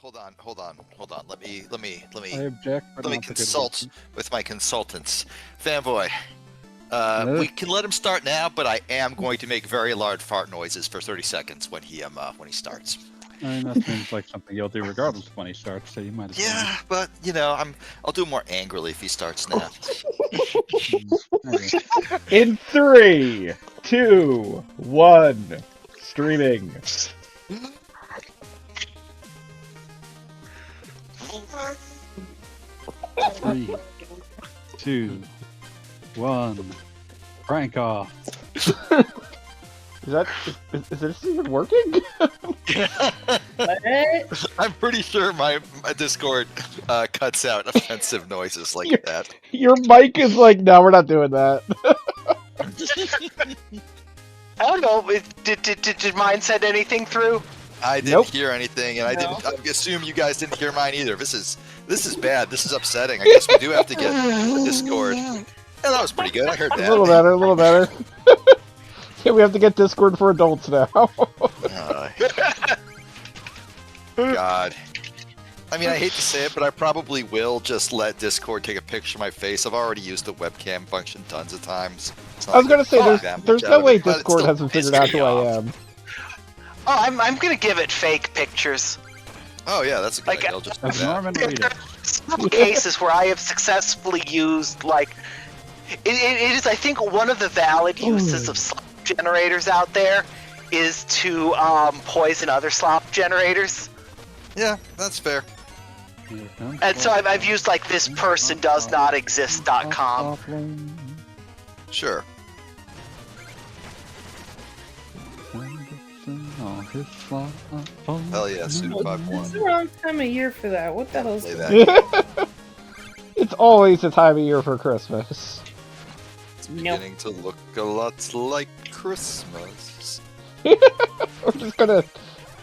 Hold on. Let me I object, but let me not the good consult reason. with my consultants. Fanboy, Hello? we can let him start now, but I am going to make very large fart noises for 30 seconds when he starts. I mean, that seems like something you'll do regardless of when he starts, so you might as well. Yeah, but you know, I'll do it more angrily if he starts now. Okay. In 3, 2, 1, streaming. 3, 2, 1, crank off. Is this even working? What? I'm pretty sure my Discord cuts out offensive noises like that. Your mic is like, no, we're not doing that. I don't know. Did mine send anything through? I didn't Nope. hear anything, and I No. didn't. I assume you guys didn't hear mine either. This is bad. This is upsetting. I guess we do have to get a Discord. Yeah, that was pretty good. I heard A that. little better. Yeah, we have to get Discord for adults now. God. I mean, I hate to say it, but I probably will just let Discord take a picture of my face. I've already used the webcam function tons of times. It's not I was like gonna I'm say, fucking that there's much no out of way it, but it Discord still hasn't figured out pisses me who I off. am. Oh, I'm gonna give it fake pictures. Oh yeah, that's a good Like, idea. I'll just do Of that. Norman There Reader. are some cases where I have successfully used like it is. I think one of the valid uses of slop generators out there is to poison other slop generators. Yeah, that's fair. And so I've used like this person does not exist.com. Sure. Hell yeah, Suda 5-1. It's the wrong time of year for that. What the hell's Play going that. It's always the time of year for Christmas. It's Nope. beginning to look a lot like Christmas. We're just gonna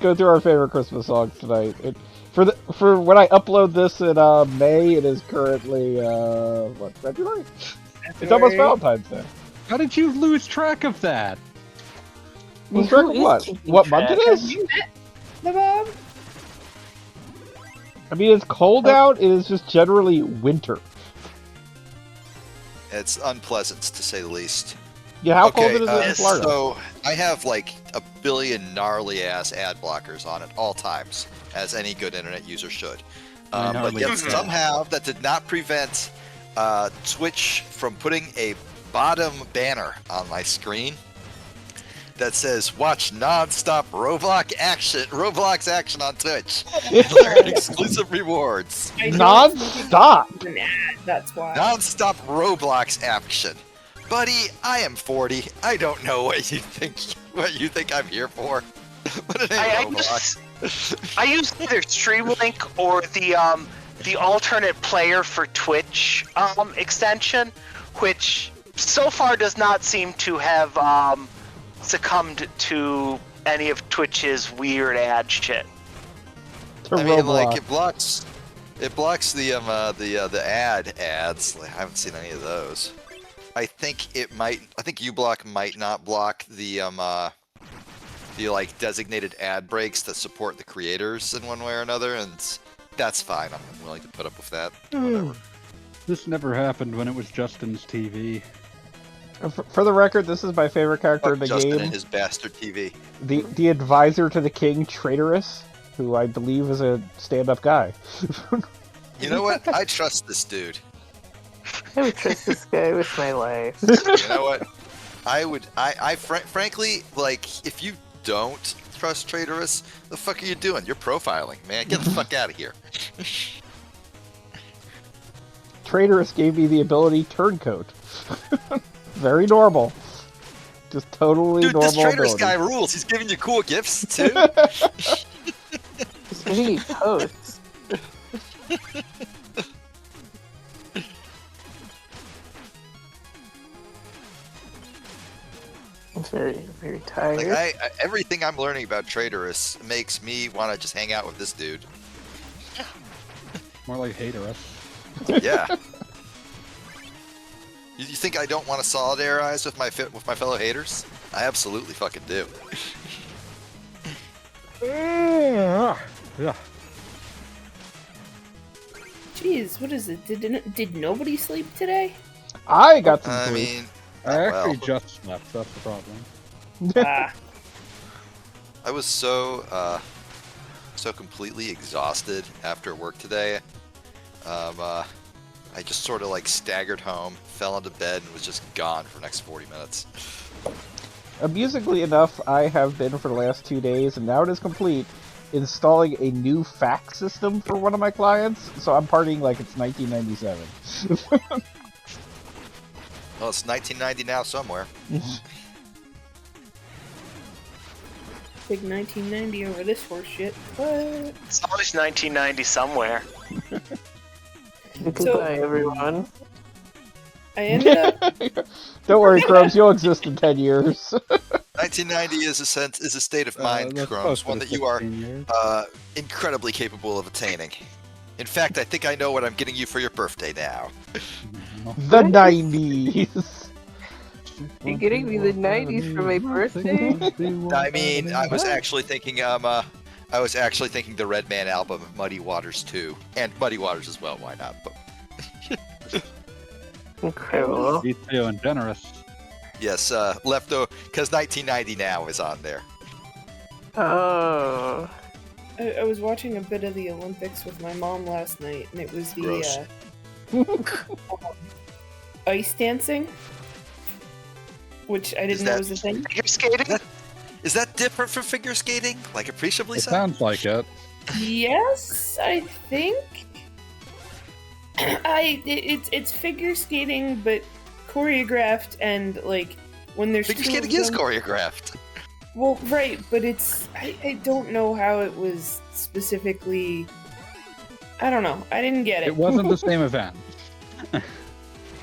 go through our favorite Christmas songs tonight. For when I upload this in May, it is currently February? It's almost Valentine's Day. How did you lose track of that? Lose track of what? What month it Have is? you met the Bob? I mean, it's cold out. It is just generally winter. It's unpleasant to say the least. Yeah, how cold is it in yes, Florida? So I have like a billion gnarly ass ad blockers on at all times, as any good internet user should. But Gnarly yet ass. somehow that did not prevent Twitch from putting a bottom banner on my screen that says "Watch non-stop Roblox action on Twitch, and learn exclusive rewards." I don't Non-stop. think it's an ad, that's why. Non-stop Roblox action. Buddy, I am 40. I don't know what you think I'm here for. But it ain't Roblox. I use either Streamlink or the alternate player for Twitch extension, which so far does not seem to have succumbed to any of Twitch's weird ad shit. To I mean, Roblox. like it blocks the ads. Like, I haven't seen any of those. I think uBlock might not block the like designated ad breaks that support the creators in one way or another, and that's fine. I'm willing to put up with that. Whatever. This never happened when it was Justin's TV. For the record, this is my favorite character in Fuck the Justin game. and his bastard TV. The advisor to the king, Traitorous, who I believe is a stand-up guy. You know what? I trust this dude. I would trust this guy with my life. You know what? Frankly, like, if you don't trust Traitorous, the fuck are you doing? You're profiling, man. Get the fuck out of here. Traitorous gave me the ability Turncoat. Very normal. Just totally Dude, normal this Traitorous ability. guy rules. He's giving you cool gifts, too. He's giving you coats. I'm very, very tired. Like, everything I'm learning about Traitorous makes me want to just hang out with this dude. More like haterous. Yeah. You think I don't want to solidarize with my fellow haters? I absolutely fucking do. Yeah. Jeez, what is it? Did nobody sleep today? I got some I sleep. mean, I actually well. just slept. That's the problem. Ah, I was so completely exhausted after work today. I just sort of like staggered home, fell into bed, and was just gone for the next 40 minutes. Amusingly enough, I have been for the last 2 days, and now it is complete, installing a new fax system for one of my clients, so I'm partying like it's 1997. Well, it's 1990 now somewhere. big 1990 over this horse shit. What? It's always 1990 somewhere. Goodbye, everyone. I ended up. Don't worry, Crumbs, you'll exist in 10 years. 1990 is a state of mind, that's Crumbs, close to one the that you are 16 years. incredibly capable of attaining. In fact, I think I know what I'm getting you for your birthday now. The 90s. You're getting me the 90s for my birthday? I mean, I was actually thinking the Red Man album, Muddy Waters 2, and Muddy Waters as well. Why not? But Incredible. Me too, and generous. yes, leftover because 1990 now is on there. Oh. I was watching a bit of the Olympics with my mom last night, and it was Gross. ice dancing, which I Is didn't know that- was a thing. Figure skating? Is that different from figure skating? Like appreciably It so? sounds like it. Yes, I think. It's figure skating, but choreographed, and like when there's Figure two skating of is them- choreographed. Well, right, but I don't know how it was specifically. I don't know. I didn't get it. It wasn't the same event.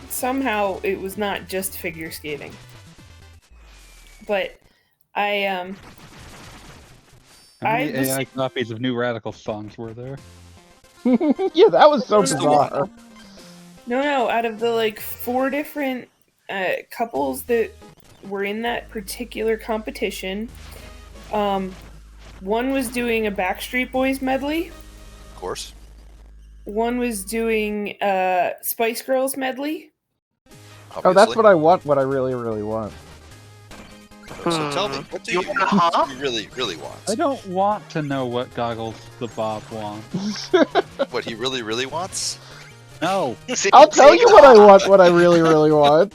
Somehow it was not just figure skating. But I How many I was- AI copies of New Radical songs were there? Yeah, that was so No, bizarre. No, out of the like 4 different couples that were in that particular competition, one was doing a Backstreet Boys medley, Of course. one was doing Spice Girls medley. Oh, that's what I want, what I really, really want. So tell me, what do you, Huh? you really, really want? I don't want to know what Goggles the Bob wants. What he really, really wants? No. See- I'll tell see, you what I want, what I really, really want.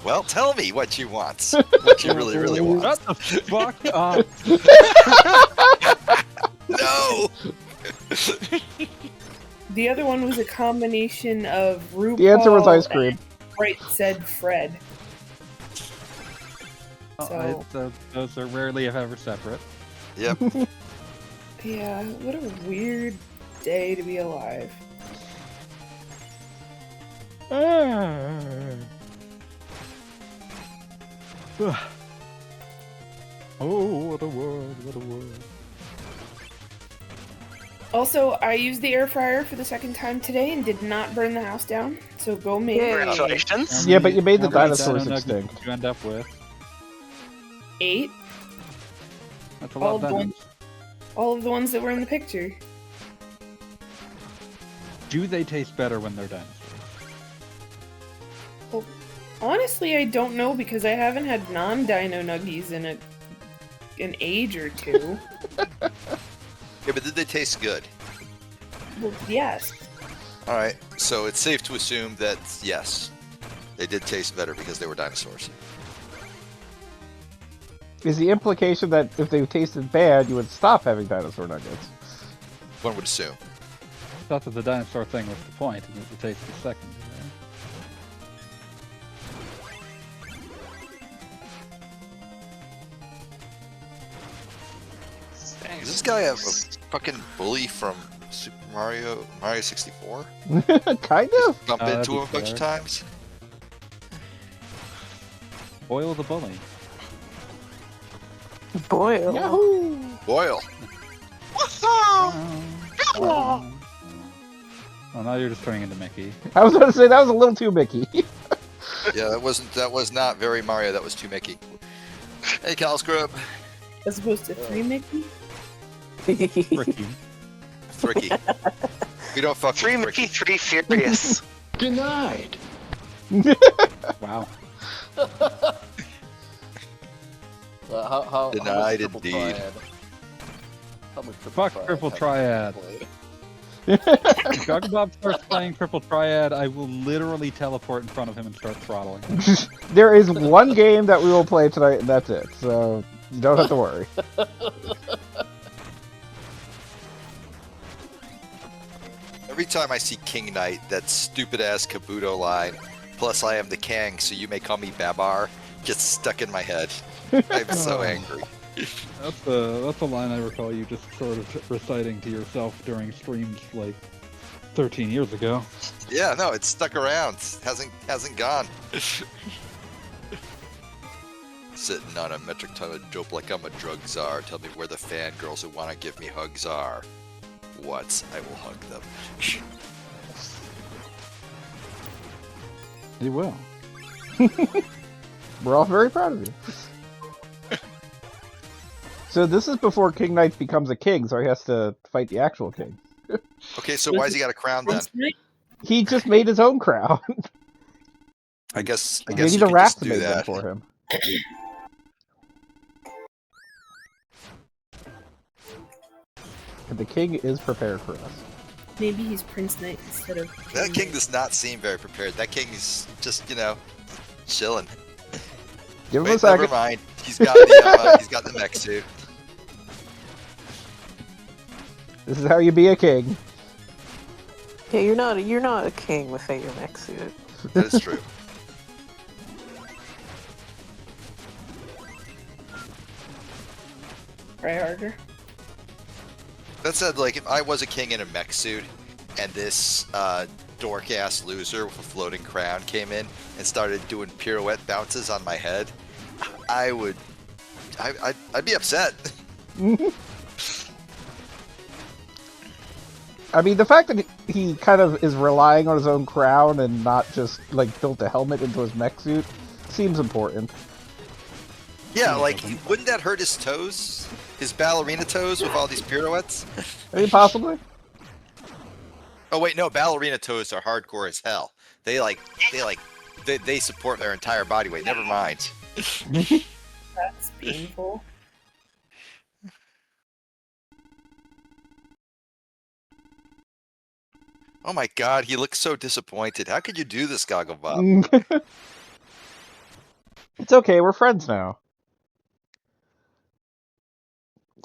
Well, tell me what you want. What you really, really want. Shut the fuck up. No! The other one was a combination of RuPaul The answer was ice cream. and Right Said Fred. Those are rarely, if ever, separate. Yep. Yeah, what a weird day to be alive. Oh, what a world, what a world. Also, I used the air fryer for the second time today and did not burn the house down. So go me. Yay. Congratulations. Yeah, but you made the How many dinosaurs dino nuggets extinct. did you end up with? 8. That's a All lot of the dinos. All of the ones that were in the picture. Do they taste better when they're dinosaurs? Well, honestly, I don't know because I haven't had non-dino nuggies in an age or two. Yeah, but did they taste good? Well, yes. Alright, so it's safe to assume that, yes, they did taste better because they were dinosaurs. Is the implication that if they tasted bad, you would stop having dinosaur nuggets? One would assume. I thought that the dinosaur thing was the point, and that the taste was second. Is this guy a fucking bully from Super Mario 64? Kind of. Bump that'd into be him a bunch of fair. times? Boil the bully. Boil. Yahoo! Boyle. Oh, now you're just turning into Mickey. I was going to say that was a little too Mickey. Yeah, that was not very Mario, that was too Mickey. Hey, Cal Scrub. As opposed to 3 Mickey? Ricky. Fricky. We don't fuck Three with Mickey, Ricky. 3 Furious. Denied. Wow. How Denied much triple indeed. triad? How much Fuck triple have you triad. played? If Gogglebob starts playing triple triad, I will literally teleport in front of him and start throttling him. There is one game that we will play tonight, and that's it. So you don't have to worry. Every time I see King Knight, that stupid ass Kabuto line, plus I am the Kang, so you may call me Babar, gets stuck in my head. I'm so angry. That's a line I recall you just sort of reciting to yourself during streams like 13 years ago. Yeah, no, it's stuck around. Hasn't gone. Sitting on a metric ton of dope like I'm a drug czar. Tell me where the fangirls who want to give me hugs are. What? I will hug them. You will. We're all very proud of you. So this is before King Knight becomes a king, so he has to fight the actual king. Okay, so why's he got a crown then? He just made his own crown. I guess Maybe you the could rats just do made them that. for him. And the king is prepared for us. Maybe he's Prince Knight instead of. That king does not seem very prepared. That king is just, chilling. Give him Wait, a second. never mind. He's got the mech suit. This is how you be a king. Yeah, you're not a king without your mech suit. That is true. Try harder. That said, like, if I was a king in a mech suit, and this dork-ass loser with a floating crown came in and started doing pirouette bounces on my head, I'd be upset. I mean, the fact that he kind of is relying on his own crown and not just, like, built a helmet into his mech suit seems important. Yeah, like, wouldn't that hurt his toes? His ballerina toes with all these pirouettes? I mean, possibly. Oh wait, no, ballerina toes are hardcore as hell. They support their entire body weight. Never mind. That's painful. Oh my god, he looks so disappointed. How could you do this, Gogglebob? It's okay, we're friends now.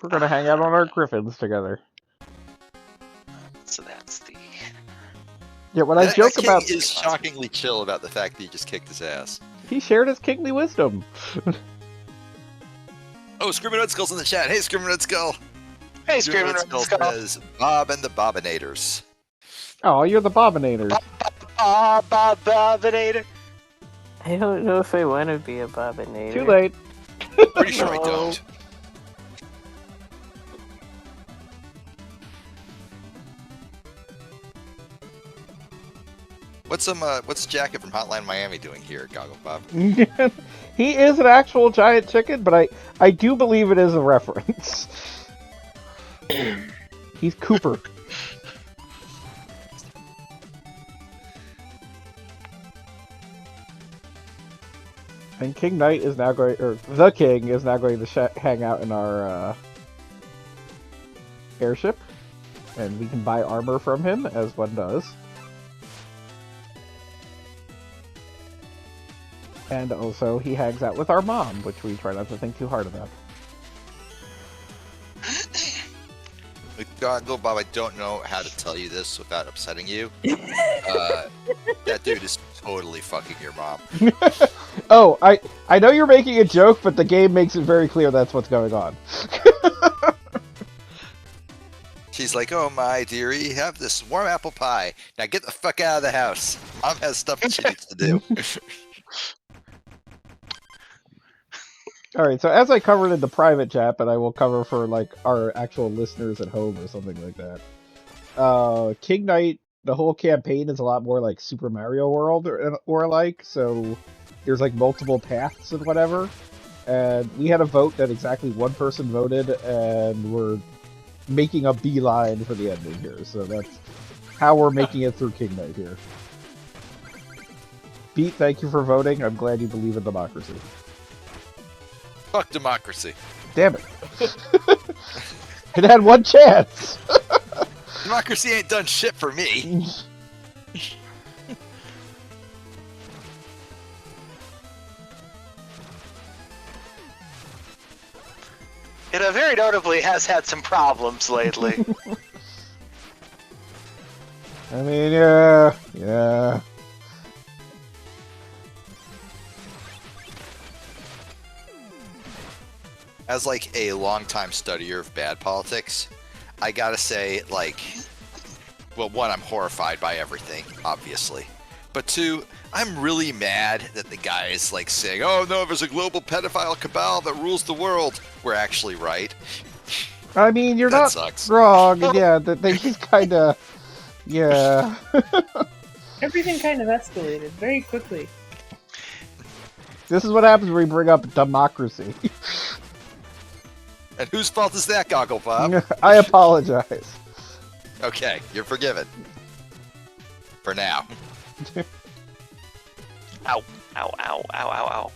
We're gonna hang out on our griffins together. So that's the. Yeah, when I That joke king about... is shockingly chill about the fact that he just kicked his ass. He shared his kingly wisdom. Oh, Screaming Red Skull's in the chat. Hey, Screaming Red Skull. Hey, Screaming Red Skull. Says Bob and the Bobinators. Oh, you're the Bobinators. Bobinator. I don't know if I want to be a Bobinator. Too late. Pretty sure I No. don't. What's Jacket from Hotline Miami doing here, Gogglebob? He is an actual giant chicken, but I do believe it is a reference. He's Cooper. And King Knight is now going, or the King is now going to hang out in our airship, and we can buy armor from him, as one does. And also, he hangs out with our mom, which we try not to think too hard about. Gogglebob, I don't know how to tell you this without upsetting you. That dude is totally fucking your mom. Oh, I know you're making a joke, but the game makes it very clear that's what's going on. She's like, oh my dearie, have this warm apple pie. Now get the fuck out of the house. Mom has stuff that she needs to do. Alright, so as I covered in the private chat, but I will cover for like our actual listeners at home or something like that. King Knight, the whole campaign is a lot more like Super Mario World or like, so there's like multiple paths and whatever. And we had a vote that exactly one person voted, and we're making a beeline for the ending here. So how we're making it through King Knight here. Pete, thank you for voting. I'm glad you believe in democracy. Fuck democracy. Damn it. It had one chance. Democracy ain't done shit for me. It very notably has had some problems lately. I mean, yeah. As like a longtime studier of bad politics, I gotta say, like, well, one, I'm horrified by everything, obviously. But two, I'm really mad that the guy is like saying, oh no, there's a global pedophile cabal that rules the world. We're actually right. I mean, you're That not sucks. wrong. Yeah, they just kind of, yeah. Everything kind of escalated very quickly. This is what happens when we bring up democracy. And whose fault is that, Goggle Bob? I apologize. Okay, you're forgiven. For now. Ow, ow, ow, ow, ow, ow.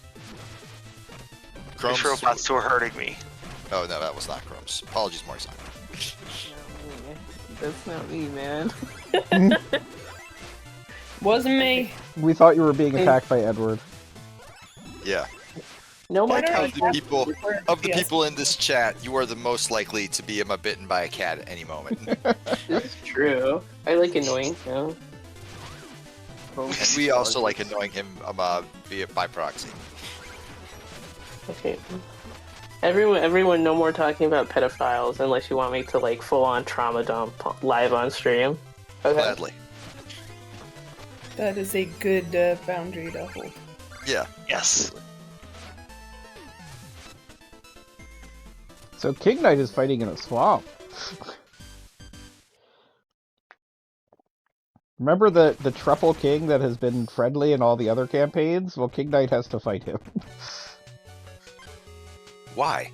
Chrome's... These robots were hurting me. Oh no, that was not Chrome's. Apologies, Morrison. That's not me, man. Wasn't me. We thought you were being attacked by Edward. Yeah. No, my Better cat. Of the people in this chat, you are the most likely to be bitten by a cat at any moment. It's true. I like annoying him. And we also like annoying him by proxy. Okay. Everyone, no more talking about pedophiles unless you want me to like full-on trauma dump live on stream. Okay. Gladly. That is a good boundary to hold. Yeah. Yes. So King Knight is fighting in a swamp. Remember the Truffle King that has been friendly in all the other campaigns? Well, King Knight has to fight him. Why?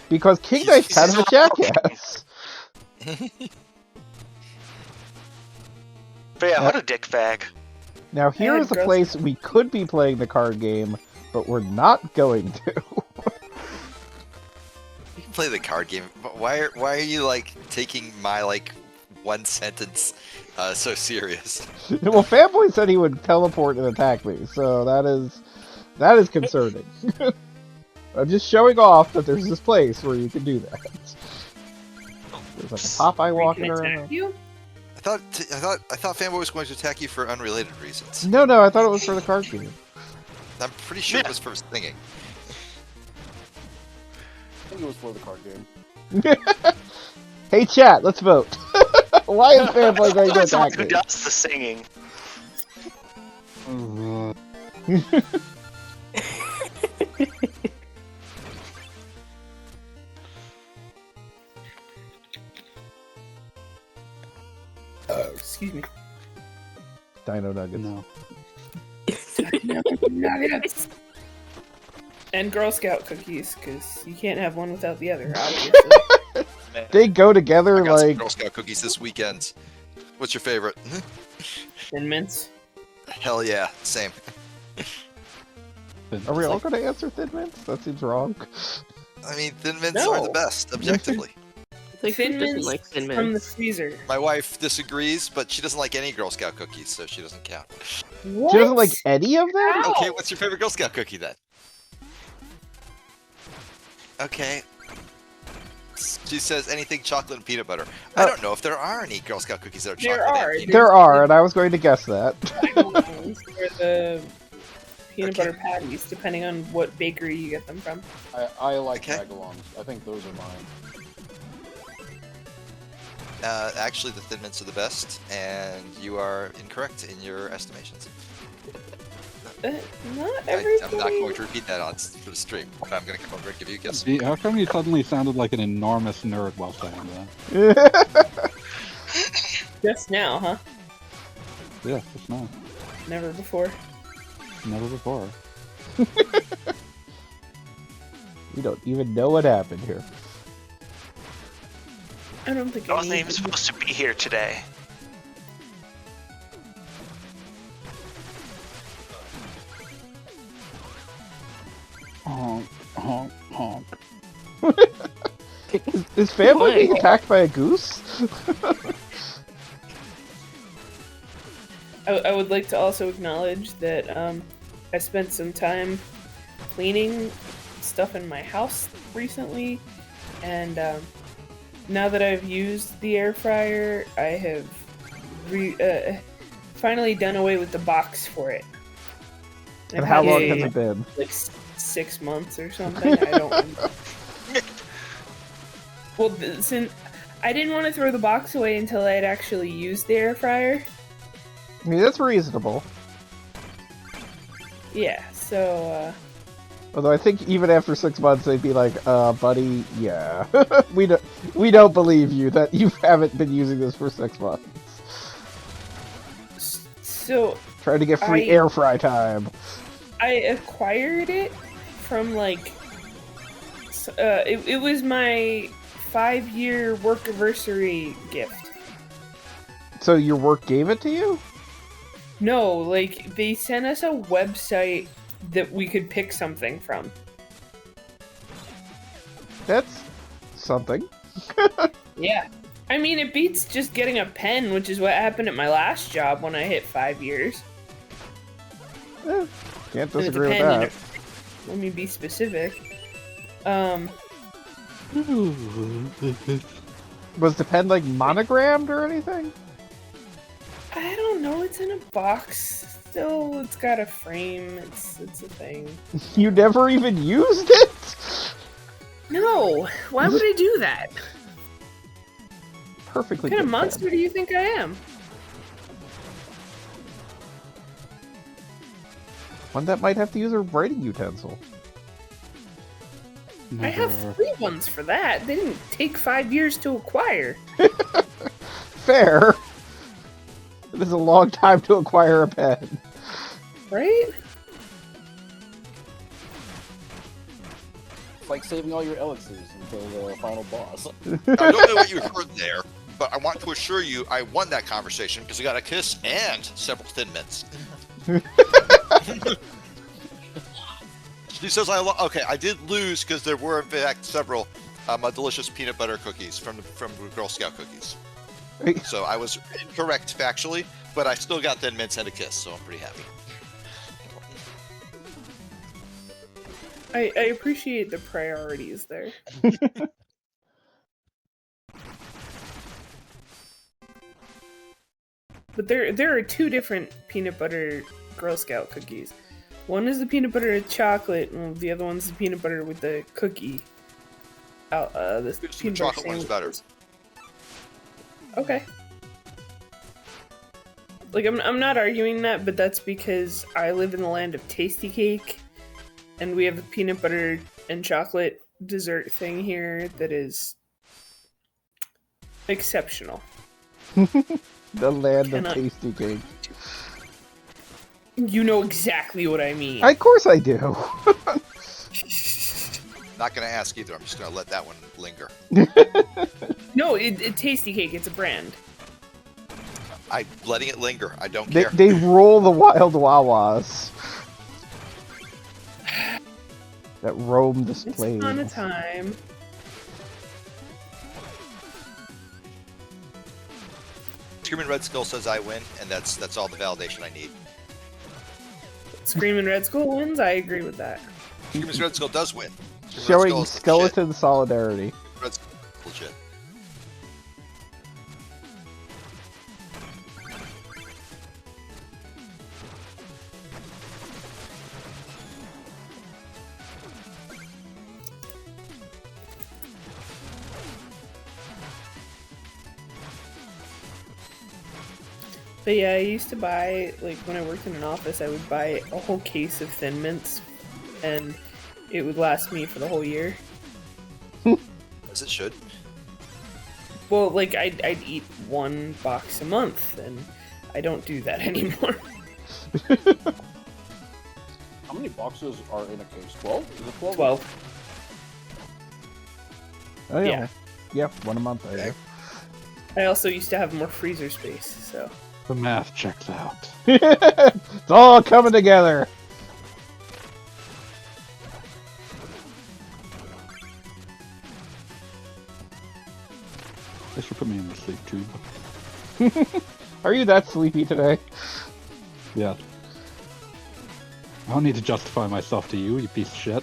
Because King Knight's kind of a jackass. But yeah, what a dick bag. Now here is a place we could be playing the card game, but we're not going to. You can play the card game, but why are you like taking my like one sentence so serious? Well, Fanboy said he would teleport and attack me, so that is concerning. I'm just showing off that there's this place where you can do that. There's like a Popeye walking around. You? I thought Fanboy was going to attack you for unrelated reasons. No, I thought it was for the card game. I'm pretty sure it was for singing. I think it was for the card game. Hey chat, let's vote. Why is Fanboy going to attack Who me? does the singing? Excuse me. Dino Nuggets. No. Nuggets. And Girl Scout cookies, because you can't have one without the other, obviously. They go together I got some like... Girl Scout cookies this weekend. What's your favorite? Thin Mints. Hell yeah, same. Are we all going to answer Thin Mints? That seems wrong. I mean, Thin Mints are the best, objectively. Like, Thin who doesn't Mints like Thin from the Mints? freezer. My wife disagrees, but she doesn't like any Girl Scout cookies, so she doesn't count. What? She doesn't like any of them? Ow! Okay, what's your favorite Girl Scout cookie then? Okay. She says anything chocolate and peanut butter. I don't know if there are any Girl Scout cookies that are There chocolate are. and peanut There are, and I was going to guess that. ones for the peanut butter patties, depending on what bakery you get them from. I like Okay. Tagalongs. I think those are mine. Actually, the Thin Mints are the best, and you are incorrect in your estimations. Not I'm everybody. not going to repeat that for the stream, but I'm going to come over and give you a guess. See, how come you suddenly sounded like an enormous nerd while saying that? Just now, huh? Yeah, just now. Never before. Never before. We don't even know what happened here. I don't think I I wasn't need even supposed to be here today. His family Why? being attacked by a goose? I would like to also acknowledge that I spent some time cleaning stuff in my house recently, and now that I've used the air fryer, I have finally done away with the box for it. And I've how had long it, has it been? like 6 months or something. I don't remember. Well, since I didn't want to throw the box away until I had actually used the air fryer. I mean, that's reasonable. Yeah, so Although I think even after 6 months, they'd be like, buddy, yeah. we don't believe you that you haven't been using this for 6 months. so Trying to get free air fry time. I acquired it from like it was my 5-year work anniversary gift. So your work gave it to you? No, like they sent us a website that we could pick something from. That's something. Yeah. I mean, it beats just getting a pen, which is what happened at my last job when I hit 5 years. Can't And it's a disagree with pen, that. Let me be specific. Was the pen, like, monogrammed or anything? I don't know. It's in a box. Still, it's got a frame. It's a thing. You never even used it? No. Why would I do that? Perfectly What kind of good monster pen. do you think I am? One that might have to use a writing utensil. I have 3 ones for that. They didn't take 5 years to acquire. Fair. It is a long time to acquire a pen. Right? It's like saving all your elixirs until the final boss. I don't know what you heard there, but I want to assure you I won that conversation because I got a kiss and several Thin Mints. She says okay, I did lose because there were in fact several delicious peanut butter cookies from Girl Scout cookies. So I was incorrect factually, but I still got Thin Mints and a kiss, so I'm pretty happy. I appreciate the priorities there. But there are 2 different peanut butter Girl Scout cookies. One is the peanut butter and chocolate, and the other one's the peanut butter with the cookie. This The peanut butter chocolate one is better. Okay. Like I'm not arguing that, but that's because I live in the land of tasty cake, and we have a peanut butter and chocolate dessert thing here that is exceptional. The land of Cannot- tasty cake. You know exactly what I mean. Of course I do. Not going to ask either. I'm just going to let that one linger. No, it tasty cake. It's a brand. I'm letting it linger. I don't They, care. they roll the wild Wawas that roam this It's plain. on a time. Screaming Red Skull says I win, and that's all the validation I need. Screaming Red Skull wins. I agree with that. Screaming Red Skull does win. Screaming Red Showing Skull is skeleton solidarity. legit. Red Skull is legit. But yeah, I used to buy, like, when I worked in an office, I would buy a whole case of Thin Mints, and it would last me for the whole year. As it should. Well, like, I'd eat 1 box a month, and I don't do that anymore. How many boxes are in a case? 12? Is it 12? 12. Oh yeah. Yeah. Yeah, 1 a month. I do. I also used to have more freezer space, so... The math checks out. It's all coming together. They should put me in the sleep tube. Are you that sleepy today? Yeah. I don't need to justify myself to you, you piece of shit.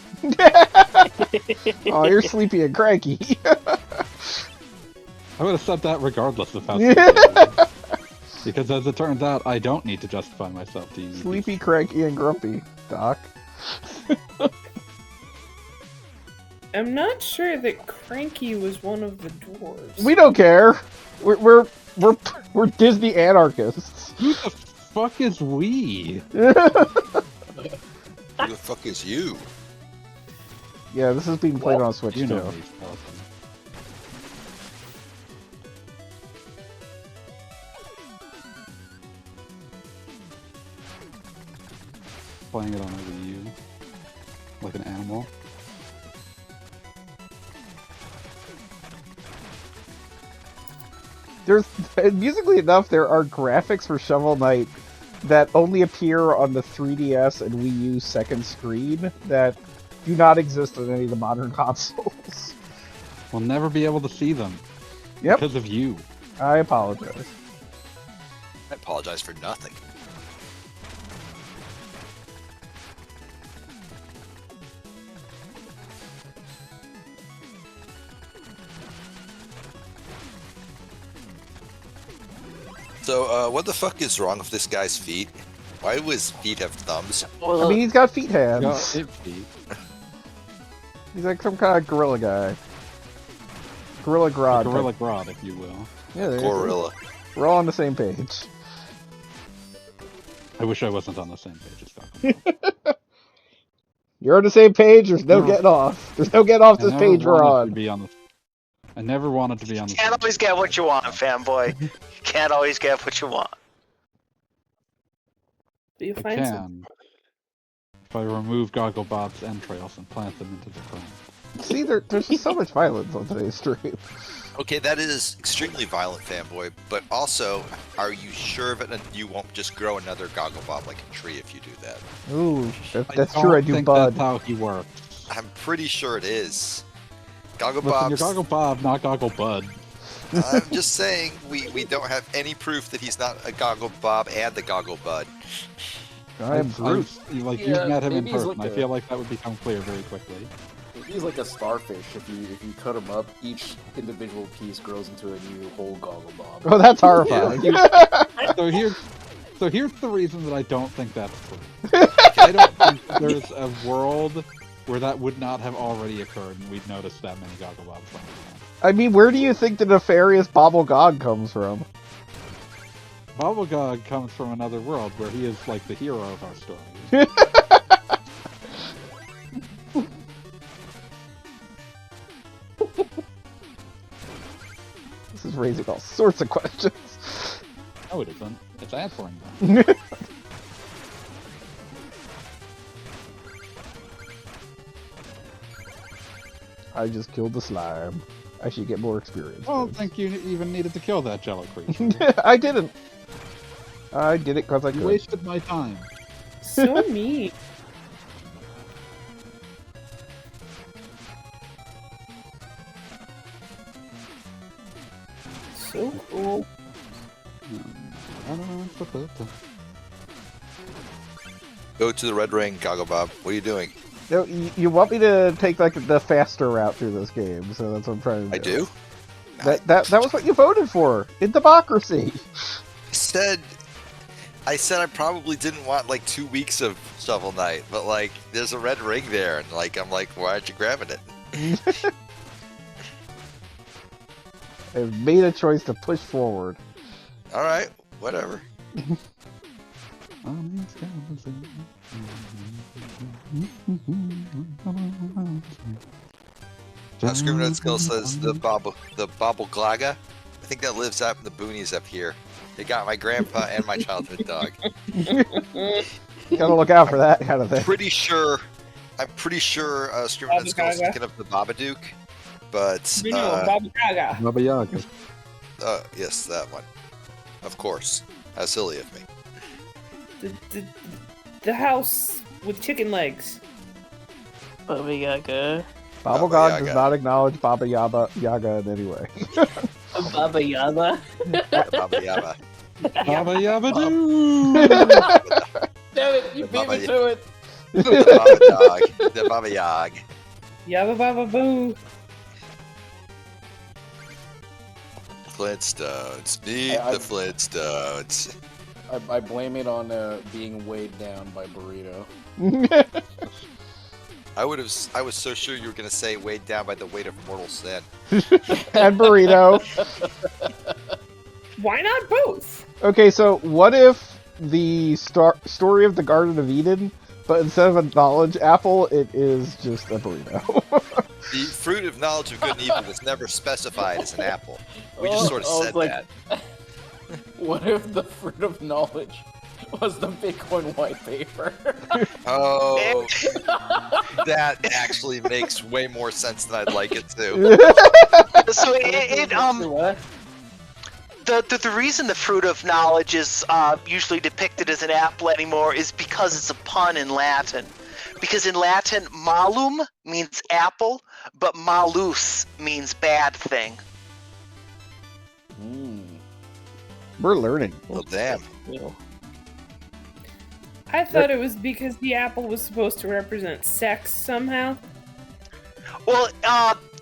Oh, you're sleepy and cranky. I would have said that regardless of how sleepy I was. Because as it turns out, I don't need to justify myself to you. Sleepy, cranky, and grumpy, Doc. I'm not sure that Cranky was one of the dwarves. We don't care. We're Disney anarchists. Who the fuck is we? Who the fuck is you? Yeah, this is being played on Switch You know too. me, skeleton. Playing it on a Wii U. Like an animal. There's, musically enough, there are graphics for Shovel Knight that only appear on the 3DS and Wii U second screen that do not exist on any of the modern consoles. We'll never be able to see them. Yep. Because of you. I apologize. I apologize for nothing. So, what the fuck is wrong with this guy's feet? Why do his feet have thumbs? Well, I mean, he's got feet hands. Got it feet. He's like some kind of gorilla guy. Gorilla Grodd. Gorilla Grodd, if you will. Yeah, there you go. Gorilla. We're all on the same page. I wish I wasn't on the same page as Falcon. You're on the same page, there's no getting off. There's no getting off this page we're on. I never wanted to be on the Can't always get what you want, fanboy. You can't always get what you want. But you I find some. can. If I remove Goggle Bob's entrails and plant them into the ground. See, there's just so much violence on today's stream. Okay, that is extremely violent, fanboy, but also, are you sure that you won't just grow another Goggle Bob like a tree if you do that? Ooh, that's true, I do think bud. that's how he works. I'm pretty sure it is. Goggle Listen, you're Bob's... Goggle Bob, not Goggle Bud. I'm just saying, we don't have any proof that he's not a Goggle Bob and the Goggle Bud. I am Groot. You've Yeah, met him in maybe he's person. like I feel like that would become clear very quickly. He's like a starfish. If you cut him up, each individual piece grows into a new whole Goggle Bob. Oh, that's horrifying. So here's the reason that I don't think that's true. I don't think there's a world where that would not have already occurred and we'd notice that many Goggle Bobs running around. I mean, where do you think the nefarious Bobblegog comes from? Bobblegog comes from another world where he is like the hero of our story. This is raising all sorts of questions. No, it isn't. It's answering them. I just killed the slime. I should get more experience. I don't please. think you even needed to kill that jello creature. I didn't. I did it because I You could. wasted my time. So mean. So cool. Go to the Red Ring, Goggle Bob. What are you doing? No, you want me to take like the faster route through this game, so that's what I'm trying to do. I do? That was what you voted for in democracy. I said I probably didn't want like 2 weeks of Shovel Knight, but like there's a red ring there, and like I'm like, why aren't you grabbing it? I've made a choice to push forward. All right, whatever. Screaming Red Skull says the Bobbleglaga. I think that lives out in the boonies up here. They got my grandpa and my childhood dog. Gotta look out for that kind of thing. I'm pretty sure Screaming Red Skull is thinking of the Babadook, but Baba Yaga. Baba Yaga. yes, that one. Of course. How silly of me. The house with chicken legs. Baba Yaga. Bobblegog does not acknowledge Baba Yaga in any way. Baba Yaga. Baba Yaba. Baba Yaba Doo! Damn it, you beat me to it. The Baba Dog. The Baba Yag. Yabba Baba Boo. Flintstones. Meet I- the Flintstones. I blame it on being weighed down by Burrito. I was so sure you were gonna say weighed down by the weight of mortal sin. And Burrito. Why not both? Okay, so what if the story of the Garden of Eden, but instead of a knowledge apple, it is just a burrito? The fruit of knowledge of good and evil was never specified as an apple. We just sort of I was said like, that. What if the fruit of knowledge was the Bitcoin white paper? Oh, that actually makes way more sense than I'd like it to. So What? the reason the fruit of knowledge is usually depicted as an apple anymore is because it's a pun in Latin. Because in Latin, malum means apple, but malus means bad thing. We're learning. Well, damn. I thought it was because the apple was supposed to represent sex somehow. Well,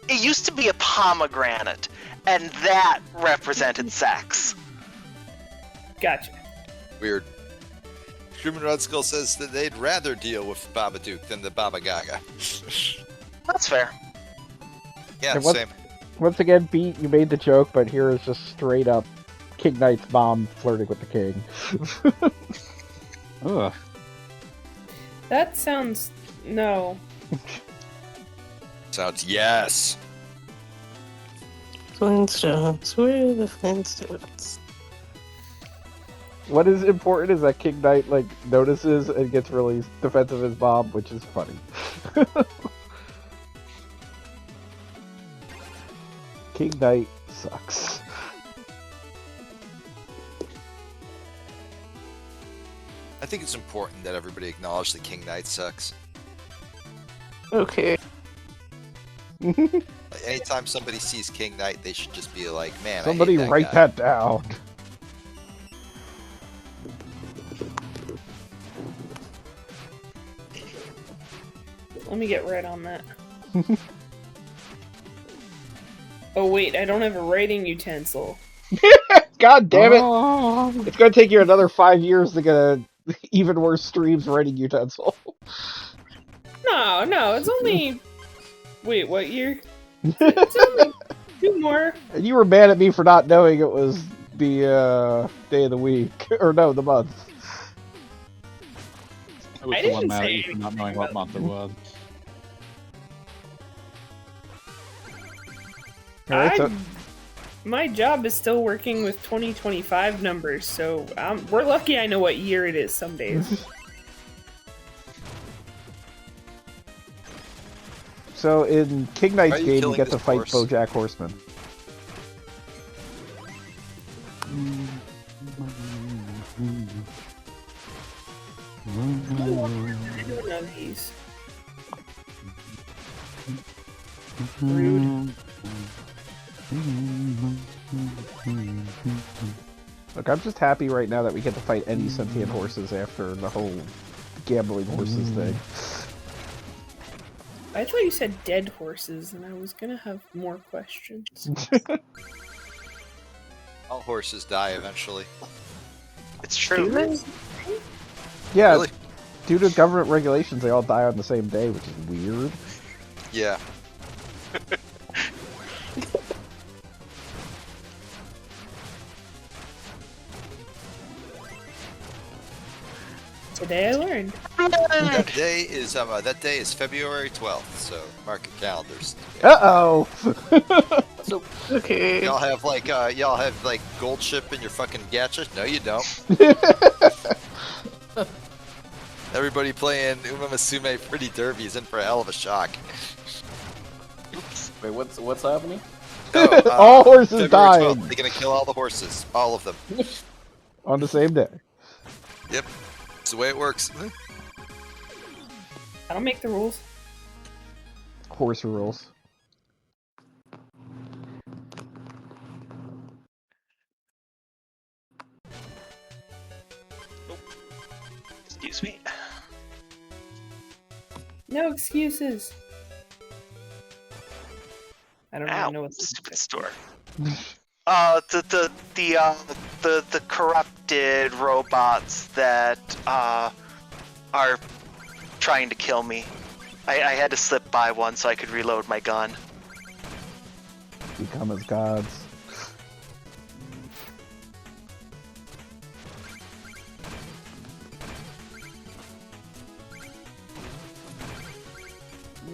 it used to be a pomegranate, and that represented sex. Gotcha. Weird. Truman Rudskull says that they'd rather deal with Babadook than the Baba Gaga. That's fair. Yeah, And what- same. Once again, Pete, you made the joke, but here is just straight up King Knight's mom flirting with the king. Ugh. That sounds... no. Sounds yes. Flintstones. Where are the Flintstones? What is important is that King Knight like notices and gets really defensive of his mom, which is funny. King Knight sucks. I think it's important that everybody acknowledge that King Knight sucks. Okay. Like, anytime somebody sees King Knight, they should just be like, man, Somebody I hate write guy. that down. Let me get right on that. Oh wait, I don't have a writing utensil. God damn it! Oh. It's gonna take you another 5 years to get a even worse streams writing utensil. No, it's only... Wait, what year? It's only 2 more. And you were mad at me for not knowing it was the day of the week. Or no, the month. I was I the one didn't mad at say you for not knowing what month it was. Alright, so My job is still working with 2025 numbers, so we're lucky I know what year it is some days. so in King Knight's Are you game, you killing get to this fight horse? BoJack Horseman. I don't know these. Rude. Look, I'm just happy right now that we get to fight any sentient horses after the whole gambling horses thing. I thought you said dead horses, and I was gonna have more questions. All horses die eventually. It's true. Yeah, Really? due to government regulations, they all die on the same day, which is weird. Yeah. Today I learned. That day is February 12th, so mark your calendars. Uh-oh! So, Okay. Y'all have like gold ship in your fucking gacha? No, you don't. Everybody playing Uma Musume Pretty Derby is in for a hell of a shock. wait, what's happening? Oh, All horses February dying 12th, they're gonna kill all the horses, all of them. on the same day. Yep, it's the way it works. I don't make the rules. Horse rules. no excuses. I don't even know Ow, what stupid store. The corrupted robots that are trying to kill me. I had to slip by one so I could reload my gun. Become as gods.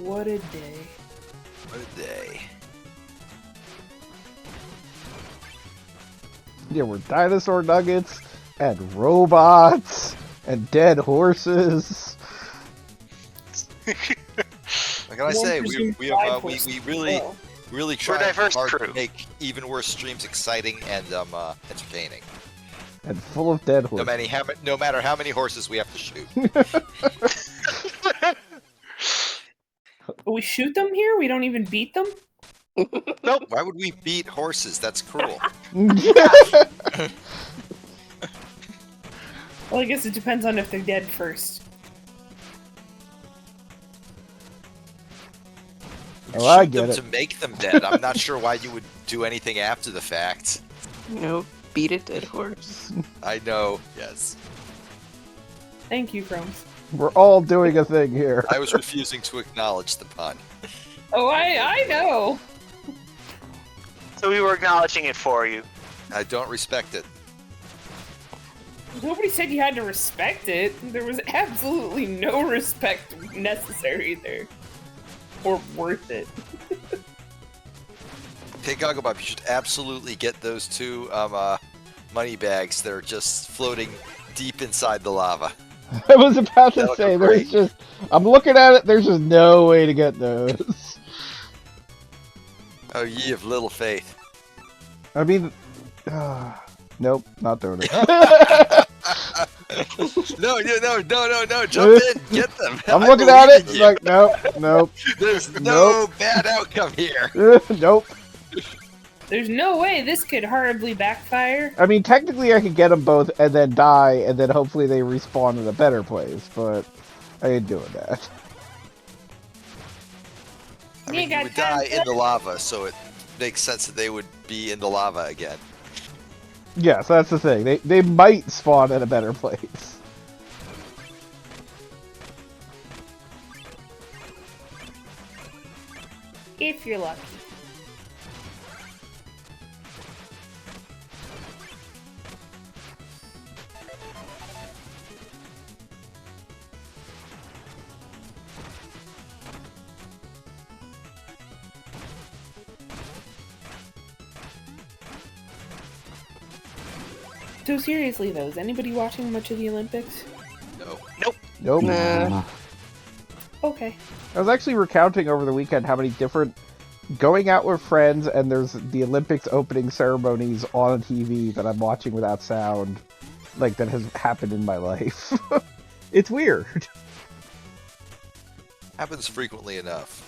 What a day. What a day. Yeah, we're dinosaur nuggets and robots and dead horses. What can I say? We really try diverse hard crew. to make even worse streams exciting and entertaining. And full of dead horses. No matter how many horses we have to shoot. But we shoot them here? We don't even beat them? Nope. Why would we beat horses? That's cruel. Well, I guess it depends on if they're dead first. Oh, I Shoot get them it. to make them dead. I'm not sure why you would do anything after the fact. Beat a dead horse. I know. Yes. Thank you, Chromes. We're all doing a thing here. I was refusing to acknowledge the pun. Oh, I know. So we were acknowledging it for you. I don't respect it. Nobody said you had to respect it. There was absolutely no respect necessary there. Or worth it. Hey, Gogglebop, you should absolutely get those two money bags that are just floating deep inside the lava. I was about to That'll say, go great. I'm looking at it, there's just no way to get those. Oh, ye of little faith. I mean, nope, not doing it. No, jump in, get them. I'm I looking at believe it, in you. like, nope. There's no bad outcome here. Nope. There's no way this could horribly backfire. I mean, technically I could get them both and then die, and then hopefully they respawn in a better place, but I ain't doing that. I mean, you would die in the lava, so it makes sense that they would be in the lava again. Yes, that's the thing. They might spawn in a better place. If you're lucky. So seriously though, is anybody watching much of the Olympics? No. Nope. Nah. Okay. I was actually recounting over the weekend how many different going out with friends and there's the Olympics opening ceremonies on TV that I'm watching without sound, like that has happened in my life. It's weird. Happens frequently enough.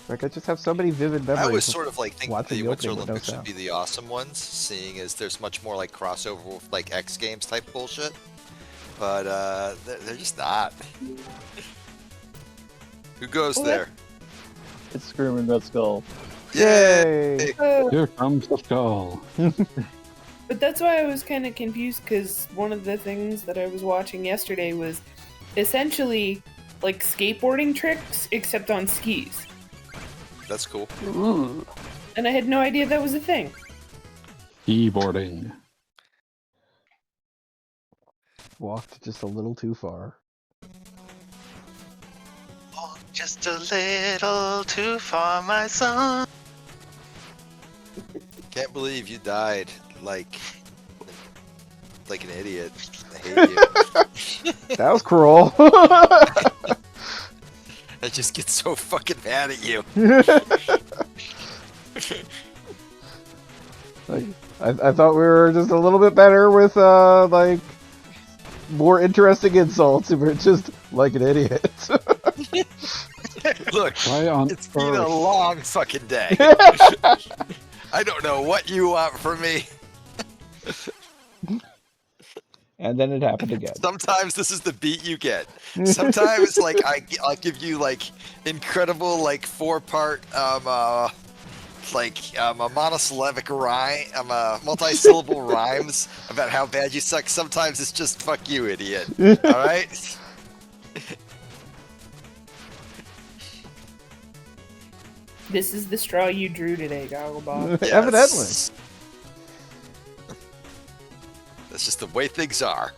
Like I just have so many vivid memories. I always of sort of like think watching the the Winter opening with no Olympics would sound. be the awesome ones, seeing as there's much more like crossover with like X Games type bullshit. But they're just not. Who goes Well, there? It's Screaming Red Skull. Yay! Here comes the skull. But that's why I was kind of confused, because one of the things that I was watching yesterday was essentially like skateboarding tricks, except on skis. That's cool. Ooh. And I had no idea that was a thing. Keyboarding. Walked just a little too far. Oh, just a little too far, my son. Can't believe you died like an idiot. I hate you. That was cruel. I just get so fucking mad at you. Like, I thought we were just a little bit better with like more interesting insults. We were just like an idiot. Look, Why on it's been a earth? long fucking day. I don't know what you want from me. And then it happened again. Sometimes this is the beat you get. Sometimes like I'll give you like incredible like 4-part a monosyllabic rhyme, multi-syllable rhymes about how bad you suck. Sometimes it's just fuck you, idiot. All right. This is the straw you drew today, Gogglebot. Yes. Evidently. That's just the way things are.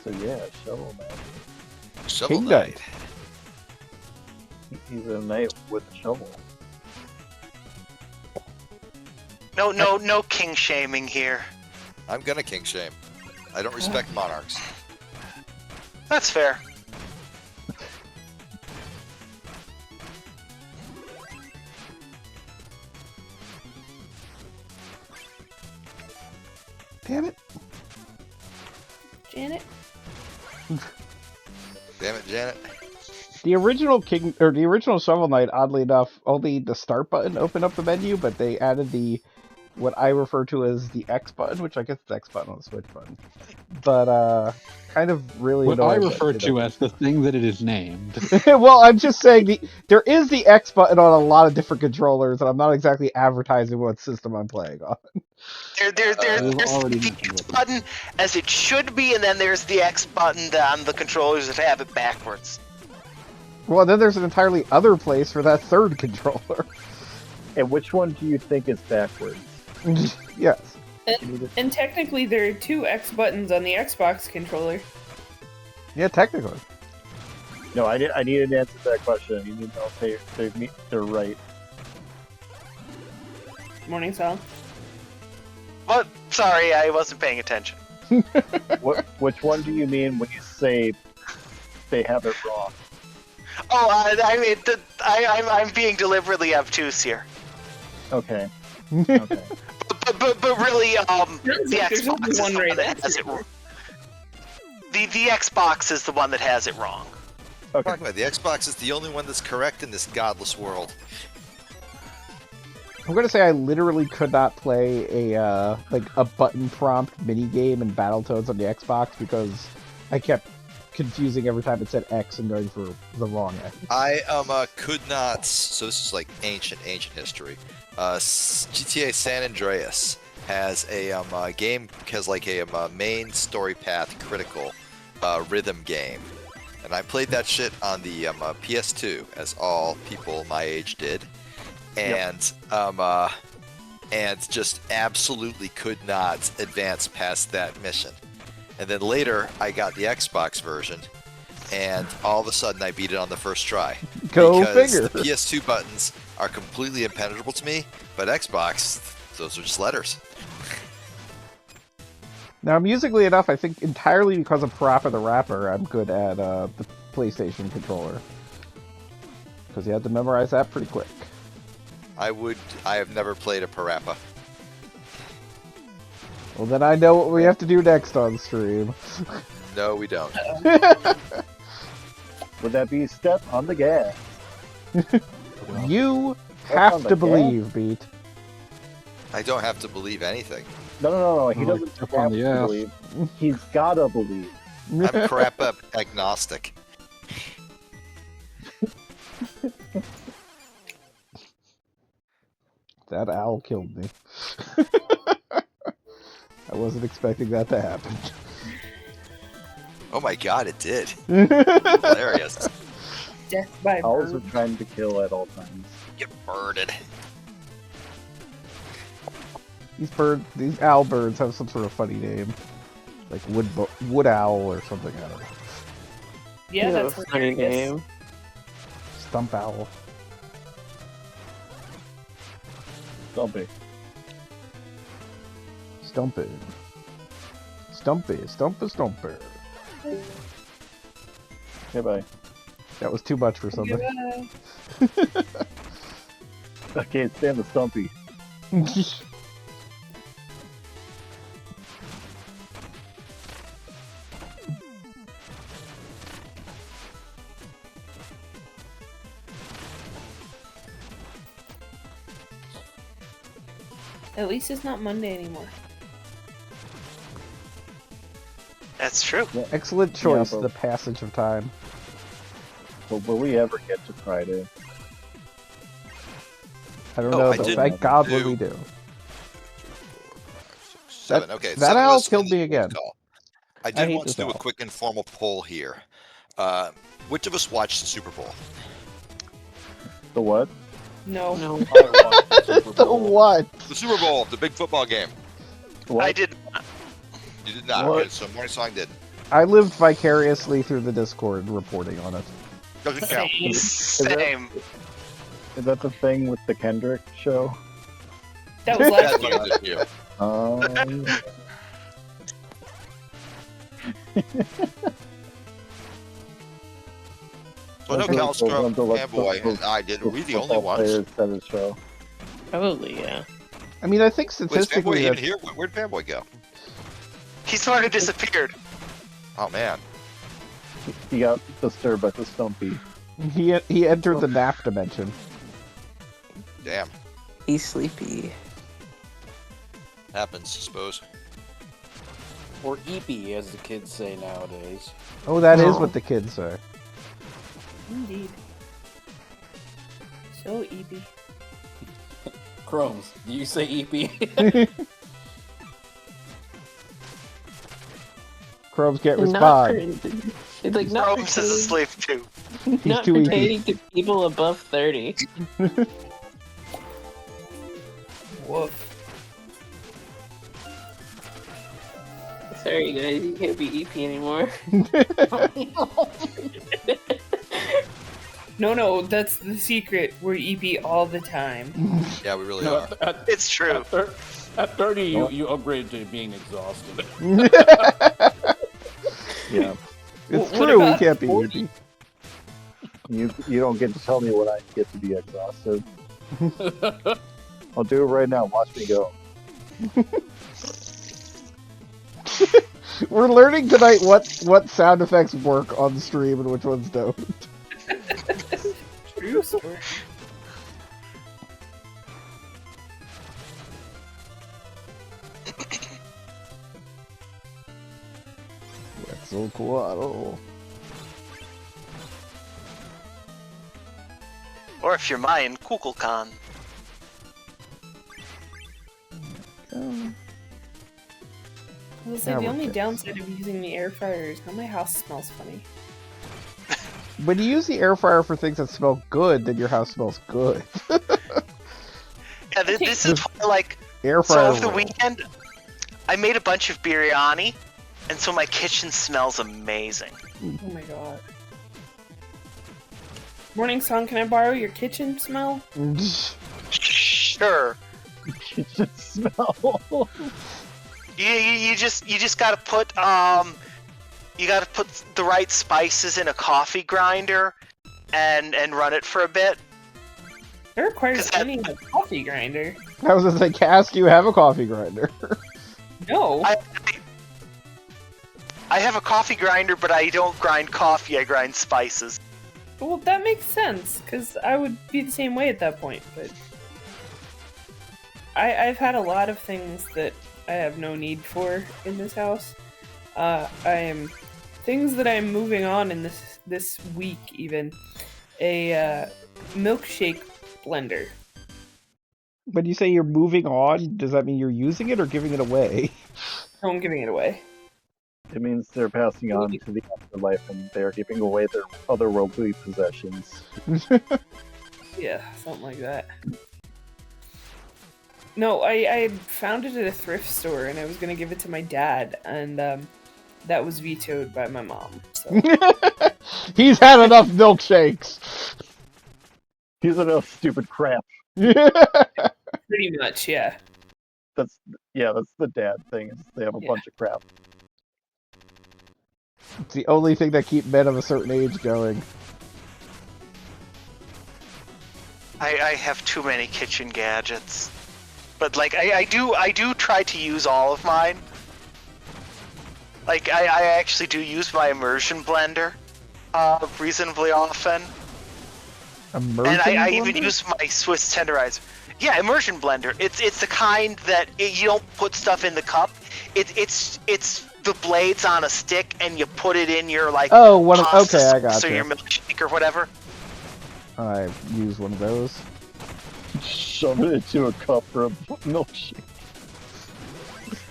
So yeah, Shovel Knight. Shovel King Knight. He's a knight with a shovel. No king shaming here. I'm gonna king shame. I don't respect monarchs. That's fair. Damn it. Janet? Damn it, Janet. The original Shovel Knight, oddly enough, only the start button opened up the menu, but they added what I refer to as the X button, which I guess is the X button on the Switch button. But kind of really What I annoying refer that, to as the thing that it is named. well, I'm just saying there is the X button on a lot of different controllers, and I'm not exactly advertising what system I'm playing on. There's already the mentioned X it. button as it should be, and then there's the X button on the controllers that have it backwards. Well, then there's an entirely other place for that third controller. And which one do you think is backwards? Yes. And technically, there are 2 X buttons on the Xbox controller. Yeah, technically. No, I need an answer to that question. I need to know if they're right. Morning, Sal. What? Sorry, I wasn't paying attention. Which one do you mean when you say they have it wrong? Oh, I mean, I'm being deliberately obtuse here. Okay. Okay. But really, the like there's Xbox only is one the right one that has answer. it wrong. The Xbox is the one that has it wrong. Okay. Talking about the Xbox is the only one that's correct in this godless world. I'm gonna say I literally could not play a button prompt mini game in Battletoads on the Xbox because I kept confusing every time it said X and going for the wrong X. I could not. So this is like ancient history. GTA San Andreas has a game has like a main story path critical rhythm game, and I played that shit on the PS2 as all people my age did, and and just absolutely could not advance past that mission. And then later I got the Xbox version, and all of a sudden I beat it on the first try. Go because figure. The PS2 buttons are completely impenetrable to me, but Xbox, those are just letters. Now, musically enough, I think entirely because of Parappa the Rapper, I'm good at the PlayStation controller. Because you had to memorize that pretty quick. I have never played a Parappa. Well, then I know what we have to do next on stream. No, we don't. Would that be step on the gas? You on have the to gas? believe, Beat. I don't have to believe anything. No. He Oh, doesn't step have on the to ass. believe. He's gotta believe. I'm Parappa agnostic. That owl killed me. I wasn't expecting that to happen. Oh my god, it did. Hilarious. Death by Owls are bird. trying to kill at all times. Get birded. These owl birds have some sort of funny name. Like wood owl or something, I don't know. Yeah, that's a funny hilarious. name. Stump owl. Stumpy. Stumpy. Stumper. Goodbye. That was too much for somebody. Goodbye. I can't stand the Stumpy. At least it's not Monday anymore. That's true. Excellent choice, but- the passage of time. But will we ever get to Friday? I don't Oh, know, I but did thank God do- when we do. 7. Okay, that 7 owl was killed the me again. call. I I did hate want to this do a owl. quick informal poll here. Which of us watched the Super Bowl? The what? No. No. I watched the Super The Bowl. what? The Super Bowl, the big football game. What? I did. You did not. What? Okay, so Morning Song did. I lived vicariously through the Discord reporting on it. Doesn't count. Same. Is that the thing with the Kendrick show? That was last That's year. what I did here. So I know Calstrom, Fanboy, and I did. Were we the only ones? Players at his show. Probably, yeah. I mean, I think Wait, is Fanboy statistically, even that's- here? Where'd Fanboy go? He sort of disappeared. Oh man. He got disturbed by the Stumpy. he entered the nap dimension. Damn. He's sleepy. Happens, I suppose. Or eepy, as the kids say nowadays. Oh, that is Oh. what the kids say. Indeed. So eepy. Chromes, do you say eepy? Chromes can't Not respond. it's like not Rose is asleep too. not too easy. pertaining to people above 30. Woof. Sorry guys, you can't be EP anymore. No, that's the secret. We're EP all the time. Yeah, we really No, are. It's true. At 30, you upgrade to being exhausted. Yeah. It's What true, we about can't be 40? easy. You don't get to tell me when I get to be exhausted. I'll do it right now. Watch me go. We're learning tonight what sound effects work on stream and which ones don't. True story. Quetzalcoatl. Or if you're mine, Kukulkan. I was like, Now the we're only fixed. downside of using the air fryer is now my house smells funny. When you use the air fryer for things that smell good, then your house smells good. Yeah, this is why, like, Air so fryer. over the rule. weekend, I made a bunch of biryani, and so my kitchen smells amazing. Oh my god. Morning Song, can I borrow your kitchen smell? Sure. Kitchen smell. You just gotta put the right spices in a coffee grinder, and run it for a bit. It requires 'Cause that- only a coffee grinder. I was gonna say, Cask, you have a coffee grinder. No. I have a coffee grinder, but I don't grind coffee. I grind spices. Well, that makes sense, because I would be the same way at that point, but... I've had a lot of things that I have no need for in this house. Things that I'm moving on in this week, even. A milkshake blender. When you say you're moving on, does that mean you're using it or giving it away? No, I'm giving it away. It means they're passing on to the afterlife and they're giving away their otherworldly possessions. Yeah, something like that. No, I found it at a thrift store and I was gonna give it to my dad, and that was vetoed by my mom. So He's had enough milkshakes. He's enough stupid crap. pretty much, yeah. That's the dad thing. Is they have a Yeah. bunch of crap. It's the only thing that keep men of a certain age going. I have too many kitchen gadgets, but like I do try to use all of mine. Like I actually do use my immersion blender reasonably often. Immersion And I even blender? use my Swiss tenderizer. Yeah, immersion blender. It's the kind that you don't put stuff in the cup. It's the blades on a stick, and you put it in your like Oh, one of pasta okay, I sauce got or your you. milkshake or whatever. I use one of those. Shove it into a cup for a milkshake.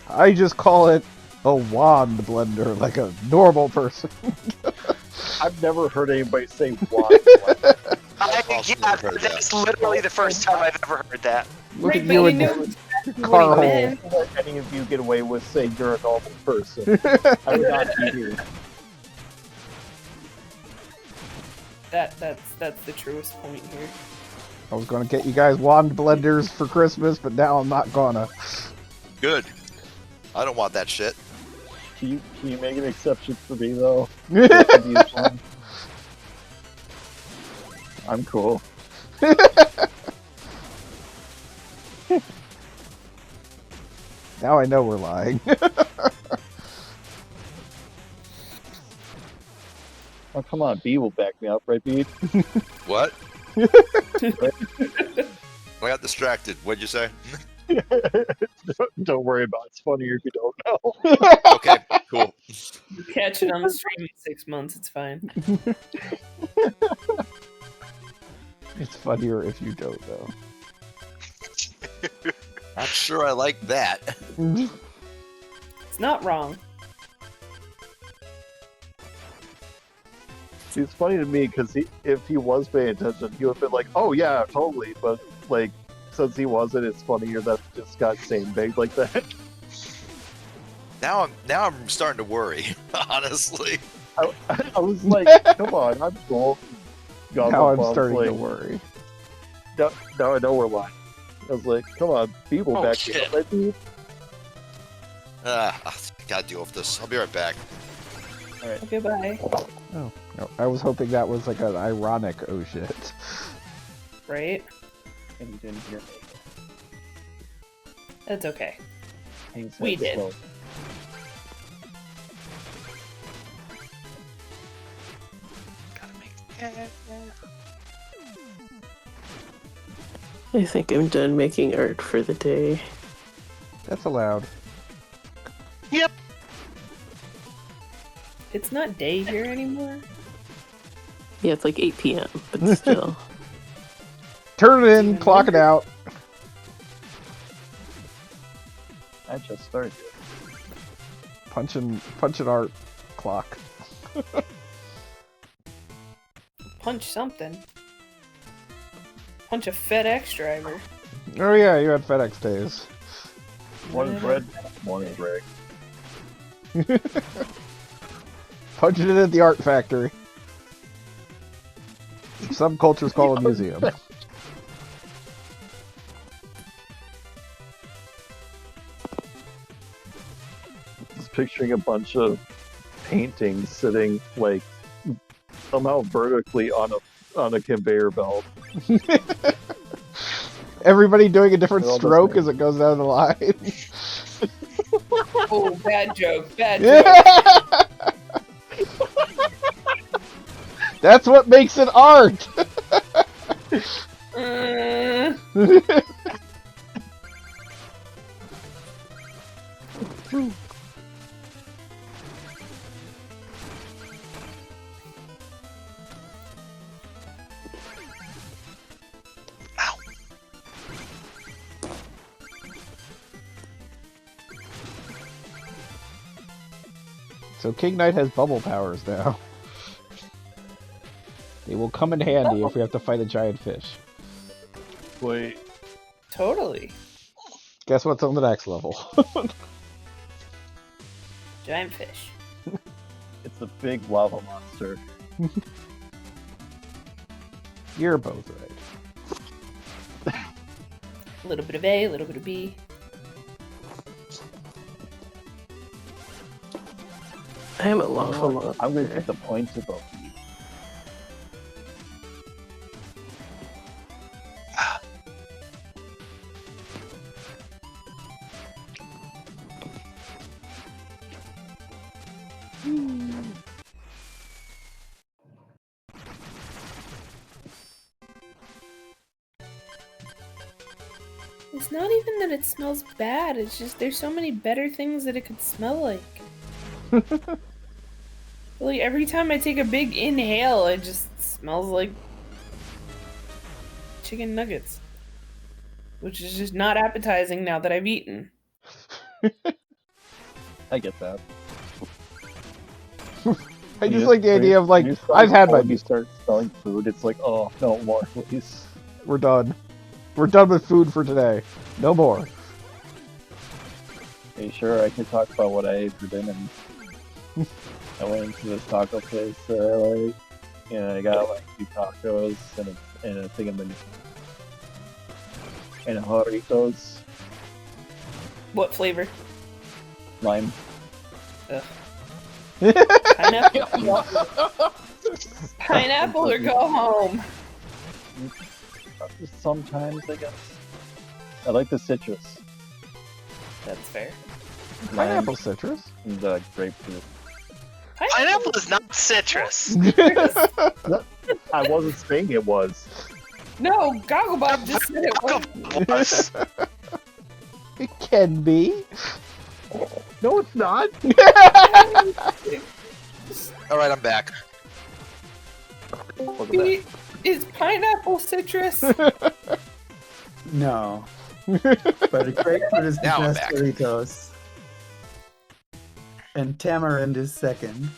I just call it a wand blender, like a normal person. I've never heard anybody say wand blender. I've also Yeah, never heard that. that's literally the first time I've ever heard that. Look Right, at but you you and knew exactly car what he hole. meant. Let any of you get away with saying you're a normal person. I would not be here. That's the truest point here. I was gonna get you guys wand blenders for Christmas, but now I'm not gonna. Good. I don't want that shit. Can you make an exception for me though? I could use one. I'm cool. Now I know we're lying. Oh come on, B will back me up, right B? What? I got distracted. What'd you say? Don't worry about it. It's funnier if you don't know. Okay, cool. You catch it on the stream in 6 months, it's fine. It's funnier if you don't know. Not sure I like that. It's not wrong. See, it's funny to me because if he was paying attention, he would have been like, "Oh yeah, totally." But like, since he wasn't, it's funnier that it just got same big like that. Now I'm starting to worry. Honestly. I was like, "Come on, I'm cool." Now I'm starting to worry. Now I know we're lying. I was like, "Come on, people Oh, back shit. here, right, dude?" I gotta deal with this. I'll be right back. Okay, bye. Oh, no, I was hoping that was like an ironic oh shit. Right? And you didn't hear me. That's okay. Things We went did. slow. Gotta make. I think I'm done making art for the day. That's allowed. Yep. It's not day here anymore. Yeah, it's like 8 p.m., but still. Turn it in, clock it out. I just started. Punching art clock. Punch something. Punch a FedEx driver. Oh yeah, you had FedEx days. One is red, one is red. Punching it at the art factory. Some cultures call it a museum. Just picturing a bunch of paintings sitting like somehow vertically on a conveyor belt. Everybody doing a different They're all the stroke same. as it goes down the line. Oh, bad joke. Bad joke. That's what makes it art. So King Knight has bubble powers now. They will come in handy if we have to fight a giant fish. Wait, Totally. Guess what's on the next level? Giant fish. it's a big lava monster. You're both right. A little bit of A, a little bit of B. I am a lava I'm gonna monster. take the points of both. It's not even that it smells bad. It's just there's so many better things that it could smell like. Like every time I take a big inhale, it just smells like chicken nuggets, which is just not appetizing now that I've eaten. I get that. I just like the idea of like, I've had my When you start smelling food, it's like, oh, no more, please. We're done. We're done with food for today. No more. Hey, sure, I can talk about what I ate for dinner. I went into this taco place, like, I got like 2 tacos and a thing of the and a Doritos, What flavor? lime. Ugh. Pineapple or go home. Sometimes, I guess. I like the citrus. That's fair. Pineapple citrus. And grapefruit. Pineapple is not citrus. I wasn't saying it was. No, Gogglebot just said it was. It can be. No, it's not. Alright, I'm back. Welcome back. Is pineapple citrus? No. But a grapefruit is the Now I'm best back. Doritos. And tamarind is second.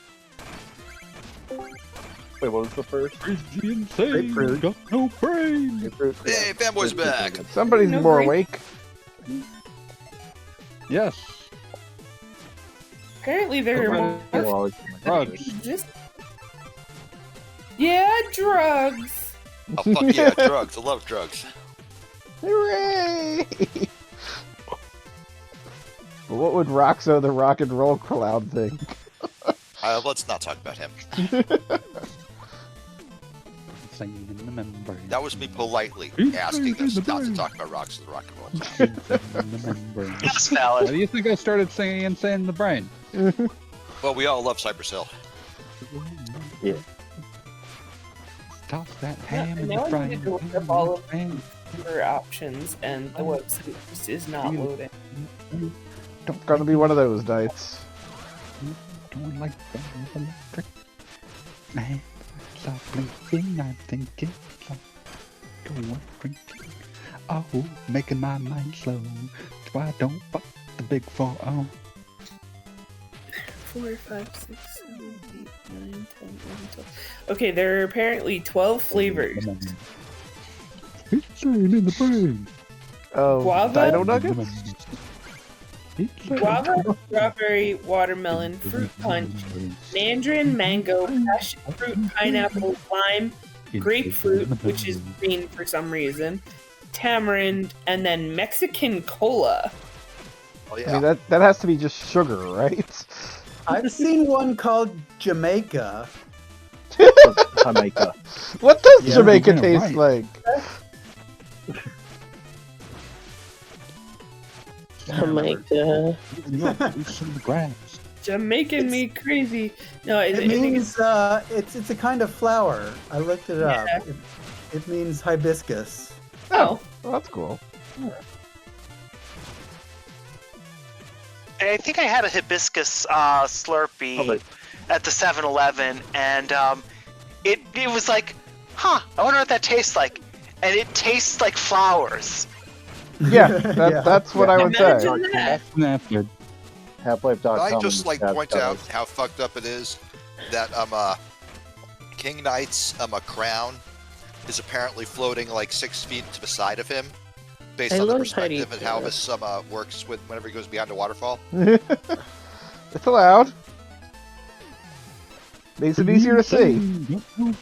Wait, what was the first? Crazy insane. Grapefruit. Got no brain. Grapefruit? Hey, fanboy's back. Somebody's No more grape- awake. Yes. Apparently there are more Well, Drugs. exist. Yeah, drugs. Oh, fuck yeah, drugs. I love drugs. Hooray! But what would Roxo the rock and roll clown think? Let's not talk about him. Insane in the membrane. That was me politely asking us not to talk about rocks of the rock and roll. Insane in the membrane. That's Why valid. do you think I started singing Insane in the Brain? Well, we all love Cypress Hill. Yeah. Toss that ham in Now the I need brain. to look up all of Brain. your options, and the website just is not loading. It's gonna be one of those nights. Don't like that electric. Man, stop blinking, I'm thinking. Stop going drinking. Oh, making my mind slow. That's why I don't fuck the big 4-0. 4, 5, 6, 7, 8, 9, 10, 11, 12. Okay, there are apparently 12 flavors. Insane in the brain. Oh, Guava? Dino Nuggets? Guava, strawberry, watermelon, fruit punch, mandarin, mango, passion fruit, pineapple, lime, grapefruit, which is green for some reason, tamarind, and then Mexican cola. Oh I yeah. mean, that has to be just sugar, right? I've seen one called Jamaica. Jamaica. What does Yeah, Jamaica yeah, taste right. like? Oh my god. Some grass. Jamaican me crazy. No, I It think means it's a kind of flower. I looked it up. Yeah. It means hibiscus. oh, Well, that's cool. I think I had a hibiscus Slurpee at the 7-Eleven, and it was like, huh, I wonder what that tastes like. And it tastes like flowers. Yeah, Yeah. that's what I would say. imagine that. Snapper. Half-Life.com. Can I just in the like chat point does. out how fucked up it is that King Knight's crown is apparently floating like 6 feet to the side of him, based I on the love perspective Heidi and how too. this works with whenever he goes behind a waterfall. It's allowed. Makes it easier to see.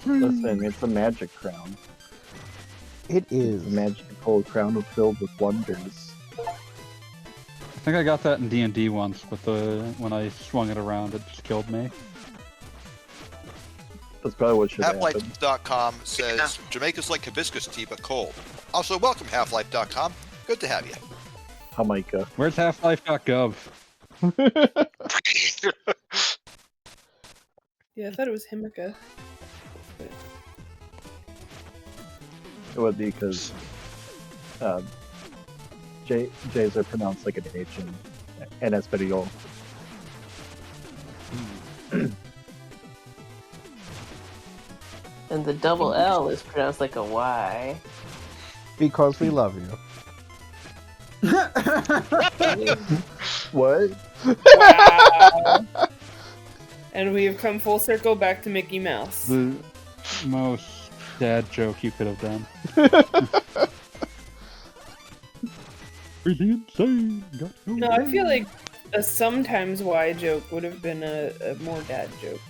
Listen, it's a magic crown. It is. A magical crown filled with wonders. I think I got that in D&D once, but when I swung it around, it just killed me. That's probably what should happen. Half-Life.com says Jamaica's like hibiscus tea but cold. Also, welcome Half-Life.com. Good to have you. Jamaica. Where's Half-Life.gov? Yeah, I thought it was Himika. It would be because J's are pronounced like an H in Espanol. And the double L is pronounced like a Y. Because we love you. What? Wow. And we have come full circle back to Mickey Mouse. The most dad joke you could have done. Really insane. No, I feel like a sometimes Y joke would have been a more dad joke.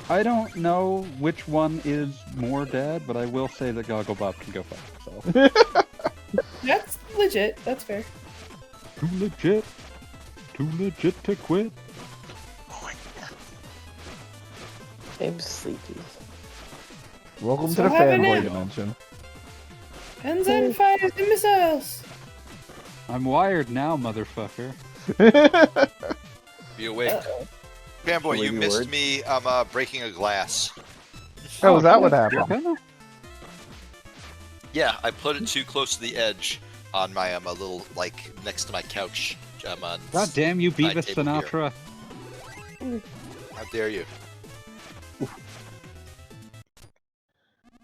I don't know which one is more dad, but I will say that Gogglebop can go fuck himself. That's legit. That's fair. Too legit. Too legit to quit. I'm sleepy. Welcome So to the have a fanboy nap. dimension. Hands on fires and missiles. I'm wired now, motherfucker. Be awake. Fanboy, you Wait, missed word? me. I'm breaking a glass. Oh, is that what shit. happened? Yeah, I put it too close to the edge on my a little like next to my couch. On God damn you, my Beavis table here. Sinatra. How dare you?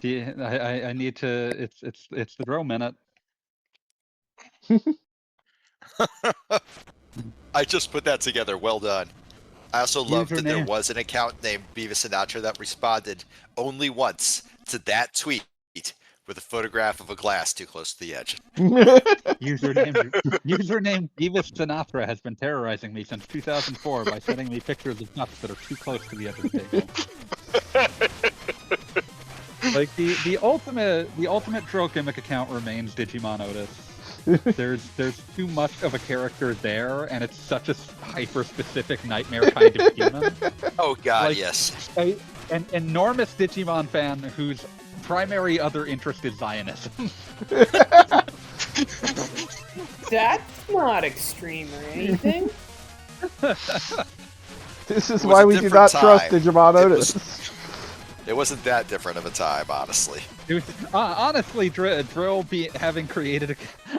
I need to. It's the drill minute. I just put that together. Well done. I also love that there Username. was an account named Beavis Sinatra that responded only once to that tweet with a photograph of a glass too close to the edge. Username Beavis Sinatra has been terrorizing me since 2004 by sending me pictures of nuts that are too close to the edge of the table. Like the ultimate troll gimmick account remains Digimon Otis. There's too much of a character there, and it's such a hyper specific nightmare kind of human. Oh God, Like, yes. An enormous Digimon fan whose primary other interest is Zionism. That's not extreme or anything. This is It was why a we do different not trust time. Digimon It Otis. It wasn't that different of a time, honestly. It was, honestly, Drill having created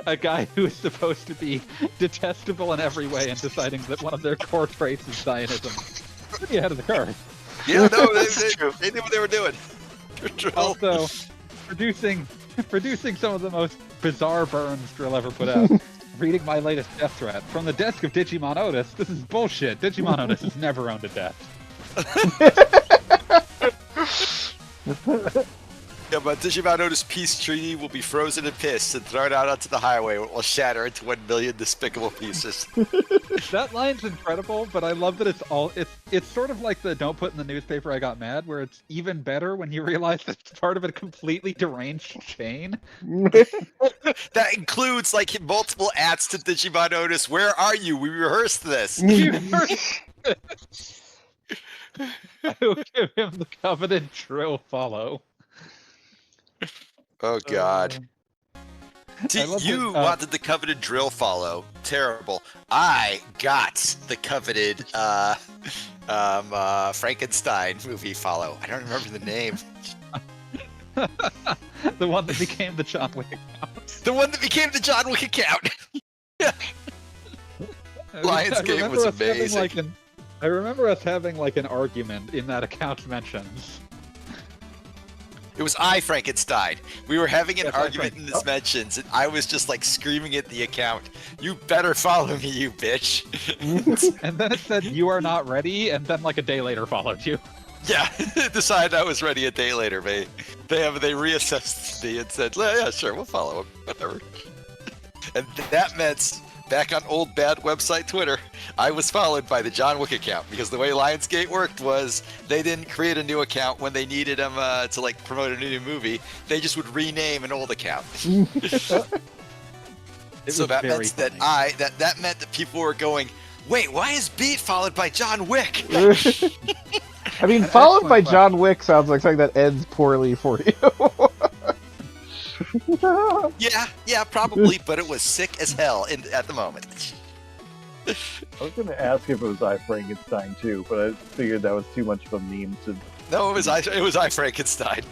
a guy who is supposed to be detestable in every way and deciding that one of their core traits is Zionism. Pretty ahead of the curve. Yeah, no, That's true. they knew what they were doing. Drill. Also, producing some of the most bizarre burns Drill ever put out. Reading my latest death threat. From the desk of Digimon Otis, this is bullshit. Digimon Otis has never owned a death. Yeah, but Digimon Otis Peace Treaty will be frozen in piss and thrown out onto the highway where it will shatter into 1 million despicable pieces. That line's incredible, but I love that it's sort of like the "don't put in the newspaper I got mad," where it's even better when you realize that it's part of a completely deranged chain. That includes like multiple ads to Digimon Otis. Where are you? We rehearsed this. I will give him the coveted Drill follow. Oh God. I love You that, wanted the coveted drill follow. Terrible. I got the coveted Frankenstein movie follow. I don't remember the name. The one that became the John Wick account. The one that became the John Wick account. Lionsgate was amazing. I remember us having like an argument in that account mentions. It was I, Frankenstein. We were having an Yes, I, argument in this mentions, and I was just like screaming at the account, "You better follow me, you bitch!" And then it said, "You are not ready," and then like a day later followed you. Yeah, decided I was ready a day later, mate. They reassessed me and said, "Yeah, sure, we'll follow him, whatever." And that meant, back on old bad website Twitter, I was followed by the John Wick account, because the way Lionsgate worked was they didn't create a new account when they needed them to like promote a new movie. They just would rename an old account. So that meant that meant that people were going, "Wait, why is Beat followed by John Wick?" I mean, followed by John Wick sounds like something that ends poorly for you. Yeah, probably, but it was sick as hell at the moment. I was going to ask if it was I Frankenstein too, but I figured that was too much of a meme to. No, it was I Frankenstein.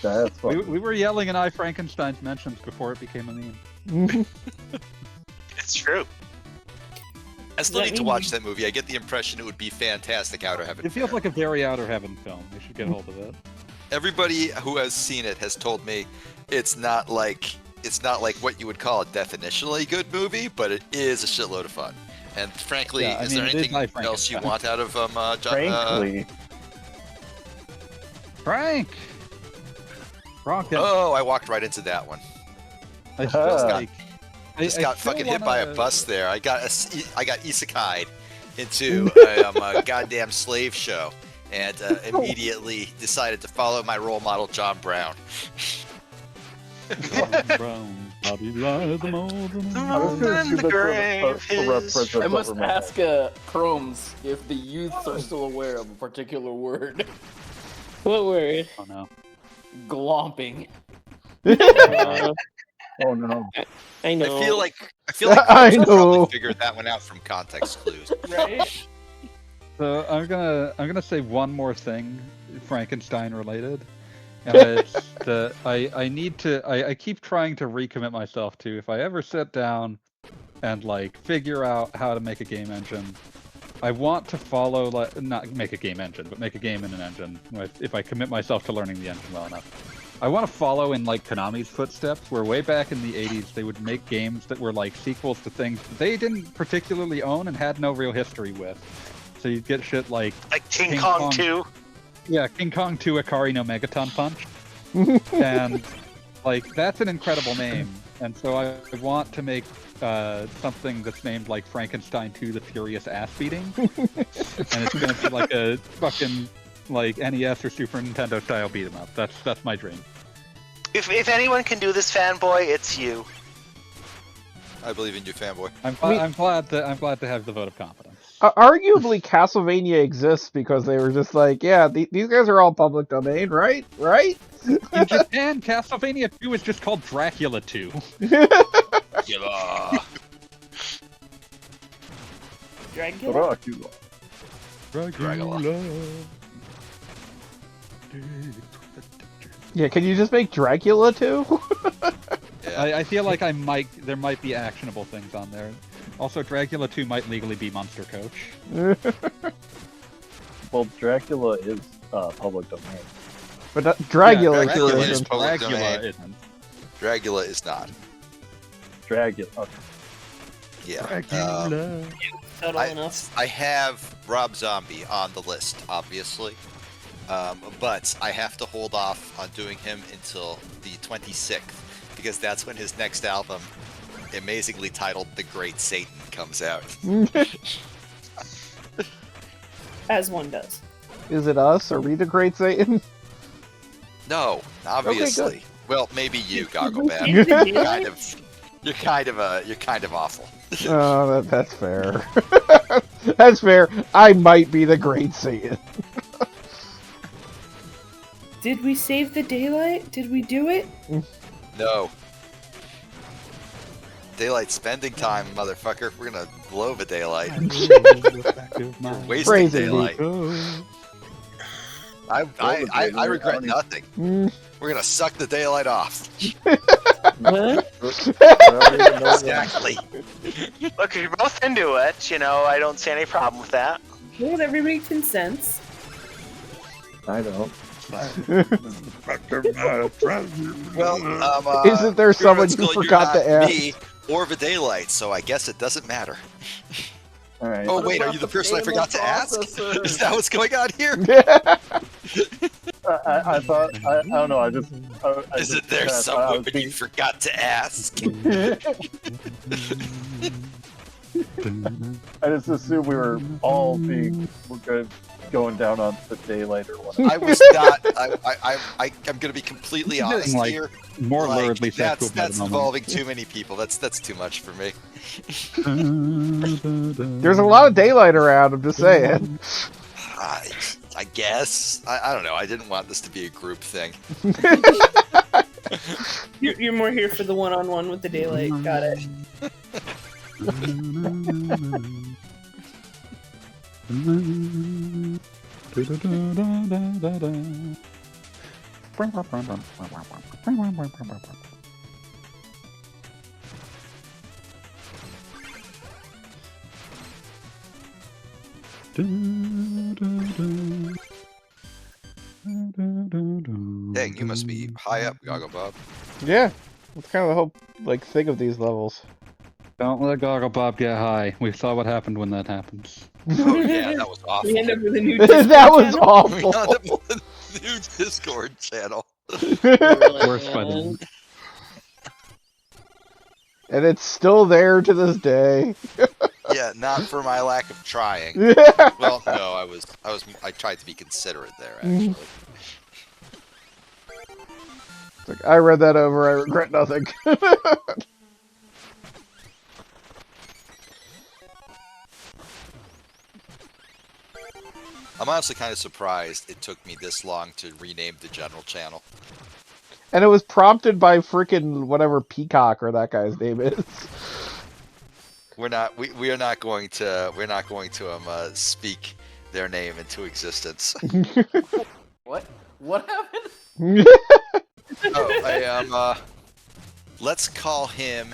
That's funny. We were yelling in I Frankenstein's mentions before it became a meme. It's true. I still That need to means- watch that movie. I get the impression it would be fantastic Outer Heaven. It feels fare. like a very Outer Heaven film. We should get hold of it. Everybody who has seen it has told me it's not like what you would call a definitionally good movie, but it is a shitload of fun. And frankly, Yeah, I is mean, there it is anything like else you Frankenstein. want out of John? Frankly, Frank! Oh, I walked right into that one. I feel like... Just got still fucking hit by a wanna- bus there. I got isekai'd into a goddamn slave show, and immediately decided to follow my role model John Brown. Brown, Bobby lies the mold and I was gonna In the assume grave, that's a reference I must over my ask Chromes if the youths are still aware of a particular word. What word? Oh no. Glomping. Oh no. I know. I feel like I Chris know. probably figured that one out from context clues. Right? So I'm gonna say one more thing, Frankenstein related, and it's that I keep trying to recommit myself to, if I ever sit down and like figure out how to make a game engine, I want to follow, like, not make a game engine, but make a game in an engine. If I commit myself to learning the engine well enough, I want to follow in like Konami's footsteps, where way back in the '80s they would make games that were like sequels to things that they didn't particularly own and had no real history with. So you'd get shit like King King Kong Kong. 2. Yeah, King Kong 2 Ikari no Megaton Punch. And like that's an incredible name. And so I want to make something that's named like Frankenstein 2 The Furious Ass Beating. And it's gonna be like a fucking like NES or Super Nintendo style beat 'em up. That's my dream. If anyone can do this, fanboy, it's you. I believe in you, fanboy. I'm glad to have the vote of confidence. Arguably, Castlevania exists because they were just like, yeah, these guys are all public domain, right? Right? In Japan, Castlevania 2 is just called Dracula 2. Yeah. Dracula? Dracula. Yeah, can you just make Dracula too? Yeah. I feel like there might be actionable things on there. Also, Dracula 2 might legally be Monster Coach. Well, Dracula is public domain. But Dracula Yeah, Dracula isn't. is public Dracula domain. isn't. Dracula is not. Dracula. Okay. Yeah. Subtle enough. I have Rob Zombie on the list, obviously. But I have to hold off on doing him until the 26th, because that's when his next album, amazingly titled The Great Satan, comes out. As one does. Is it us? Are we the Great Satan? No, obviously. Well, maybe you, Gogglebat. You're kind of awful. Oh, that's fair. That's fair. I might be the Great Satan. Did we save the daylight? Did we do it? No. Daylight spending time, motherfucker. We're gonna blow the daylight. You're wasting Praise it be. daylight. I regret nothing. We're gonna suck the daylight off. What? Exactly. Look, if you're both into it, I don't see any problem with that. Well, everybody consents. I don't. Well, Isn't there someone School, who you're forgot not to ask? me or the daylight, so I guess it doesn't matter. All right. Oh wait, are you the person I forgot to ask? Is that what's going on here? I thought. I don't know. Isn't there someone you forgot to ask? I just assumed we were all going down on the daylight or whatever. I was not. I'm going to be completely honest Like, here. more luridly sexual That's by the moment. involving too many people. That's too much for me. There's a lot of daylight around, I'm just saying. I guess. I don't know. I didn't want this to be a group thing. You're more here for the one-on-one with the daylight. Got it. Dang, you must be high up, Goggle Bob. Yeah, that's kind of the whole thing of these levels. Don't let Goggle Bob get high. We saw what happened when that happens. Oh yeah, that was awful. We end up with a new Discord That was channel. We awful. got a new Discord channel. Worse by the And it's still there to this day. Yeah, not for my lack of trying. Yeah. Well, no, I tried to be considerate there, actually. It's like, I read that over, I regret nothing. I'm honestly kind of surprised it took me this long to rename the general channel. And it was prompted by freaking whatever Peacock or that guy's name is. We are not going to speak their name into existence. What? What happened? Oh, I am. Let's call him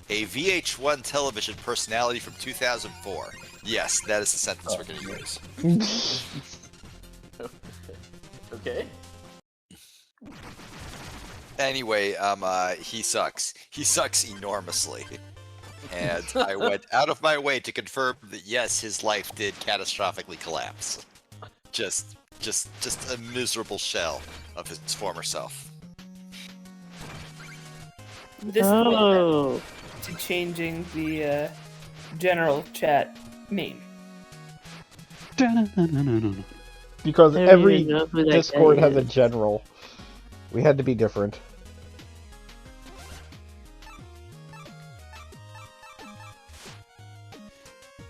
a VH1 television personality from 2004. Yes, that is the sentence we're going to use. Okay. Anyway, he sucks. He sucks enormously. And I went out of my way to confirm that yes, his life did catastrophically collapse. Just a miserable shell of his former self. Disappointment to changing the general chat name. Because I don't every even know who that Discord guy has a is. general. We had to be different.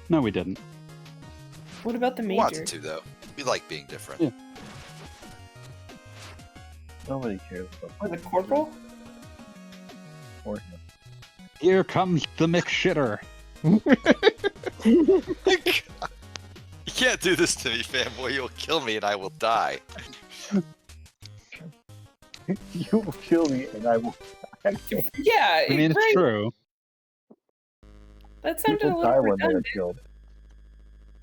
No, we didn't. What about the We major? wanted to, though. We like being different. Yeah. Nobody cares about Or the corporal? or him. Here comes the McShitter. You can't do this to me, fanboy. You'll kill me and I will die. You will kill me, and I will. Yeah, I mean, it's right. true. That sounded a People little die when they are redundant. killed.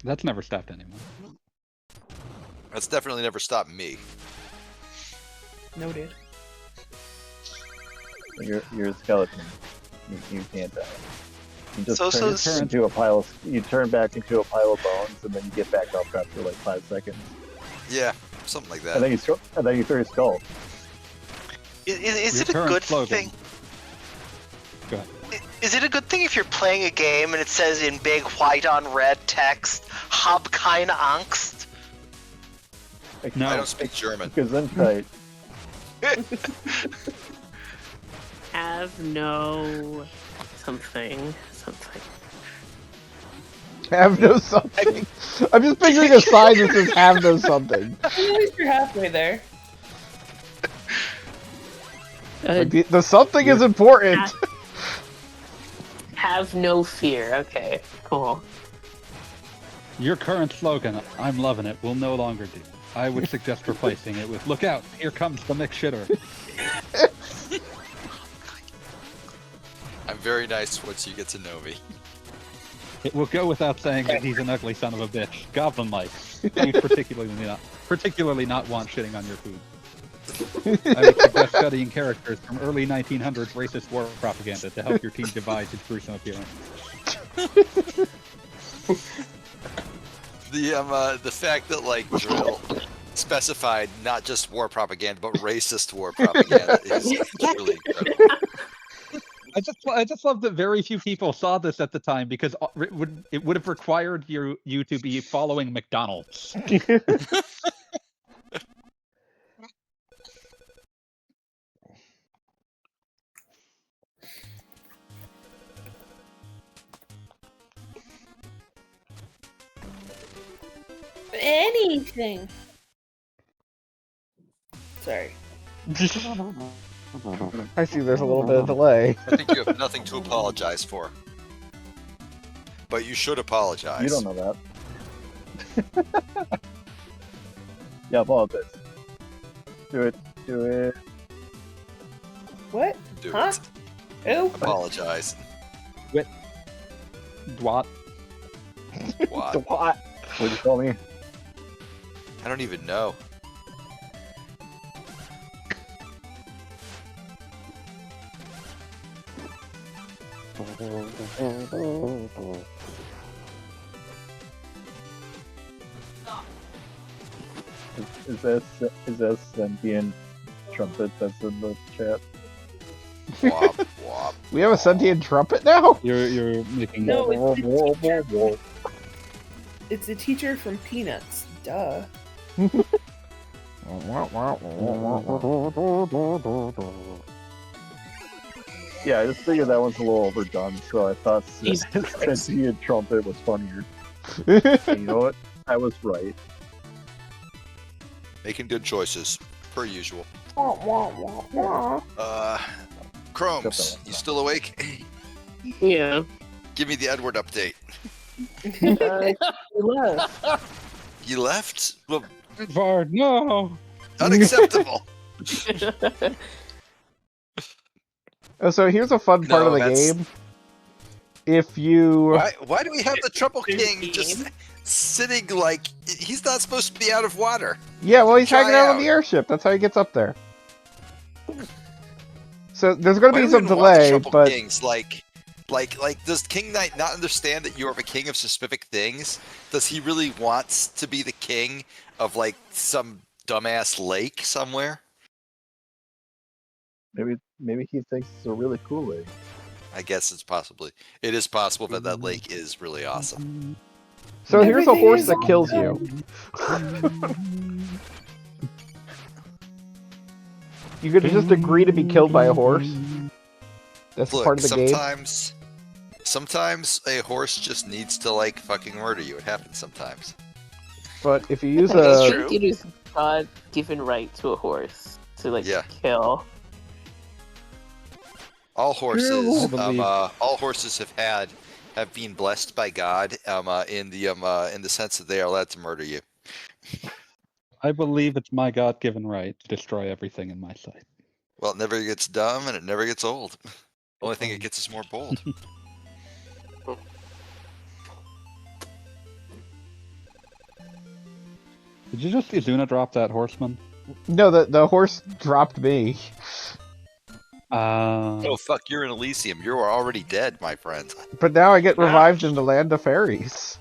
That's never stopped anyone. That's definitely never stopped me. Noted. You're a skeleton. You can't die. You just So- turn into a pile of. You turn back into a pile of bones, and then you get back up after like 5 seconds. Yeah, something like And that. then you throw your skull. Is Your it a current good slogan. thing? Go ahead. Is it a good thing if you're playing a game and it says in big white on red text, "Hab keine Angst"? No. I don't speak German. Gesundheit. Have no something. Have no something. I'm just picturing a sign that says have no something. At least you're halfway there. Like the something is important. Have no fear. Okay, cool. Your current slogan, I'm loving it, will no longer do. I would suggest replacing it with, look out, here comes the McShitter. I'm very nice once you get to know me. It will go without saying that he's an ugly son of a bitch. Goblin-like. You particularly not want shitting on your food. I would suggest studying characters from early 1900s racist war propaganda to help your team divide his gruesome appearance. The fact that like Drill specified not just war propaganda but racist war propaganda is really incredible. I just love that very few people saw this at the time because it would have required you to be following McDonald's. Anything. Sorry. I see there's a little bit of delay. I think you have nothing to apologize for. But you should apologize. You don't know that. Yeah, apologize. Do it. Do it. What? Do Huh? it. Who? Apologize. What? What? What? What'd you call me? I don't even know. Is that sentient trumpet that's in the chat? Wop, wop. We have a sentient trumpet now? You're making No, it's the teacher from Peanuts. Duh. Yeah, I just figured that one's a little overdone, so I thought Jesus Christ. sentient trumpet was funnier. And you know what? I was right. Making good choices, per usual. Chromes, you still awake? Yeah. Give me the Edward update. He left. You left? Well, Var, no. unacceptable. So here's a fun part No, of the that's- game. If you... Why do we have the Trouble King just sitting like he's not supposed to be out of water? Yeah, well, he's Try hanging out on out. the airship. That's how he gets up there. So there's going to Why be do we some even want the delay, Trouble but... Kings, like, does King Knight not understand that you are a king of specific things? Does he really wants to be the king of like some dumbass lake somewhere? Maybe he thinks it's a really cool lake. I guess it is possible that that lake is really awesome. So here's a Everything horse is that kills you. You could just agree to be killed by a horse. That's Look, part of the game. sometimes a horse just needs to like fucking murder you. It happens sometimes. But if you use I a... think it is God-given right to a horse to like Yeah. kill. All horses, believe- all horses have been blessed by God, in the sense that they are allowed to murder you. I believe it's my God-given right to destroy everything in my sight. Well, it never gets dumb and it never gets old. The only thing it gets is more bold. Did you just see Zuna drop that horseman? No, the horse dropped me. Oh fuck! You're in Elysium. You are already dead, my friend. But now I get revived in the land of fairies.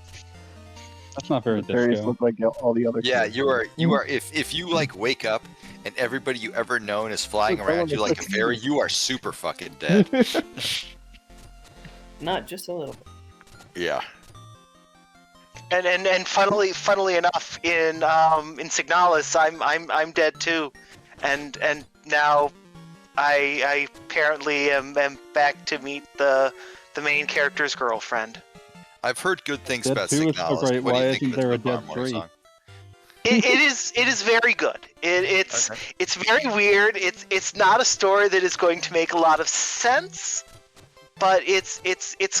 That's not very The fairies disco. look like all the other. Yeah, characters. you are. If you like wake up and everybody you ever known is flying Look, around you look, like a look. fairy, you are super fucking dead. Not just a little bit. Yeah. And funnily enough, in Signalis, I'm dead too, and now I apparently am back to meet the main character's girlfriend. I've heard good things Dead about 2 is so Signalis. great, What do why you think isn't of there a the Bob Dead Marley 3? song? It is very good. It's very weird. It's not a story that is going to make a lot of sense, but it's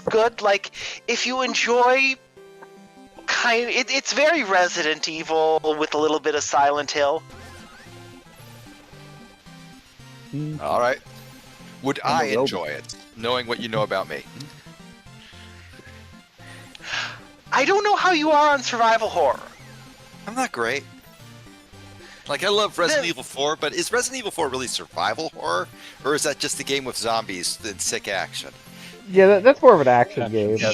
good. Like if you enjoy it's very Resident Evil with a little bit of Silent Hill. All right. Would I'm I a robot. enjoy it, knowing what you know about me? I don't know how you are on survival horror. I'm not great. Like I love Resident Then- Evil 4, but is Resident Evil 4 really survival horror, or is that just a game with zombies and sick action? Yeah, that's more of an action game. Yeah.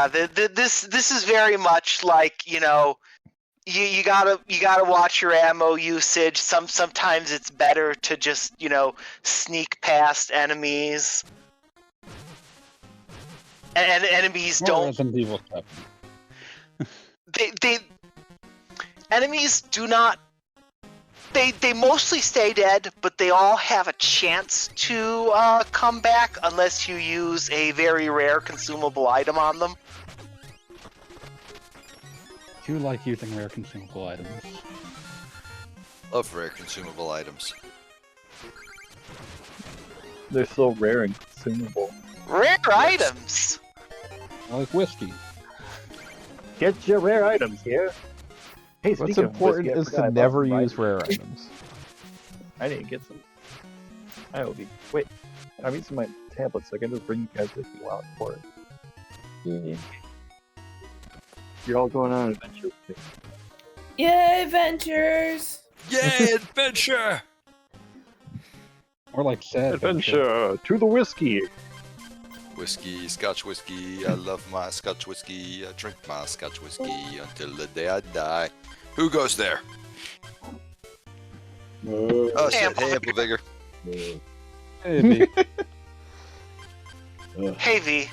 This is very much like, you know, you gotta watch your ammo usage. Sometimes it's better to just, you know, sneak past enemies. And enemies More don't Resident Evil stuff. they enemies do not they mostly stay dead, but they all have a chance to come back unless you use a very rare consumable item on them. Do you like using rare consumable items? Love rare consumable items. They're so rare and consumable. Rare items. I like whiskey. Get your rare items here. Hey, What's speaking of important whiskey, I is forgot to about never some use Ivy. rare items. I didn't get some. I will be. Wait, I'm using my tablet, so I can just bring you guys with me while I pour it. Yeah. You're all going on an adventure. Yay, adventures! Yay, adventure! Or like sad Adventure to the whiskey. Whiskey, Scotch whiskey. I love my Scotch whiskey. I drink my Scotch whiskey until the day I die. Who goes there? Oh shit! Hey, Ample Vigor. Hey, Hey V.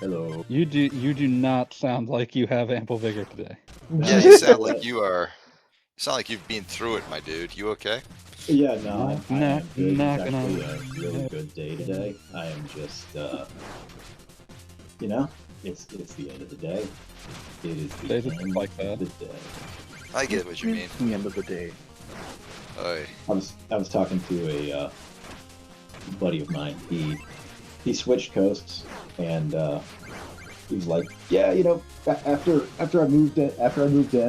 Hello. you do not sound like you have ample vigor today. Yeah, you sound like you are. You sound like you've been through it, my dude. You okay? Yeah, no, I am good. Not It's gonna- actually a really good day today. I am just, you know, it's the end of the day. It is the Days end like that. of the day. I get what you mean. The end of the day. Oy. I was talking to a buddy of mine. He switched coasts, and he was like, "Yeah, you know, after I moved in, I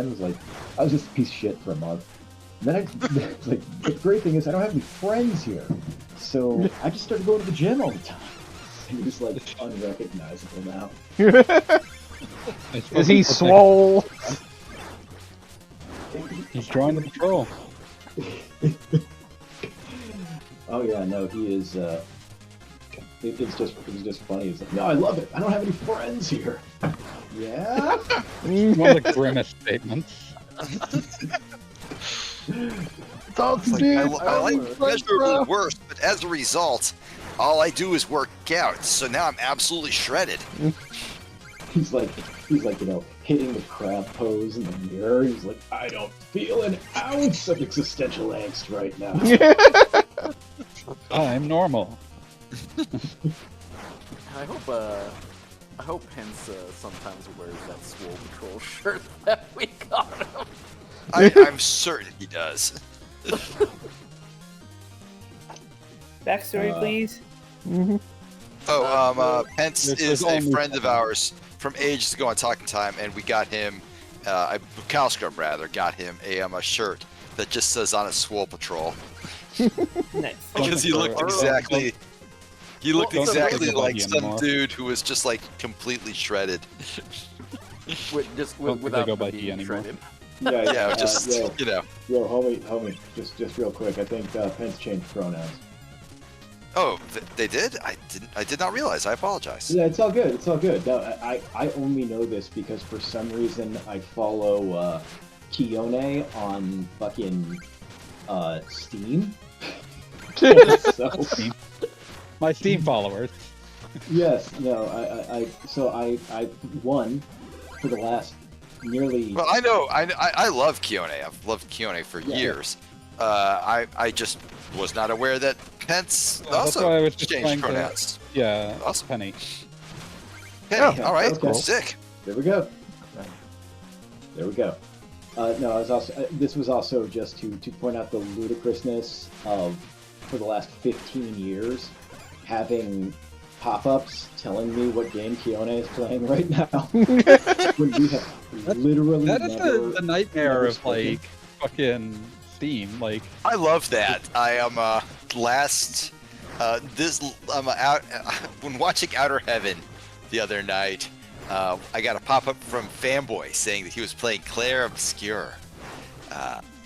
was like, I was just a piece of shit for a month. And then I was like, the great thing is I don't have any friends here, so I just started going to the gym all the time. And he was like unrecognizable now. Is he swole? He's drawing the patrol. Oh yeah, no, he is. It was just funny. He's like, no, I love it. I don't have any friends here. Yeah. One of the grimmest statements. It's like, I like measurably worse, but as a result, all I do is work out. So now I'm absolutely shredded. He's like, you know, hitting the crab pose in the mirror. He's like, I don't feel an ounce of existential angst right now. I'm normal. I hope Pence sometimes wears that Swole Patrol shirt that we got him. I'm certain he does. Backstory, please. Oh, Pence There's is a only friend of ours from ages ago on Talking Time, and we got him, Cal Scrub rather, got him a shirt that just says on it Swole Patrol. Nice. Because he looked exactly Don't exactly think like about some anymore. dude who was just like completely shredded. Don't Without go by being he anymore. shredded. Yeah, Yeah, just you know. yo, homie, just real quick. I think Pence changed pronouns. Oh, they did? I did not realize. I apologize. Yeah, it's all good. It's all good. No, I only know this because for some reason I follow Kione on fucking Steam. So, My Steam followers. yes, no, I won for the last nearly. Well, I know. I love Kione. I've loved Kione for Yeah. years. I just was not aware that Pence Well, that's why also I was just trying changed to- pronouns. Yeah, Awesome. Penny. Penny, Oh, all right, okay. sick. There we go. There we go. No, I was also. This was also just to point out the ludicrousness of, for the last 15 years, having pop-ups telling me what game Kione is playing right now. When we have literally That is never, the nightmare never of spoken. like fucking Steam. Like, I love that. I am I'm out when watching Outer Heaven the other night. I got a pop-up from Fanboy saying that he was playing Claire Obscure.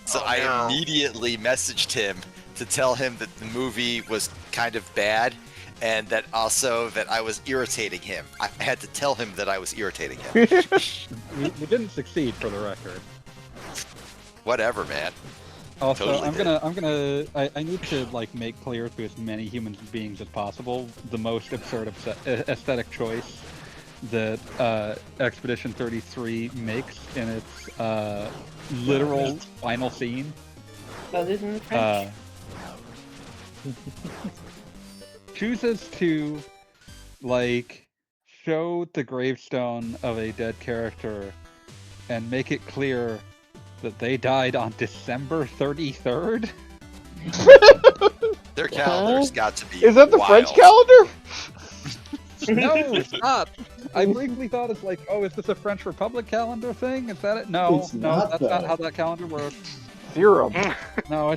So Oh, I no. immediately messaged him to tell him that the movie was kind of bad, and that also that I was irritating him. I had to tell him that I was irritating him. we didn't succeed for the record. Whatever, man. Also, Totally I need to like make clear to as many human beings as possible the most absurd aesthetic choice that Expedition 33 makes in its literal final scene. Other than the French. Chooses to like show the gravestone of a dead character and make it clear that they died on December 33rd. Their calendar's got to be Is that the wild. French calendar? No, it's not. I briefly thought it's like, oh, is this a French Republic calendar thing? Is that it? No, It's no, not, that's though. not how that calendar works. Theorem. No,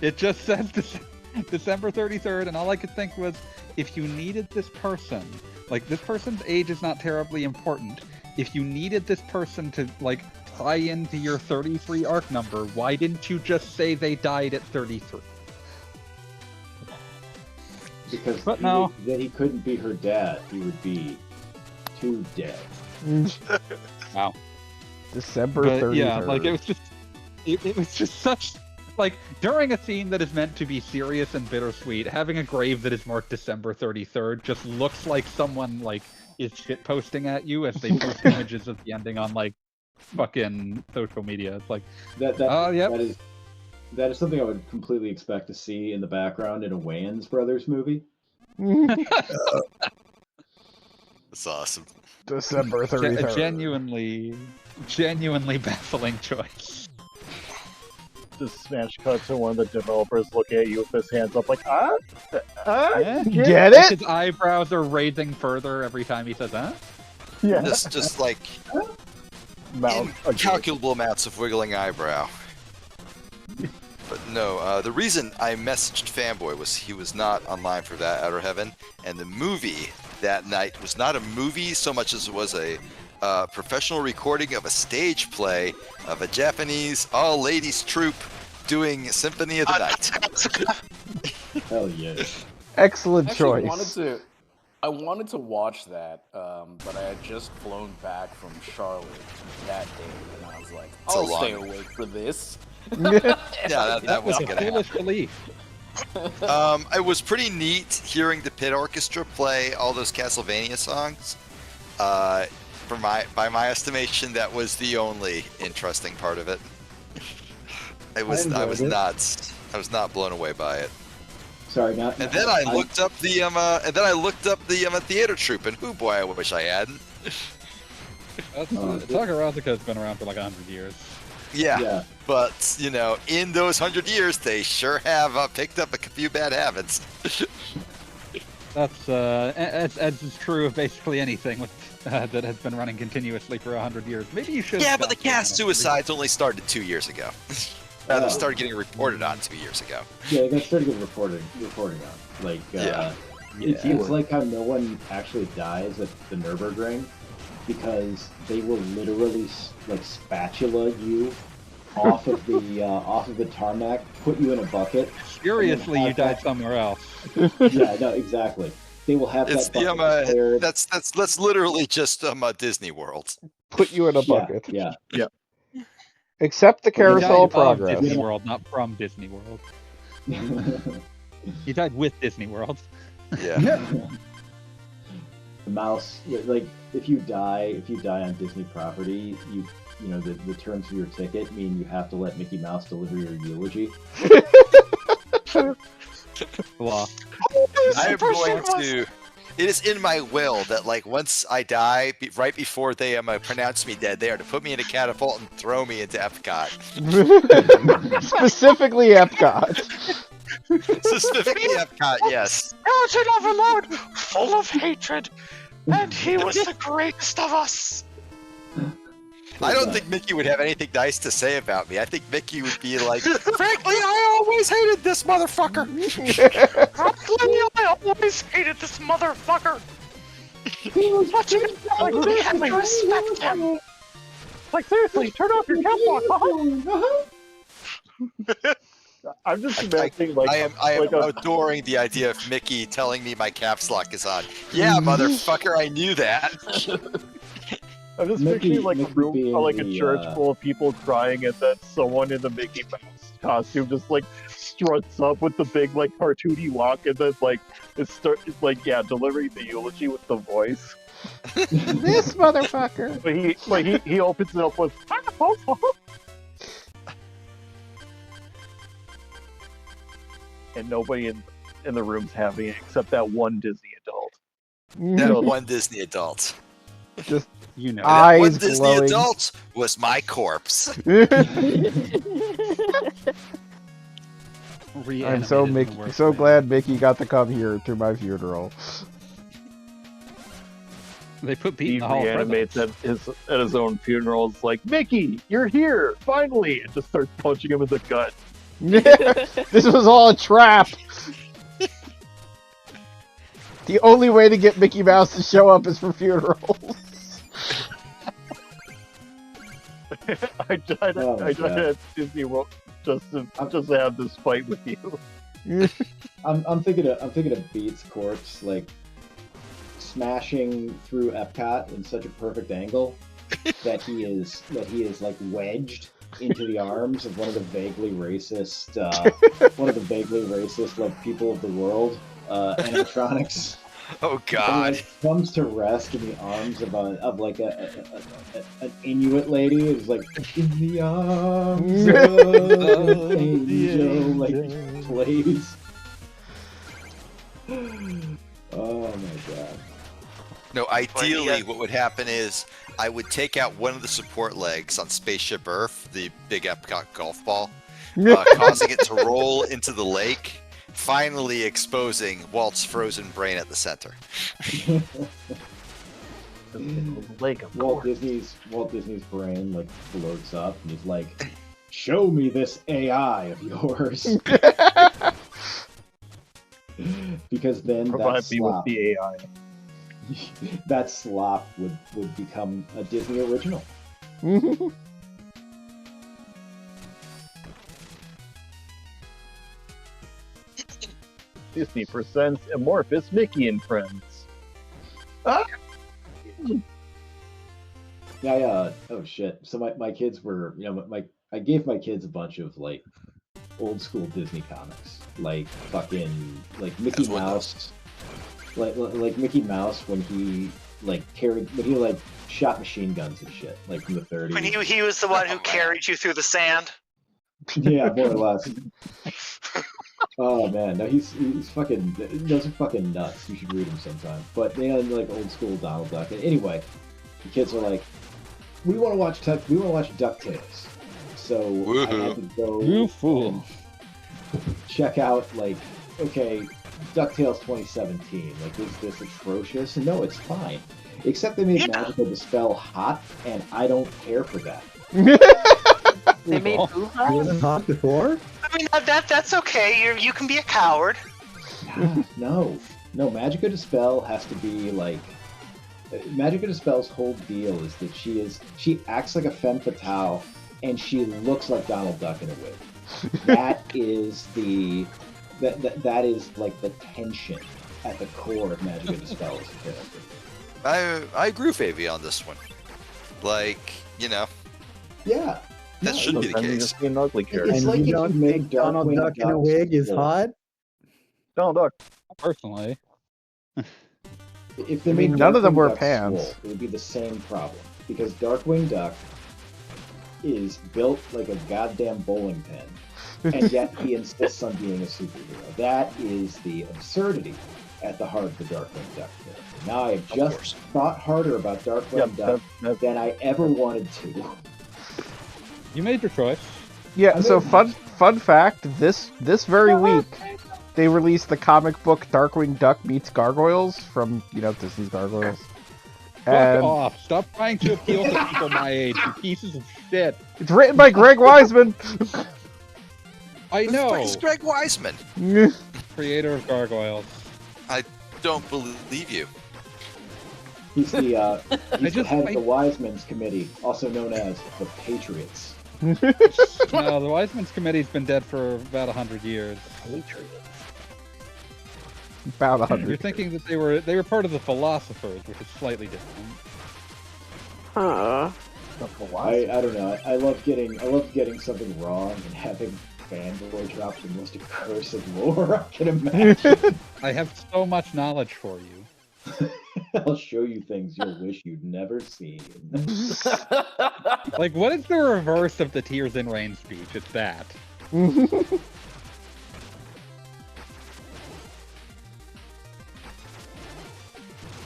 it just says December 33rd, and all I could think was, if you needed this person, like this person's age is not terribly important. if you needed this person to like tie into your 33 arc number, why didn't you just say they died at 33? Because But no. then he couldn't be her dad. He would be too dead. Wow. December But 33rd. yeah, like it was just such like during a scene that is meant to be serious and bittersweet, having a grave that is marked December 33rd just looks like someone like is shit posting at you as they post images of the ending on like fucking social media. It's like Yep. That is something I would completely expect to see in the background in a Wayans Brothers movie. That's awesome. December a 33rd. genuinely baffling choice. Just smash cut to one of the developers looking at you with his hands up like, Get it? His eyebrows are raising further every time he says, huh? Yeah. Just like incalculable amounts of wiggling eyebrow. But no, the reason I messaged Fanboy was he was not online for that Outer Heaven, and the movie that night was not a movie so much as it was a professional recording of a stage play of a Japanese all-ladies troupe doing Symphony of the Night. Hell yeah. Excellent Actually, choice. I wanted to watch that, but I had just flown back from Charlotte that day, and I was like, I'll stay awake for this. Yeah, that wasn't gonna happen. Foolish belief. It was pretty neat hearing the pit orchestra play all those Castlevania songs. By my estimation, that was the only interesting part of it. I was not blown away by it. Sorry, And then I looked up the theater troupe, and oh boy, I wish I hadn't. Takarazuka's been around for like 100 years. Yeah, but you know, in those 100 years, they sure have picked up a few bad habits. That's as is true of basically anything that has been running continuously for 100 years. Maybe you should. Yeah, but the cast suicides only started 2 years ago. They started getting reported on 2 years ago. Yeah, they started getting reporting on. Like, it's like how no one actually dies at the Nürburgring because they will literally like spatula you off of the tarmac, put you in a bucket. Seriously, you died somewhere else. Yeah, no, exactly. They will have It's that bucket declared. that's literally just Disney World. Put you in a bucket. Yeah. Accept the carousel He died of progress. Disney World, not from Disney World. He died with Disney World. Yeah. The mouse, like if you die on Disney property, you know the terms of your ticket mean you have to let Mickey Mouse deliver your eulogy. Blah. I am going to. It is in my will that, like, once I die, right before they pronounce me dead, they are to put me in a catapult and throw me into Epcot. Specifically Epcot. Specifically Epcot, yes. He was an overlord, full of hatred, and he was the greatest of us. I don't think Mickey would have anything nice to say about me. I think Mickey would be like, frankly, I always hated this motherfucker. Frankly, I always hated this motherfucker. Watch him, I respect him. Like, seriously, turn off your camera. I'm just imagining, like, I am adoring the idea of Mickey telling me my caps lock is on. Yeah, motherfucker, I knew that. I'm just Mickey- picturing like a Mickey room, being or like a the, church full of people crying, and then someone in the Mickey Mouse costume just like struts up with the big like cartoony walk, and then like delivering the eulogy with the voice. This motherfucker. But he opens it up with. And nobody in the room's having it except that one Disney adult. That one Disney adult. Just You know. That one eyes Disney glowing. adult was my corpse. I'm so glad Mickey got to come here to my funeral. They put Pete He in the hall of reanimates presidents. at his own funeral. It's like, Mickey, you're here, finally! And just starts punching him in the gut. This was all a trap. The only way to get Mickey Mouse to show up is for funerals. I tried at Disney World just to have this fight with you. I'm thinking of Beat's corpse like smashing through Epcot in such a perfect angle that he is like wedged into the arms of one of the vaguely racist like people of the world animatronics. Oh God! And, like, comes to rest in the arms of like an Inuit lady. It's like in the arms of an angel, like plays. Oh my God! No, ideally, what would happen is I would take out one of the support legs on Spaceship Earth, the big Epcot golf ball, causing it to roll into the lake, finally exposing Walt's frozen brain at the center. Walt Disney's brain like floats up and he's like, "Show me this AI of yours." Because then Provide me with the AI. That slop would become a Disney original. Disney presents Amorphous Mickey and Friends. Yeah. Oh shit. So my kids were, I gave my kids a bunch of like old school Disney comics, like fucking like Mickey Mouse, like Mickey Mouse when he shot machine guns and shit, like from the 30s. When he was the one who carried you through the sand. Yeah, more or less. Oh man, no, he's fucking. Those are fucking nuts. You should read them sometime. But they had like old school Donald Duck. And anyway, the kids are like, we want to watch DuckTales. So I had to go. You fool! Check out okay, DuckTales 2017. Like, is this atrocious? No, it's fine. Except they made Magical Dispel hot, and I don't care for that. They made who hot? You wasn't hot before? I mean, that's okay. You can be a coward. No, Magica Dispel has to be like. Magica Dispel's whole deal is that she acts like a femme fatale, and she looks like Donald Duck in a wig. That is that is like the tension at the core of Magica Dispel as a character. I agree with Avi on this one. Like, Yeah. That should be the case. An ugly character. It's And like you if don't you make think Donald Darkwing Duck in a Duck wig is swole. hot? Donald Duck. Personally, If they I mean, made none of them Darkwing wear Duck pants. swole, it would be the same problem. Because Darkwing Duck is built like a goddamn bowling pin, and yet he insists on being a superhero. That is the absurdity at the heart of the Darkwing Duck character. Now I have just thought harder about Darkwing Duck than I ever wanted to. you made your choice. Yeah, so fun fact, this very week they released the comic book Darkwing Duck Meets Gargoyles from, Disney's Gargoyles. Fuck And off! Stop trying to appeal to people my age, you pieces of shit. it's written by Greg Wiseman. I know, It's Greg Wiseman. creator of Gargoyles. I don't believe you. He's the head of I- the Wiseman's Committee, also known as the Patriots. No, the Wiseman's Committee's been dead for about 100 years. About You're 100. thinking that they were part of the Philosophers, which is slightly different. Huh. I don't know. I love getting something wrong and having fanboy drop the most accursed lore I can imagine. I have so much knowledge for you. I'll show you things you'll wish you'd never seen. Like, what is the reverse of the Tears in Rain speech? It's that.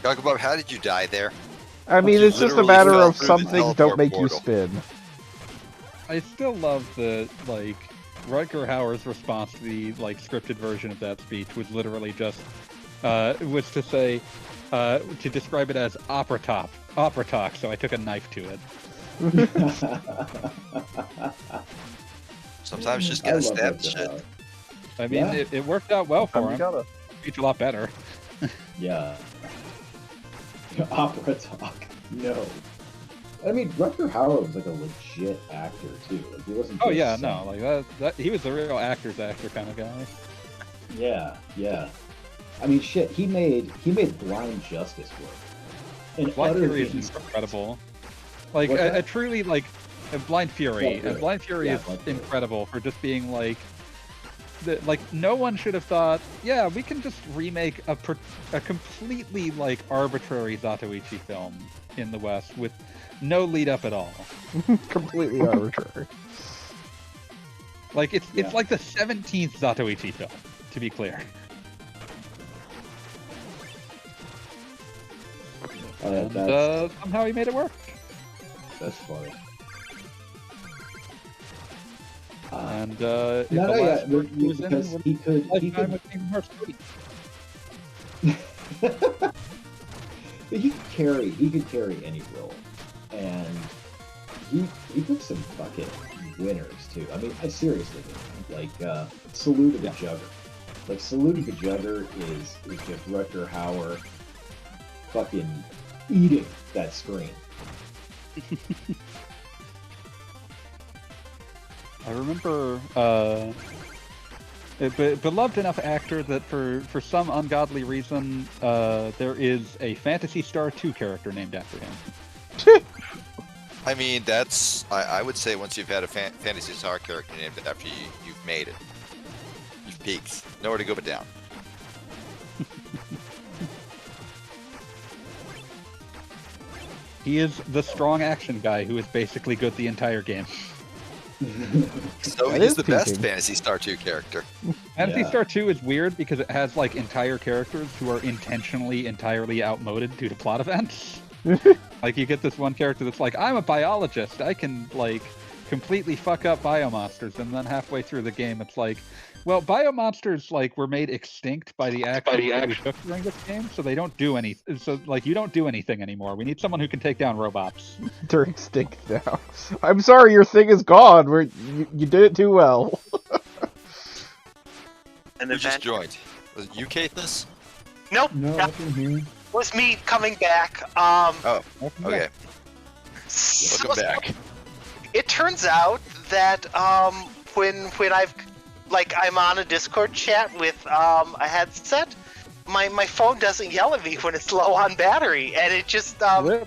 Gagabub, how did you die there? I mean, You it's just a literally matter fell of through some the things don't teleport make you portal. spin. I still love the, Rutger Hauer's response to the, scripted version of that speech was literally just, was to say, to describe it as opera talk, so I took a knife to it. Sometimes you just I gotta love stab Rutger shit. Hauer. I mean, Yeah. it worked out well for You him. gotta. Speech a lot better. Yeah. Opera talk. No. I mean, Rutger Hauer was like a legit actor too. Like he wasn't. Oh just yeah, some- no, like that he was a real actor's actor kind of guy. Yeah, yeah. I mean, shit. He made Blind Justice work. And Blind other Fury things- is incredible. Like What's a that? truly like a Blind Fury. Blind Fury. Blind Fury Yeah, is Blind Fury. incredible for just being like. Like no one should have thought, yeah, we can just remake a completely like arbitrary Zatoichi film in the West with no lead up at all. Completely arbitrary. Like it's Yeah. like the 17th Zatoichi film, to be clear. And somehow he made it work. That's funny. And No, yeah, was because in he could. Lifetime with Kingdom Hearts 3. He could carry any role, and he took some fucking winners too. I mean, I seriously mean, like Salute to the Jugger. Like Salute to the Jugger is just Rutger Hauer fucking eating that screen. I remember beloved enough actor that for some ungodly reason there is a Phantasy Star 2 character named after him. I mean, that's I would say once you've had a Fantasy Star character named after you, you've made it. You've peaked. Nowhere to go but down. He is the strong action guy who is basically good the entire game. So That he's is the best peaking. Fantasy Star 2 character. Fantasy Yeah. Star 2 is weird because it has like entire characters who are intentionally entirely outmoded due to plot events. Like you get this one character that's like, I'm a biologist, I can like completely fuck up biomonsters, and then halfway through the game it's like, well, biomonsters like were made extinct by the actions that we took during this game, so they don't do anything. So like you don't do anything anymore. We need someone who can take down robots. They're extinct now. I'm sorry, your thing is gone. You did it too well. An Who just event. joined? Was it you, Katniss? Nope. No, that I can hear you. was me coming back. Oh, okay. So Welcome back. it turns out that when I'm on a Discord chat with a headset, my phone doesn't yell at me when it's low on battery, and it just Guys,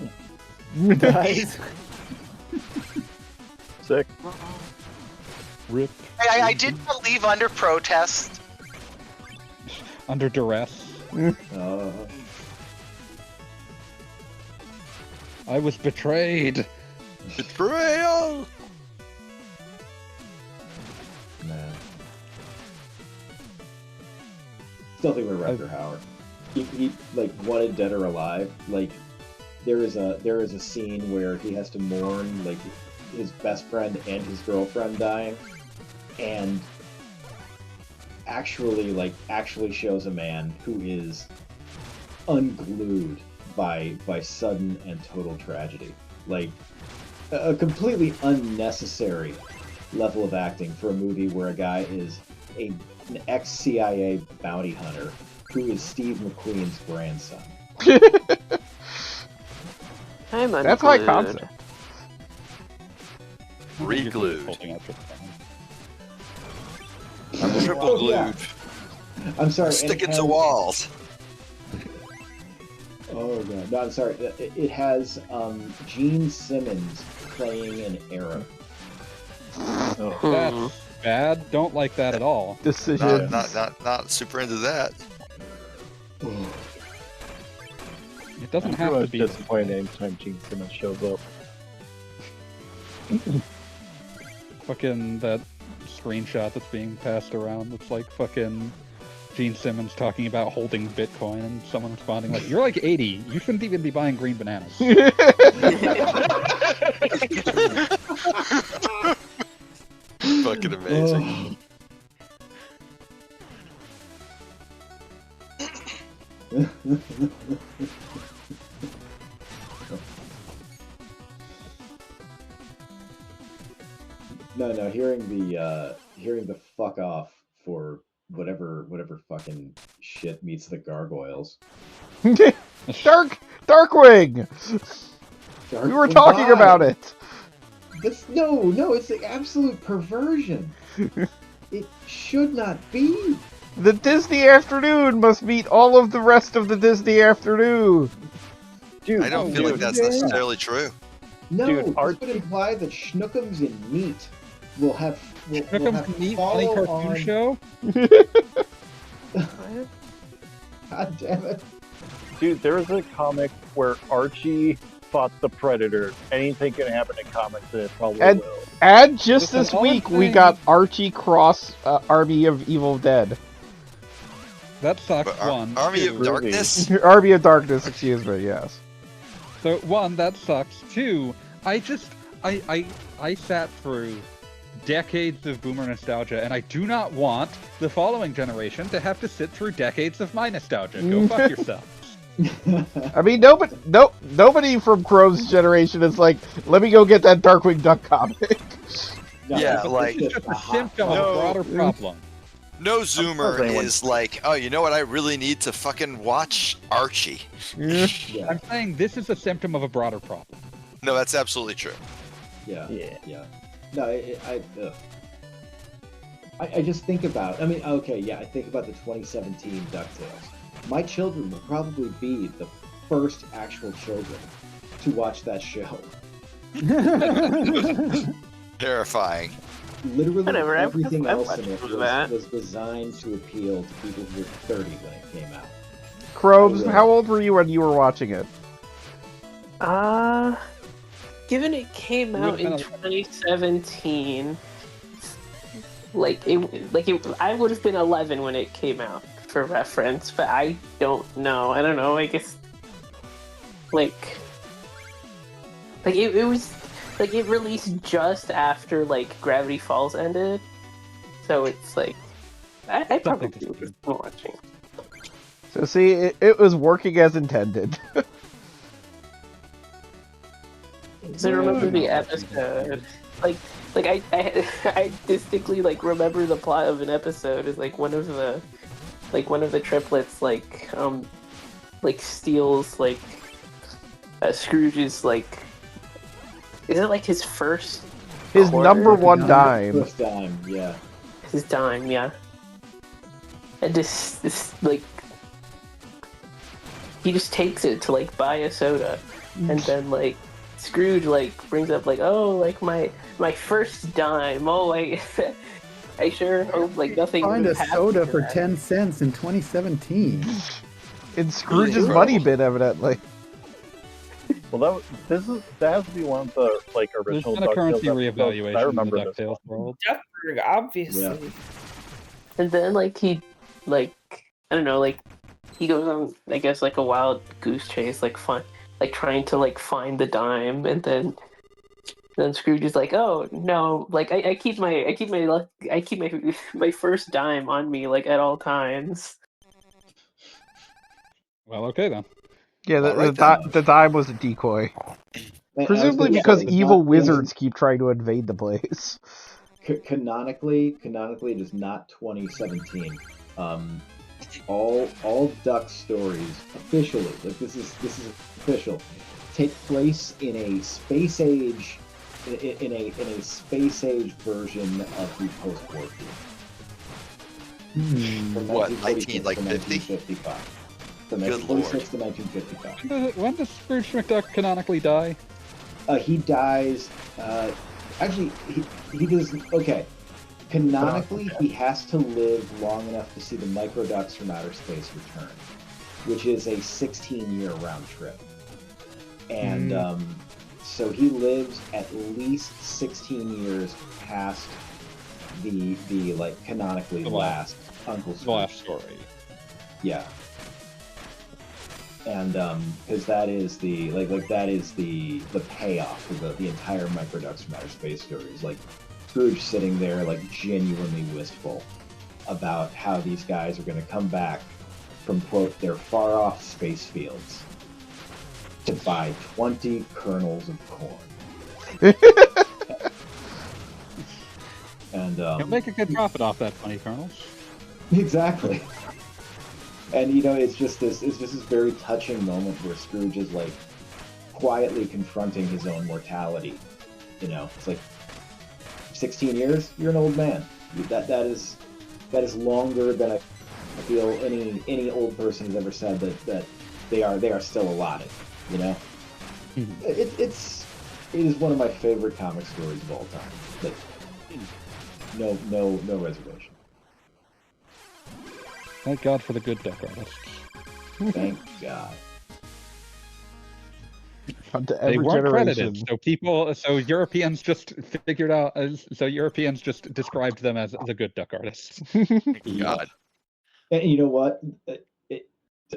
Sick. Rip. I did leave under protest. Under duress. I was betrayed. Betrayal! Man. Still think we're Rutger Hauer. He like wanted Dead or Alive. Like there is a scene where he has to mourn like his best friend and his girlfriend dying, and actually shows a man who is unglued by sudden and total tragedy. Like a completely unnecessary level of acting for a movie where a guy is an ex-CIA bounty hunter who is Steve McQueen's grandson. I'm unglued. That's high concept. Re-glued. Oh, Triple glued. yeah. I'm sorry. Stick and it to walls. Oh god, no, I'm sorry. It has Gene Simmons playing an Arab. That's bad. Don't like that at all. Decision. Not super into that. It doesn't I'm have pretty to much be. disappointed anytime Gene Simmons shows up. Fucking that screenshot that's being passed around. It's like fucking Gene Simmons talking about holding Bitcoin and someone responding like, "You're like 80. You shouldn't even be buying green bananas." Fucking amazing. No, hearing the fuck off for whatever fucking shit meets the gargoyles. Darkwing. Dark We were talking about it. No, it's the absolute perversion. It should not be. The Disney afternoon must meet all of the rest of the Disney afternoon. Dude, I don't feel like that's necessarily true. No, Dude, this Archie- would imply that Schnookums and meat will have Schnookums Meat, funny follow cartoon on. show. God damn it! Dude, there's a comic where Archie fought the Predator. Anything can happen in comics, and it probably And- will. And just Listen, this all I'm week, we saying- got Archie cross Army of Evil Dead. That sucks. But One. Army of Two. Darkness? Army of Darkness, excuse me, yes. So one, that sucks. Two, I sat through decades of boomer nostalgia, and I do not want the following generation to have to sit through decades of my nostalgia. Go fuck yourself. I mean, nobody from Crove's generation is like, let me go get that Darkwing Duck comic. No, Yeah, it's like- It's just a symptom of a broader problem. No Zoomer anyone- is like, oh, you know what? I really need to fucking watch Archie. yeah, I'm saying this is a symptom of a broader problem. No, that's absolutely true. yeah. Yeah. No, I just think about. I mean, okay, yeah, I think about the 2017 DuckTales. My children will probably be the first actual children to watch that show. Terrifying. Literally Whatever, everything I've else in watched it that. was designed to appeal to people who were 30 when it came out. Croves, I will. how old were you when you were watching it? Given it came out in 2017, I would have been 11 when it came out, for reference. But I don't know. I don't know. I guess it was it released just after Gravity Falls ended, so it's I probably would have been watching. So see, it was working as intended. Because I remember the episode, I distinctly remember the plot of an episode. Is one of the triplets steals Scrooge's is it his first His quarter? number one dime. First dime, yeah. His dime, yeah. And this he just takes it to buy a soda, and then Scrooge brings up oh my first dime. Oh I sure hope nothing. Find a would happen soda to for that. 10 cents in 2017. In Scrooge's money bin, evidently. Well, that has to be one of the There's original been a currency DuckTales episodes. reevaluation I in remember the this DuckTales one. world. Duckburg, obviously. Yeah. And then he I don't know, he goes on I guess a wild goose chase, trying to find the dime, and then Scrooge is oh no, I keep my first dime on me at all times. Well, okay then. Yeah, Alright the dime was a decoy. Presumably because evil wizards keep trying to invade the place. Canonically, it is not 2017. All Duck stories officially, this is official, take place in a space age, in a space age version of the post-war period. From What, 1946 like to 50? 1955. From Good 1946 to 1955. When does Scrooge McDuck canonically die? He dies. Actually, he does. Okay. Canonically, he has to live long enough to see the microducks from outer space return, which is a 16-year round trip. And so he lives at least 16 years past the canonically The last Uncle The Scrooge. last story. Yeah. And because that is the that is the payoff for the entire Microducks from Outer Space story. Is Scrooge sitting there genuinely wistful about how these guys are going to come back from quote their far off space fields to buy 20 kernels of corn. And You'll make a good profit off that 20 kernels. exactly. And it's just this very touching moment where Scrooge is quietly confronting his own mortality. You know, it's like 16 years. You're an old man. That is longer than I feel any old person has ever said that they are still alive. You know, it is one of my favorite comic stories of all time. Like, no reservation. Thank God for the good deck artists. Thank God. They weren't credited, so Europeans just figured out. Europeans just described them as the good duck artists. God. And you know what?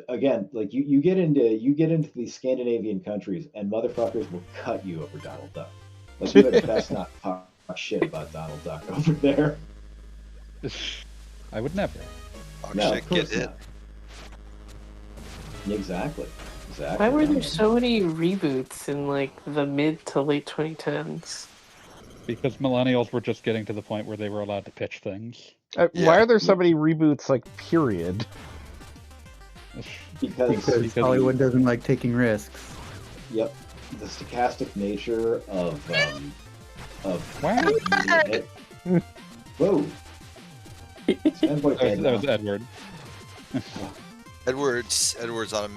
Again, like you get into these Scandinavian countries, and motherfuckers will cut you over Donald Duck. Like, you had best not talk shit about Donald Duck over there. I would never. Oh, No, shit, of course get it. not. Exactly. Why were there so many reboots in like the mid to late 2010s? Because millennials were just getting to the point where they were allowed to pitch things. Why are there so many reboots, like, period? Because Hollywood doesn't like taking risks. Yep, the stochastic nature of Wow. Whoa. That was Edward. Edward's a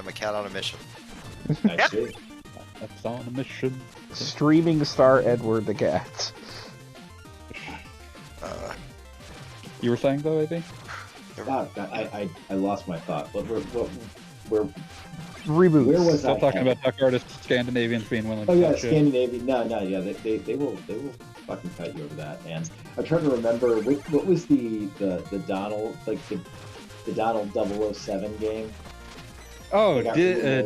mechanic on a mission. I see. That's on a mission. Streaming star Edward the Cat. You were saying though, AB? I lost my thought. But we're Reboots. Where was Still I talking headed? about duck artists, Scandinavians being willing Oh to yeah, touch it. Scandinavian. No, yeah, they will fucking cut you over that. And I'm trying to remember what was the Donald, like the Donald 007 game. Oh, They got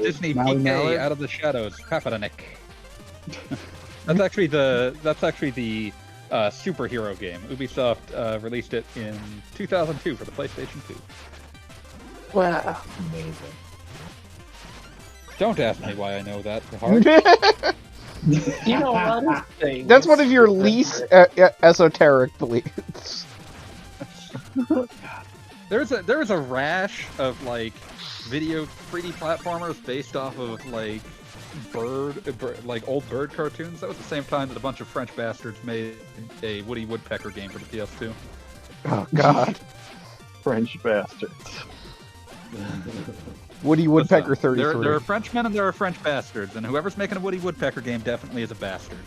Disney Maui PK Mallard? Out of the Shadows, Kaepernick. That's actually the superhero game. Ubisoft released it in 2002 for the PlayStation 2. Wow. Amazing. Don't ask me why I know that. Hard. You know a lot of things. That's one of your least esoteric beliefs. There was a rash of like video 3D platformers based off of like like old bird cartoons. That was the same time that a bunch of French bastards made a Woody Woodpecker game for the PS2. Oh God. French bastards. Woody Woodpecker 33. There are Frenchmen and there are French bastards, and whoever's making a Woody Woodpecker game definitely is a bastard.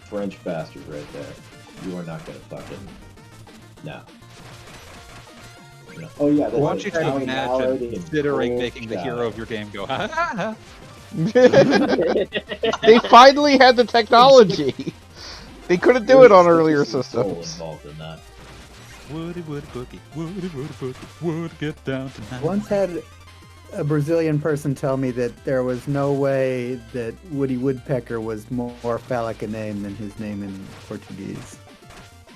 French bastard right there. You are not gonna fucking no. Oh yeah, I want you to Maui Mallard imagine in considering full making the shadow. hero of your game go ha ha ha. They finally had the technology. They couldn't do it on earlier There's soul systems. involved in that. Woody Woodboogie, Woody Woodboogie, would get down tonight. Once had a Brazilian person tell me that there was no way that Woody Woodpecker was more phallic a name than his name in Portuguese.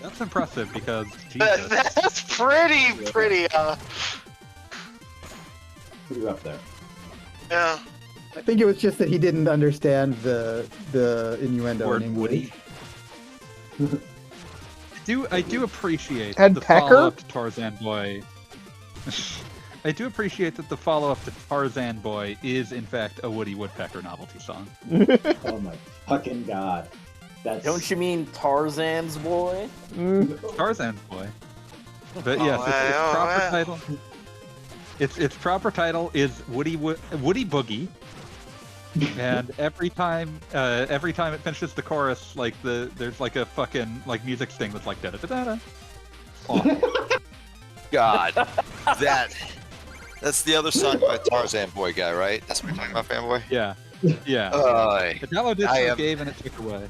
That's impressive because Jesus. That's pretty. Pretty rough there. Yeah. I think it was just that he didn't understand the innuendo Word in English. Woody. I do appreciate Ed the Pecker? follow-up to Tarzan Boy. I do appreciate that the follow-up to Tarzan Boy is in fact a Woody Woodpecker novelty song. Oh my fucking god. That's Don't you mean Tarzan's boy? Tarzan Boy. But yes, its proper title. Its proper title is Woody Boogie. And every time it finishes the chorus, like there's like a fucking like music sting that's like da da da da. God, that's the other song by Tarzan Boy guy, right? That's what you're talking about, fanboy. Yeah. The Dello Disco gave and it took away.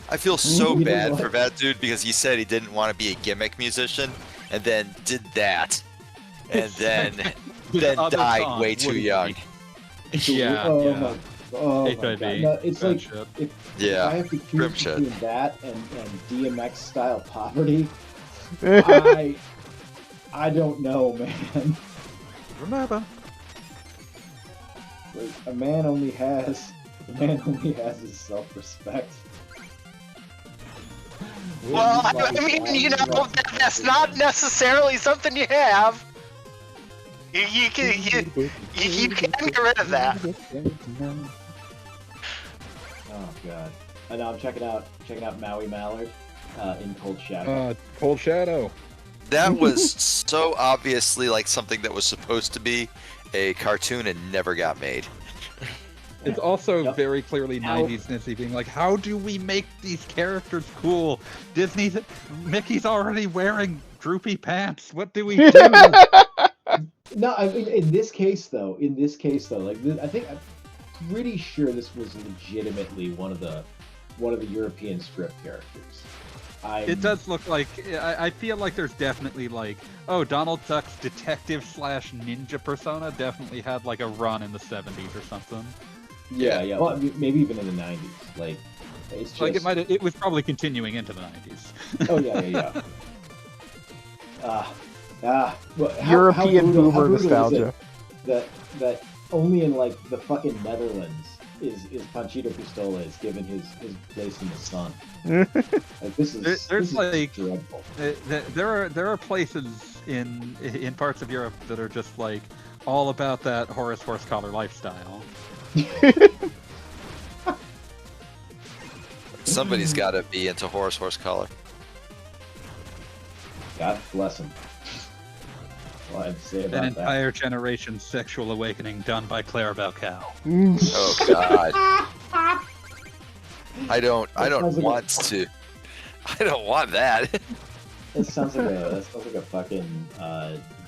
I feel so bad for that dude because he said he didn't want to be a gimmick musician, and then did that, and then other died song, way too Woody young. Yeah. Oh yeah. my HIV. god. No, it's Bad like shit. if Yeah, I have to grim choose shit. between that and DMX style poverty, I don't know, man. Remember. Like, a man only has his self-respect. Well, I mean, you know, that's not necessarily something you have. You can get rid of that. Oh god. I know I'm checking out Maui Mallard in Cold Shadow. Cold Shadow. That was so obviously like something that was supposed to be a cartoon and never got made. It's also Yep. very clearly How- 90s Disney being like, how do we make these characters cool? Mickey's already wearing droopy pants. What do we do? No, I mean in this case though, like I think I'm pretty sure this was legitimately one of the European script characters. It does look like, I feel like there's definitely like, Donald Duck's detective / ninja persona definitely had like a run in the 70s or something. Yeah. Well, maybe even in the 90s. Like, it's just... Like it was probably continuing into the 90s. Oh yeah. Well, European brutal boomer is it nostalgia. That only in like the fucking Netherlands is Panchito Pistolas given his place in the sun. Like this is There's like dreadful. there are places in parts of Europe that are just like all about that Horace Horsecollar lifestyle. Somebody's got to be into Horace Horsecollar. God bless him. All I have to say An about that. entire generation's sexual awakening done by Clarabelle Cow. Oh God. I don't sounds like I don't want that. That sounds like a fucking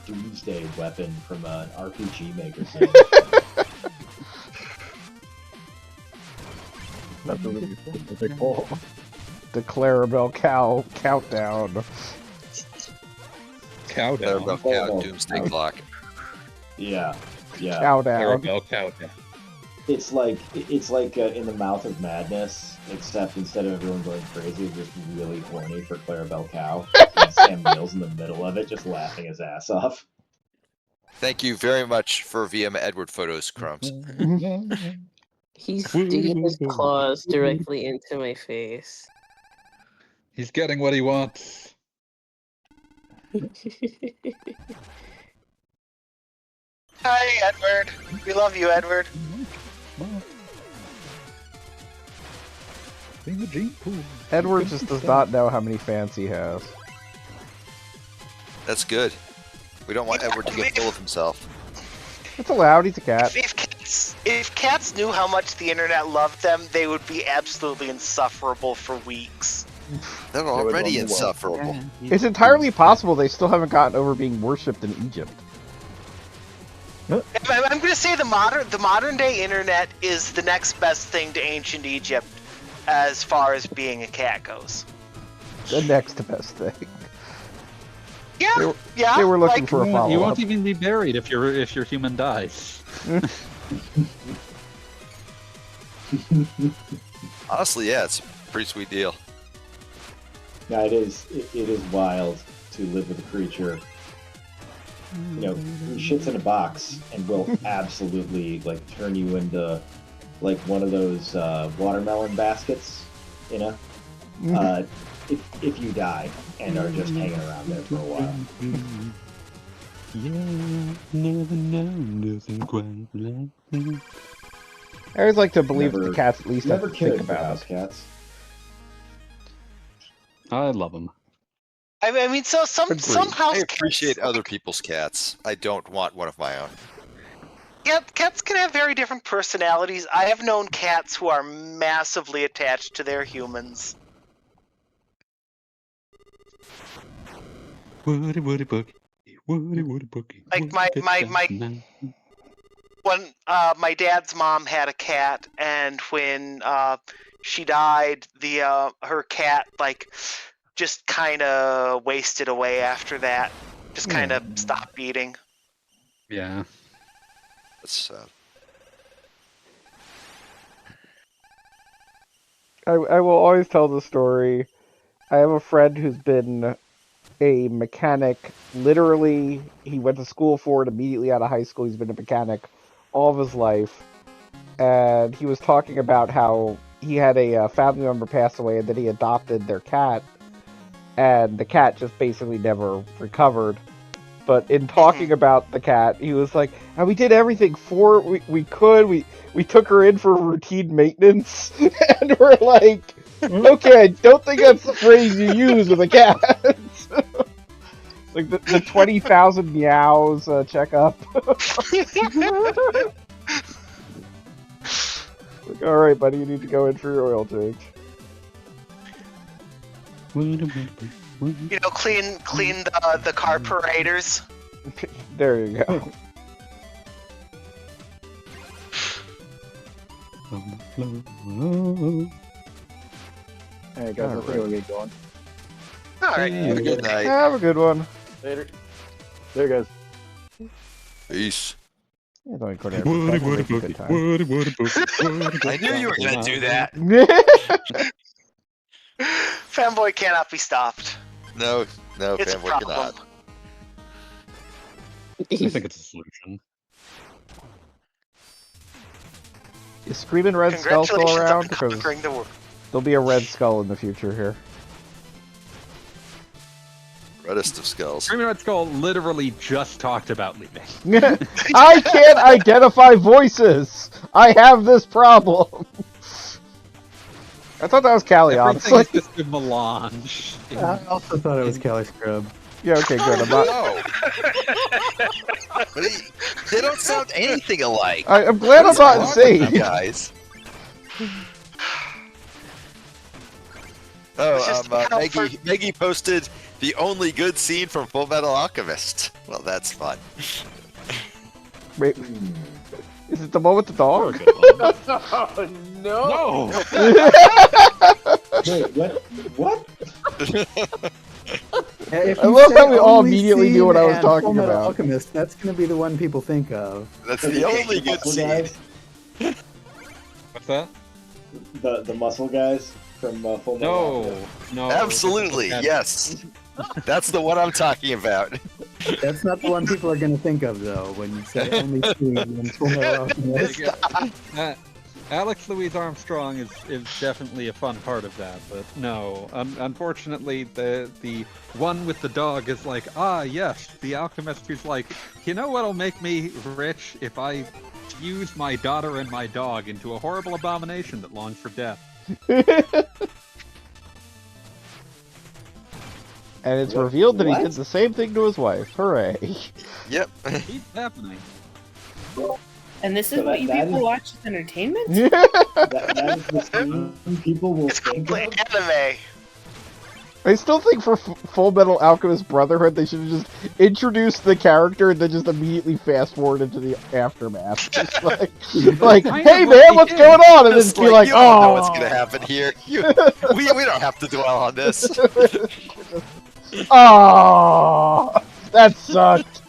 doomsday weapon from an RPG maker. That's what it's called. The Clarabelle Cow countdown. Cowdown. Clarabelle Cow Doomsday Clock. Yeah. Countdown. Clarabelle Cowdown. It's like in the Mouth of Madness, except instead of everyone going crazy, they're just really horny for Clarabelle Cow. And Sam Neill's in the middle of it, just laughing his ass off. Thank you very much for VM Edward photos, Crumbs. He's digging his claws directly into my face. He's getting what he wants. Hi, Edward. We love you, Edward. In the gene pool. Edward just does not know how many fans he has. That's good. We don't want Edward to get full of himself. It's allowed, he's a cat. If cats knew how much the internet loved them, they would be absolutely insufferable for weeks. They're would already love the insufferable. It's entirely possible they still haven't gotten over being worshipped in Egypt. I'm going to say the modern day internet is the next best thing to ancient Egypt as far as being a cat goes. The next best thing. Yeah, They were looking like, for a You follow-up. won't even be buried if your human dies. Honestly, yeah, it's a pretty sweet deal. Yeah, it is wild to live with a creature, you know, who shits in a box and will absolutely like turn you into like one of those watermelon baskets, you know, if you die and are just hanging around there for a while. I always like to believe that Never- the cats at least have Never to think cared for about house it. cats. I love them. I mean, so some house I cats. appreciate other people's cats. I don't want one of my own. Yep, cats can have very different personalities. I have known cats who are massively attached to their humans. Woody Woody Boogie. Woody Woody Boogie. Like when my dad's mom had a cat, and when she died, her cat like just kind of wasted away after that. Just kind of stopped eating. Yeah. That's I will always tell the story. I have a friend who's been a mechanic. Literally, he went to school for it immediately out of high school. He's been a mechanic all of his life. And he was talking about how he had a family member pass away and that he adopted their cat. And the cat just basically never recovered. But in talking about the cat, he was like, "And we did everything for we could. We took her in for routine maintenance," and we're like, "Okay, I don't think that's the phrase you use with a cat." Like the 20,000 meows checkup. Like, all right, buddy, you need to go in for your oil change. You know, clean the carburetors. There you go. Hey guys, I think we'll get going. All right. Have a good night. Have a good one. Later. There, guys. Peace. Yeah, it's only a quarter after 10, we'll make a good time. I knew you were gonna do that. Fanboy cannot be stopped. No, It's a fanboy problem. cannot. I think it's a solution. Is Screaming Red Skull still Congratulations on around? Because conquering the world. there'll be a Red Skull in the future here. Reddest of skulls. Screaming Red Skull literally just talked about leaving. I can't identify voices! I have this problem! I thought that was Callie, Everything honestly. is just a melange. I also thought it was Kelly Scrub. Yeah, okay, good. I'm not... No. But they don't sound anything alike. I'm glad I'm not insane. Guys. Maggie posted the only good scene from Full Metal Alchemist. Well, that's fun. Wait, is it the one with the dog? Oh, no! Wait, what? If I you love say how we all only immediately knew what I was scene talking and Fullmetal about. Alchemist, that's going to be the one people think of. That's the only good muscle scene. guys, What's that? the muscle guys from Full Metal. No. Absolutely, yes. That's the one I'm talking about. That's not the one people are going to think of, though, when you say only scene in Fullmetal Alchemist. Alex Louise Armstrong is definitely a fun part of that, but no. Unfortunately, the one with the dog is like, yes, the alchemist who's like, you know what'll make me rich if I fuse my daughter and my dog into a horrible abomination that longs for death. And it's revealed that he What? did the same thing to his wife. Hooray. Yep. Keeps happening. And this is So what you that people is- watch as entertainment? That is the scene people will It's think called of. anime. I still think for Full Metal Alchemist Brotherhood, they should have just introduced the character and then just immediately fast forward into the aftermath. Just like Kind hey of what man, they what's did. going on? And Just then be like, you don't know oh, what's gonna happen here. We don't have to dwell on this. oh, that sucked.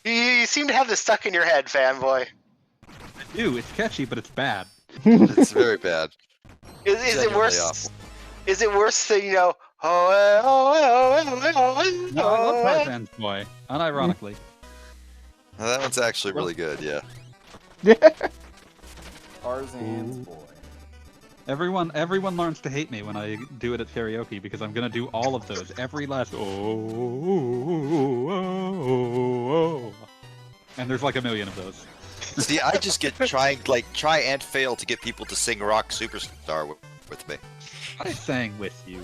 You seem to have this stuck in your head, fanboy. Ew, it's catchy, but it's bad. It's very bad. Is it Genuinely worse? awful. Is it worse than No, I love Tarzan's Boy, unironically. That one's actually really good, yeah. Tarzan's boy. Everyone learns to hate me when I do it at karaoke because I'm gonna do all of those. Every last oh. And there's like a million of those. See, I just get try and fail to get people to sing Rock Superstar with me. I sang with you.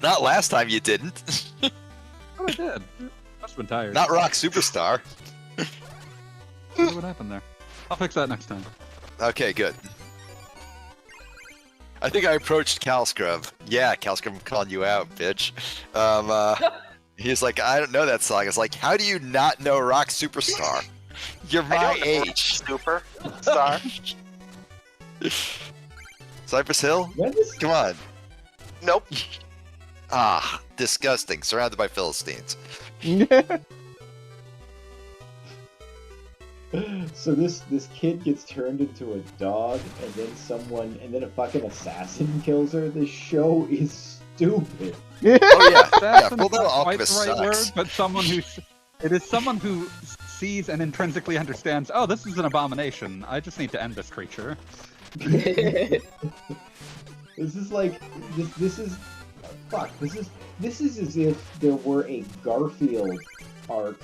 Not last time you didn't. But I did. Must've been tired. Not Rock Superstar. I wonder what happened there. I'll fix that next time. Okay, good. I think I approached Calscrub. Yeah, Calscrub, I'm calling you out, bitch. He's like, I don't know that song. I was like, how do you not know Rock Superstar? You're my age. Super star. Cypress Hill? Come on. Nope. Ah, disgusting. Surrounded by Philistines. So this kid gets turned into a dog, and then a fucking assassin kills her. This show is stupid. Oh yeah, yeah. That's Full Metal not quite Alchemist the right sucks. word, but it is someone who sees and intrinsically understands, oh, this is an abomination. I just need to end this creature. This is like this is fuck. This is as if there were a Garfield arc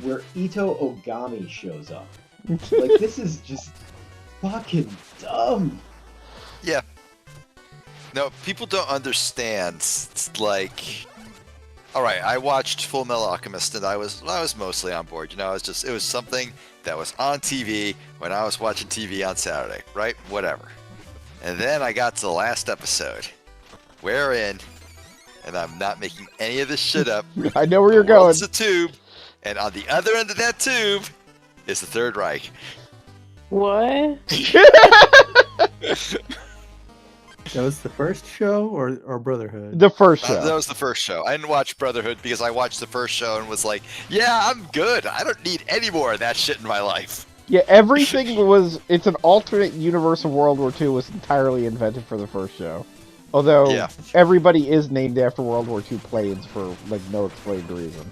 where Ito Ogami shows up. Like this is just fucking dumb. Yeah. No, people don't understand. It's like, all right, I watched Full Metal Alchemist, and I was mostly on board. You know, it was something that was on TV when I was watching TV on Saturday, right? Whatever. And then I got to the last episode, wherein, and I'm not making any of this shit up. I know where you're going. It's a tube, and on the other end of that tube is the Third Reich. What? That was the first show or Brotherhood? The first show. That was the first show. I didn't watch Brotherhood because I watched the first show and was like, yeah, I'm good. I don't need any more of that shit in my life. Yeah, everything was. It's an alternate universe of World War II was entirely invented for the first show. Although Yeah. everybody is named after World War II planes for like no explained reason.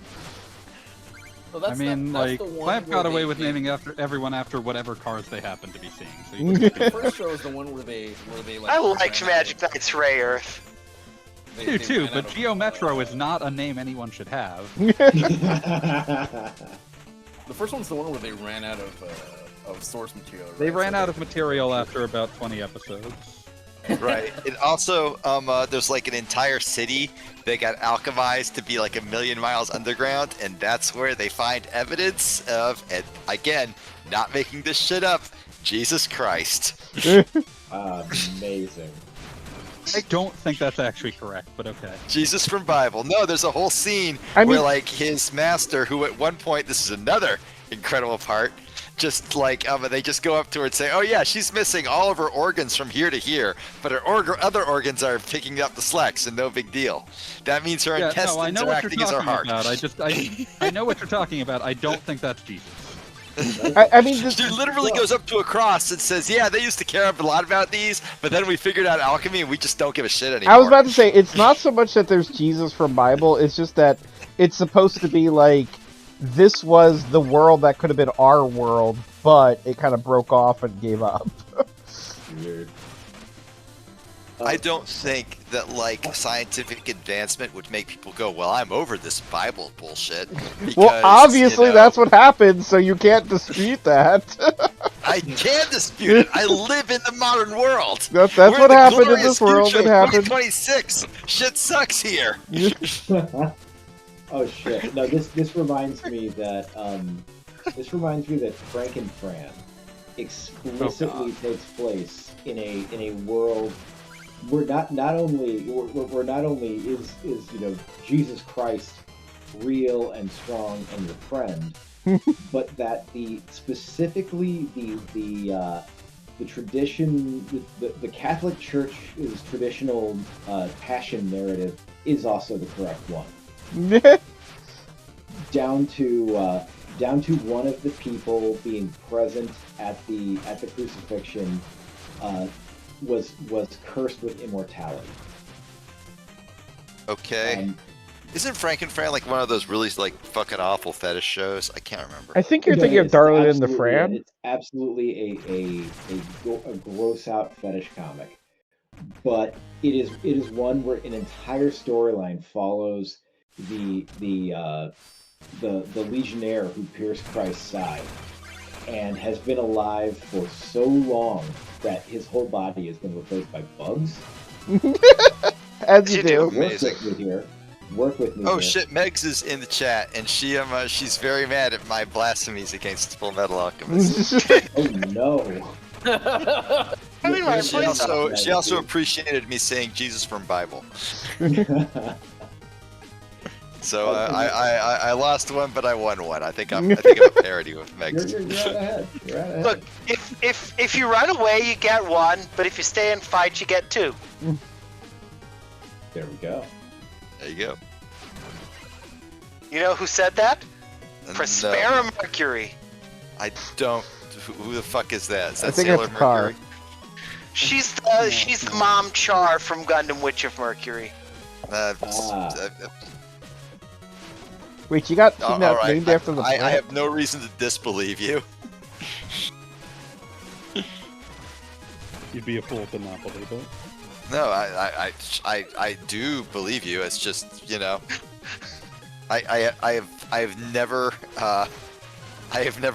Well, I mean, that's like, the one Clamp where got away they- with they- naming everyone after whatever cars they happen to be seeing. So you The first show is the one where they like. I liked ran out Magic Knight's Ray Earth. of- do they too, ran but out of, Geo Metro is not a name anyone should have. The first one's the one where they ran out of source material. They right? ran So out of material after about 20 episodes. Right. And also, there's like an entire city that got alchemized to be like 1,000,000 miles underground, and that's where they find evidence of, and again, not making this shit up, Jesus Christ. Amazing. I don't think that's actually correct, but okay. Jesus from Bible. No, there's a whole scene I mean- where like his master, who at one point, this is another incredible part, just like they just go up to her and say, "Oh yeah, she's missing all of her organs from here to here, but her other organs are picking up the slacks, and no big deal. That means her Yeah, intestines no, I know are what you're acting as her talking heart." about. I know what you're talking about. I don't think that's Jesus. I mean, this, She literally goes up to a cross and says, "Yeah, they used to care a lot about these, but then we figured out alchemy, and we just don't give a shit anymore." I was about to say it's not so much that there's Jesus from Bible. It's just that it's supposed to be like this was the world that could have been our world, but it kind of broke off and gave up. Weird. I don't think that like scientific advancement would make people go, "Well, I'm over this Bible bullshit." Because, Well, obviously you know, that's what happened, so you can't dispute that. I can dispute it. I live in the modern world. That's We're what the happened in glorious this world. future It of happened. 2026. Shit sucks here. Oh shit! No, this reminds me that Frank and Fran explicitly takes place in a world where not only is you know Jesus Christ real and strong and your friend, but that specifically the tradition, the Catholic Church's traditional passion narrative is also the correct one. Down to one of the people being present at the crucifixion was cursed with immortality. Okay. Isn't Frank and Fran like one of those really like fucking awful fetish shows? I can't remember. I think you're No, thinking of it's Darling in the absolutely- Fran. It's absolutely a gross out fetish comic, but it is one where an entire storyline follows the legionnaire who pierced Christ's side and has been alive for so long that his whole body has been replaced by bugs. As you do. Amazing. Work with me Oh here. shit, Megs is in the chat, and she's very mad at my blasphemies against Full Metal Alchemist. Oh no. I mean, my She also appreciated me saying Jesus from Bible. So I lost one, but I won one. I think I'm a parody with Megs. You're out ahead. You're out ahead. Look, if you run away, you get one, but if you stay and fight, you get two. There we go. There you go. You know who said that? No, Prospera Mercury. I don't. Who the fuck is that? Is that I think Sailor that's Car. Mercury? She's the mom Char from Gundam Witch of Mercury. Wait, you got All kidnapped right. named after the I plant? have no reason to disbelieve you. You'd be a fool to not believe it. No, I do believe you. It's just, you know, I have never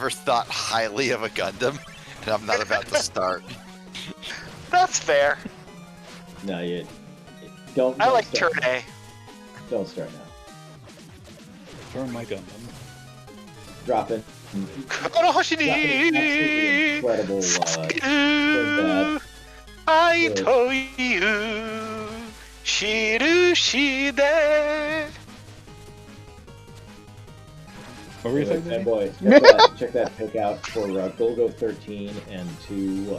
thought highly of a Gundam, and I'm not about to start. That's fair. No, you don't. I like start turn now. A. Don't start now. Turn my Gundam. Drop it. Konohoshini! Incredible. Bad. I told you, Shirushide. What were you saying? Hey, boy, check that pick out for Golgo 13 and two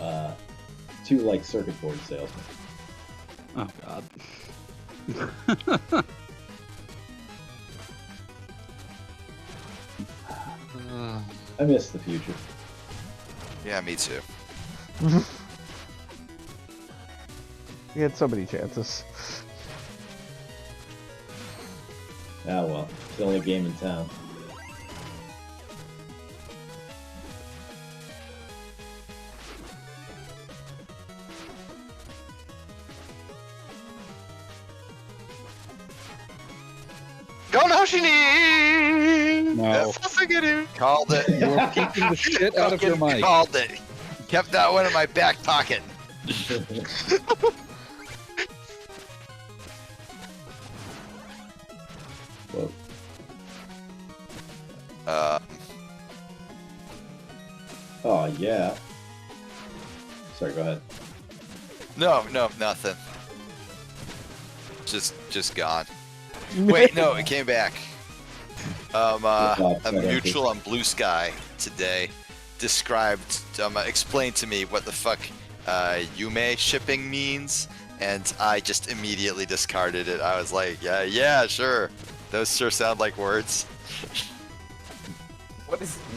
like circuit board salesmen. Oh God. I miss the future. Yeah, me too. You had so many chances. Ah well, it's the only game in town. Konohoshini! No. Called it. You're keeping the shit out of your Fucking mic. Called it. Kept that one in my back pocket. Whoa. Oh yeah. Sorry, go ahead. No, nothing. Just gone. Wait, no, it came back. A mutual on Blue Sky today described, explained to me what the fuck Yume shipping means, and I just immediately discarded it. I was like, yeah, sure. Those sure sound like words.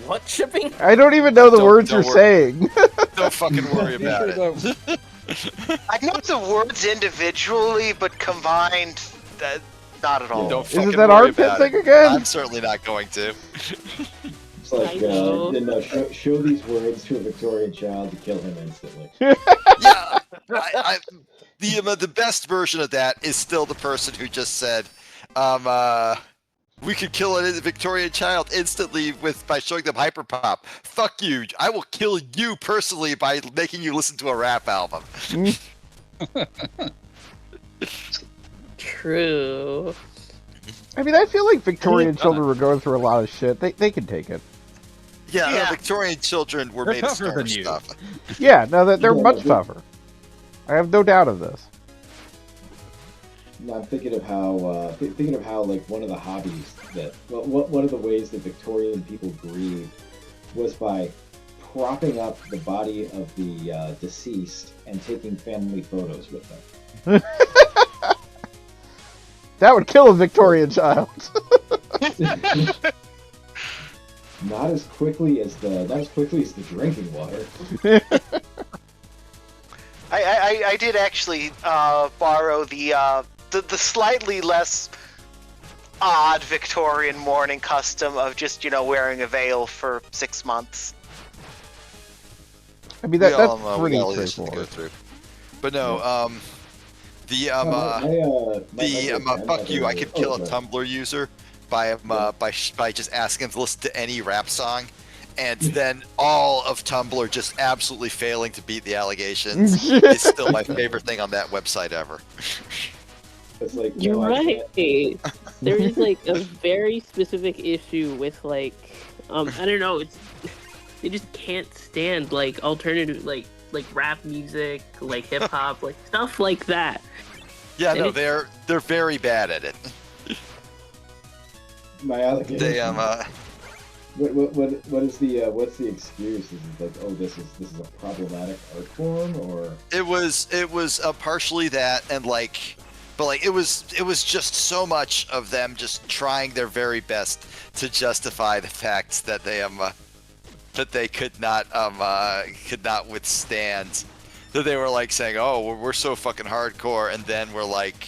What shipping? I don't even know the words don't you're worry. saying. Don't fucking worry about it. I know the words individually, but combined, not at all. Don't Is fucking it that worry armpit about thing it. again? I'm certainly not going to. It's like, I know. no, show these words to a Victorian child to kill him instantly. Yeah, the best version of that is still the person who just said, we could kill a Victorian child instantly by showing them hyperpop. Fuck you! I will kill you personally by making you listen to a rap album. True. I mean, I feel like Victorian children were going through a lot of shit. They can take it. Yeah, Yeah. Victorian children were They're made of tougher than smarter you. stuff. Yeah, no, they're Yeah, much but- tougher. I have no doubt of this. No, I'm thinking of how like one of the hobbies that one of the ways that Victorian people grieved was by propping up the body of the deceased and taking family photos with them. That would kill a Victorian child. Not as quickly as the drinking water. I did actually borrow the slightly less odd Victorian mourning custom of just wearing a veil for 6 months. I mean, We that's all know, we pretty got all this shit to go straightforward. through. But no, fuck you. I could kill a Tumblr user by just asking him to listen to any rap song, and then all of Tumblr just absolutely failing to beat the allegations is still my favorite thing on that website ever. It's like, You're no, I right. can't- There is like a very specific issue with like, I don't know. They just can't stand like alternative like rap music, like hip hop, like stuff like that. Yeah, And no, it's- they're very bad at it. My allegation. They What is the what's the excuse? Is it like, oh, this is a problematic art form, or It was partially that, and it was just so much of them just trying their very best to justify the fact that they could not withstand, that they were like saying, oh, we're so fucking hardcore, and then we're like,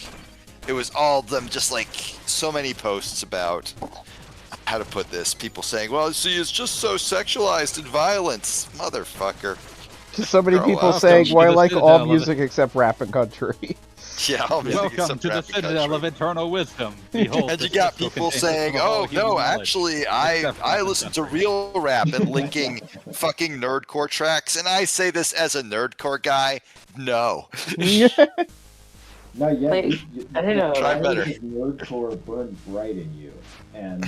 it was all of them just like so many posts about how to put this, people saying, well, see, it's just so sexualized and violent, motherfucker. Just so many Grow people up. saying, Welcome "Well, I to the like citadel all of music except rap and country." Yeah, all music Welcome except to the rap and citadel country. of eternal wisdom. Behold, And you this got crystal people contains saying, some of all "Oh human no, knowledge, actually, except rap I and listen to country." real rap and linking fucking nerdcore tracks." And I say this as a nerdcore guy. No, No, yeah, Like, I don't know. Try I better. mean, nerdcore burned bright in you, and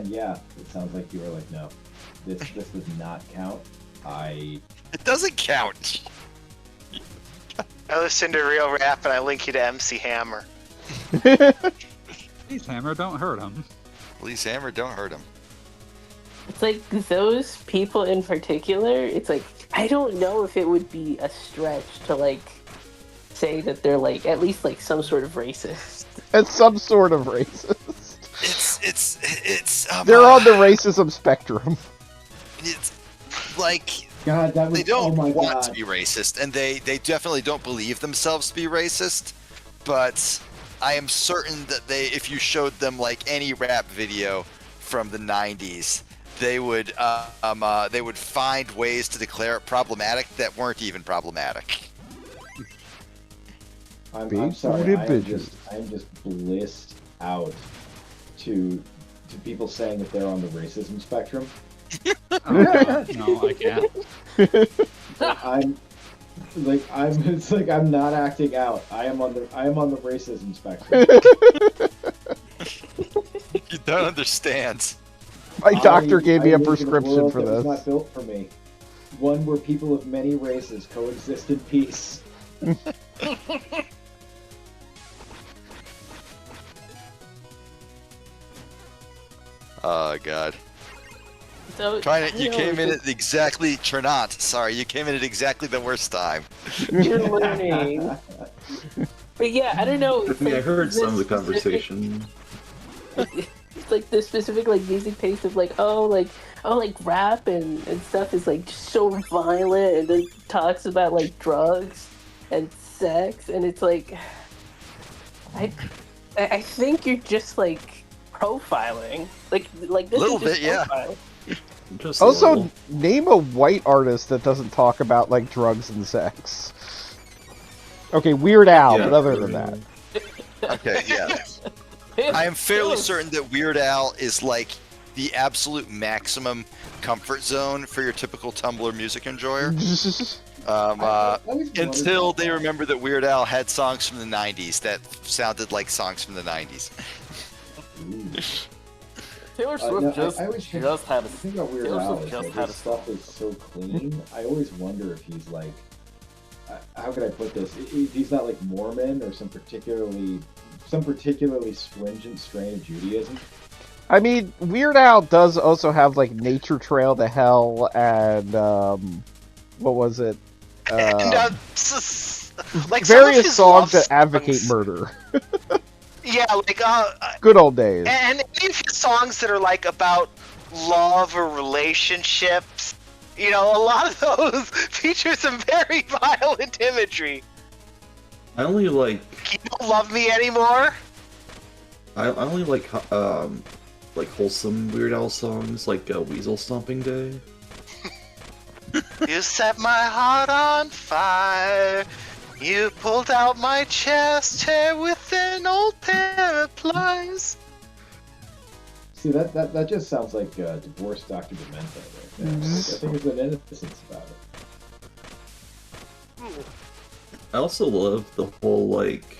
yeah, it sounds like you were like, no, this does not count. it doesn't count. I listen to real rap and I link you to MC Hammer. Please, Hammer, don't hurt him. Please, Hammer, don't hurt him. it's like those people in particular. It's like I don't know if it would be a stretch to like say that they're like at least like some sort of racist. It's some sort of racist. It's They're on the racism spectrum. It's like God, that was they don't oh my want God. to be racist, and they definitely don't believe themselves to be racist. But I am certain that if you showed them like any rap video from the '90s, they would find ways to declare it problematic that weren't even problematic. I'm sorry. booty I am bitches. just blissed out to people saying that they're on the racism spectrum. Oh, God, no, I can't. It's like I'm not acting out. I am on the racism spectrum. You don't understand. My doctor gave me a live in prescription world for that was this. not built for me. One where people of many races coexist in peace. Oh God. So You came in at exactly Chernot. Sorry, you came in at exactly the worst time. You're learning. But yeah, I don't know. I mean, I heard some of the conversation. It's like the specific like music taste of like like rap and stuff is like so violent and then talks about like drugs and sex and it's like I think you're just like profiling like this Little is just bit, yeah. profiling. Just a Also, little. name a white artist that doesn't talk about like drugs and sex. Okay, Weird Al, Yeah, but other than that. Okay, yeah. I am fairly certain that Weird Al is like the absolute maximum comfort zone for your typical Tumblr music enjoyer. I always wondered Until about they that. remember that Weird Al had songs from the 90s that sounded like songs from the 90s. Taylor Swift I always think, just had the thing about Weird Taylor Al Swift is just that had his a stuff is so clean. I always wonder if he's like, how could I put this? If he's not like Mormon or some particularly stringent strain of Judaism. I mean, Weird Al does also have like Nature Trail to Hell and what was it? And like some of Various his songs love that advocate songs- murder. Yeah, like Good old days. and any of his songs that are like about love or relationships, you know, a lot of those feature some very violent imagery. I only like. You don't love me anymore? I only like wholesome Weird Al songs, like Weasel Stomping Day. You set my heart on fire. You pulled out my chest hair with an old pair of pliers. See, that just sounds like divorced Dr. Demento right there. I think there's an innocence about it. I also love the whole like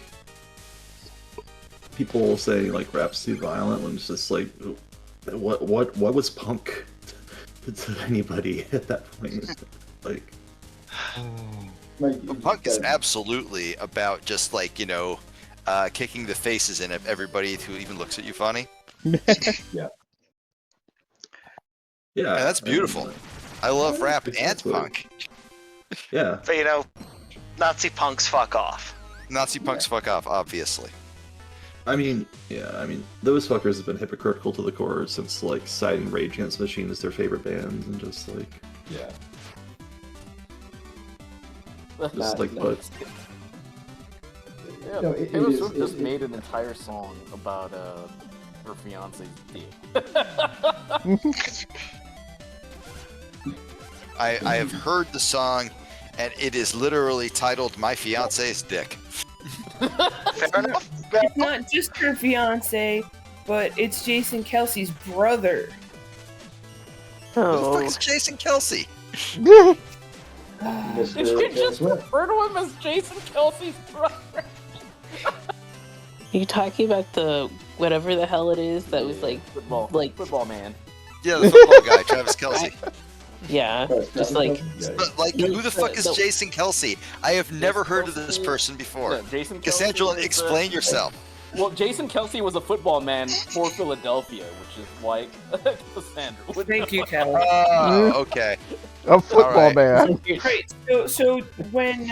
people saying like rap's too violent when it's just like what was punk to anybody at that point? Like Punk is absolutely about just like, kicking the faces in of everybody who even looks at you funny. Yeah. Yeah, And that's beautiful. I love rap and exactly. punk. Yeah. But Nazi punks fuck off. Nazi punks fuck off, obviously. I mean, those fuckers have been hypocritical to the core since like citing Rage Against the Machine as their favorite band and just like Yeah. just like what? Yeah, No, it Taylor is- Swift it- just it- made an entire song about her fiance's dick. I have heard the song, and it is literally titled "My Fiance's Dick." Fair enough. It's not just her fiance, but it's Jason Kelsey's brother. Who the Oh. fuck is Jason Kelsey? Mr. Did you Taylor just Swift. refer to him as Jason Kelsey's brother? You talking about the whatever the hell it is that was like football man. Yeah, the football guy, Travis Kelsey. yeah, just like But like, who the fuck is Jason Kelsey? I have never heard of this person before. Yeah, Jason Kelsey Cassandra, is, explain yourself. Well, Jason Kelsey was a football man for Philadelphia, which is why Cassandra would Thank you, know. Kelly. Oh, okay. A football right. man. Great. So when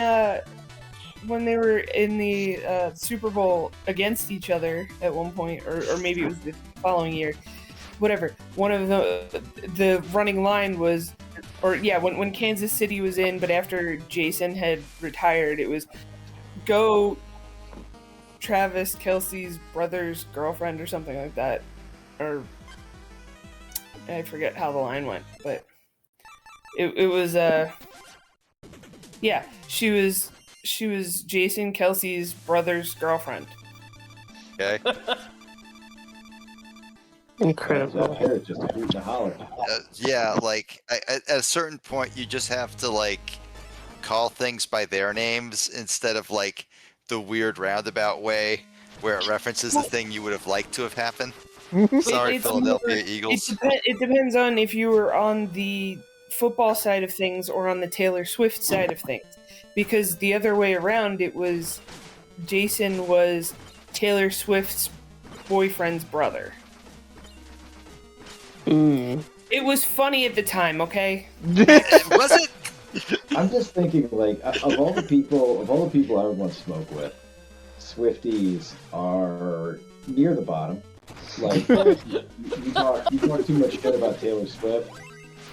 they were in the Super Bowl against each other at one point, or maybe it was the following year, whatever. One of the running line was, when Kansas City was in, but after Jason had retired, it was go Travis Kelsey's brother's girlfriend or something like that, or I forget how the line went, but it was she was Jason Kelsey's brother's girlfriend. Okay. incredible. Just a hoot and a holler. Yeah, like at a certain point, you just have to like call things by their names instead of like the weird roundabout way where it references the thing you would have liked to have happened. Sorry, It's Philadelphia more- Eagles. It depends on if you were on the football side of things or on the Taylor Swift side of things. Because the other way around, it was Jason was Taylor Swift's boyfriend's brother. It was funny at the time, okay? Was it? I'm just thinking, like, of all the people I would want to smoke with, Swifties are near the bottom. Like, you talk too much shit about Taylor Swift.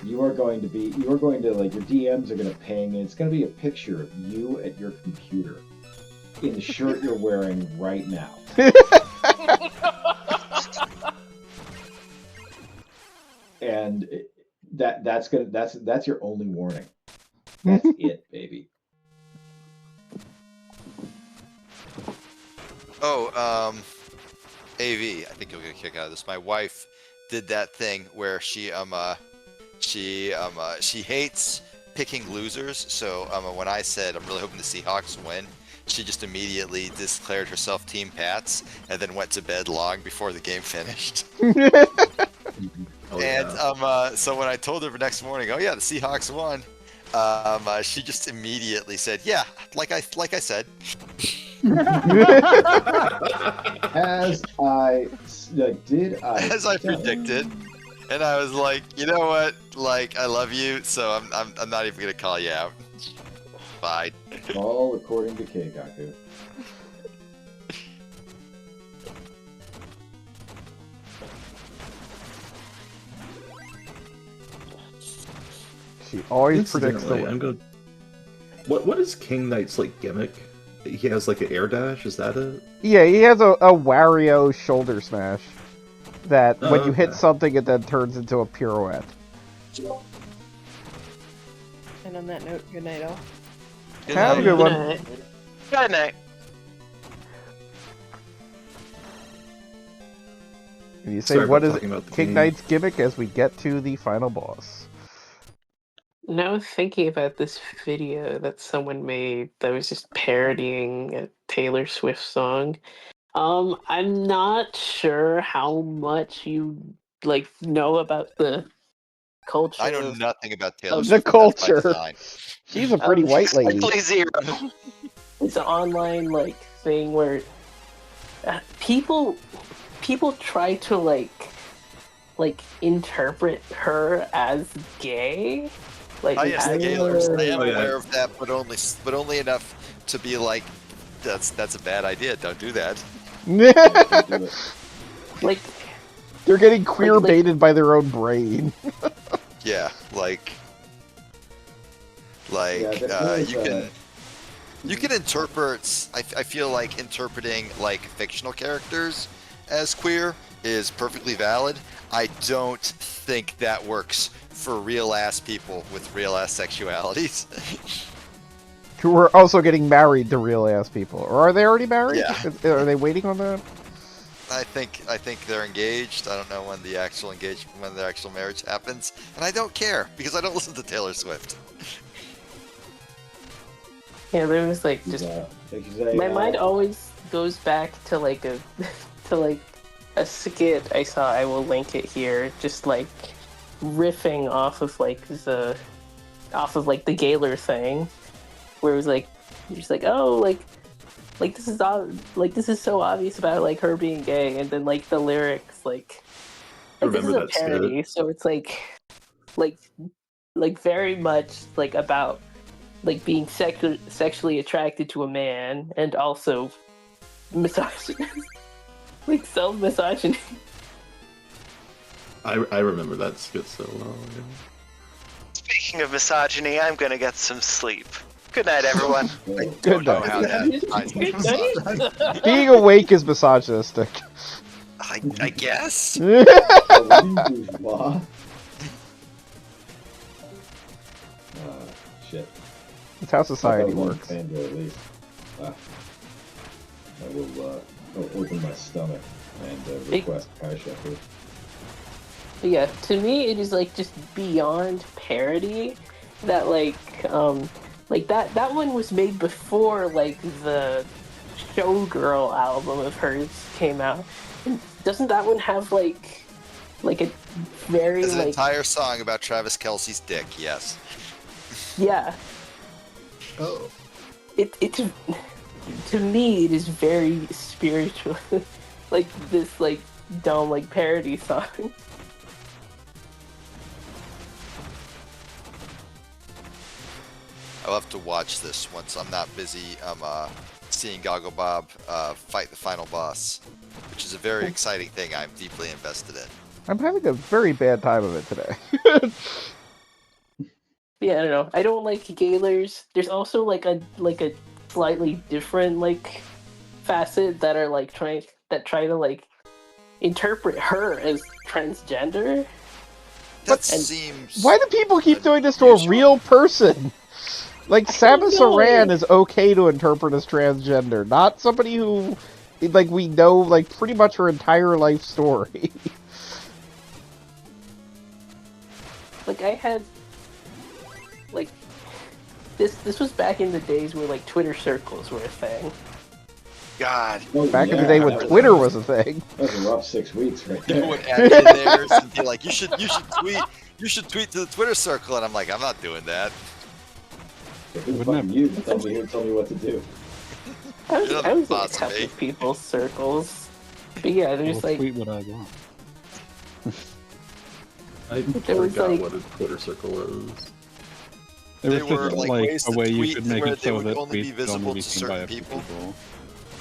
You are going to like, your DMs are going to ping, and it's going to be a picture of you at your computer in the shirt you're wearing right now. And that's your only warning. That's it, baby. Oh, AV. I think you'll get a kick out of this. My wife did that thing where she hates picking losers. So when I said I'm really hoping the Seahawks win, she just immediately declared herself Team Pats and then went to bed long before the game finished. Oh, And yeah. so when I told her the next morning, oh yeah, the Seahawks won, she just immediately said, yeah, like I said. As I predicted, and I was like, you know what, like I love you, so I'm not even gonna call you out. Fine. All according to Keikaku. She always predicts the Incidentally, win. I'm gonna. What is King Knight's like gimmick? He has like an air dash. Is that it? Yeah, he has a Wario shoulder smash that when you hit okay. something, it then turns into a pirouette. And on that note, good night, all. Have a good one. Good night. And you say, Sorry what about is talking about the King game. Knight's gimmick as we get to the final boss? Now thinking about this video that someone made that was just parodying a Taylor Swift song, I'm not sure how much you like know about the culture. I know nothing about Taylor The Swift. That's by culture. design. She's a pretty white lady. Exactly zero. It's an online like thing where people try to like interpret her as gay. Like, Oh yes, the as Gaylors. I am Oh, yeah. aware of that, but only enough to be like, that's a bad idea. Don't do that. like They're getting queer like- baited by their own brain. Yeah, like Yeah, there's, you can interpret. I feel like interpreting like fictional characters as queer is perfectly valid. I don't think that works for real ass people with real ass sexualities. Who are also getting married to real ass people, or are they already married? Yeah. Are they waiting on that? I think they're engaged. I don't know when the actual marriage happens, and I don't care because I don't listen to Taylor Swift. Yeah, there was like just my mind always goes back to like a to like a skit I saw. I will link it here. Just like riffing off of the Gaylor thing, where it was like just like, oh, like this is this is so obvious about like her being gay, and then like the lyrics like this is a parody, so it's like very much like about like being sexually attracted to a man, and also misogyny, like self-misogyny. I remember that skit so well. Yeah. Speaking of misogyny, I'm gonna get some sleep. Good night, everyone. Good night. How that Being awake is misogynistic. I guess. Shit. That's how society works. At least. I will open my stomach and request Kai Shepherd. Yeah, to me it is like just beyond parody that that one was made before like the Showgirl album of hers came out. And doesn't that one have like a very There's an entire song about Travis Kelce's dick, yes. Yeah. Oh. It to me it is very spiritual. Like this like dumb like parody song. I'll have to watch this once I'm not busy seeing Goggle Bob fight the final boss, which is a very exciting thing I'm deeply invested in. I'm having a very bad time of it today. Yeah, I don't know. I don't like Gaylors. There's also like a slightly different like facet that are like try to like interpret her as transgender. Seems. Why do people keep doing this to a real person? Like Samus Aran is okay to interpret as transgender, not somebody who like we know like pretty much her entire life story. Like I had like this was back in the days where like Twitter circles were a thing. God. Back in the day when Twitter was a thing. That was a rough 6 weeks right there. People would add in theirs and be like, you should tweet to the Twitter circle, and I'm like, I'm not doing that. So who fucking you? Tell me what to do. I was in a couple of people's circles. But yeah, there's like tweet what I want. I forgot what a Twitter circle is. They were just like ways a to way you tweet could make where it they so would that only be tweets could only visible be to seen by certain a few people.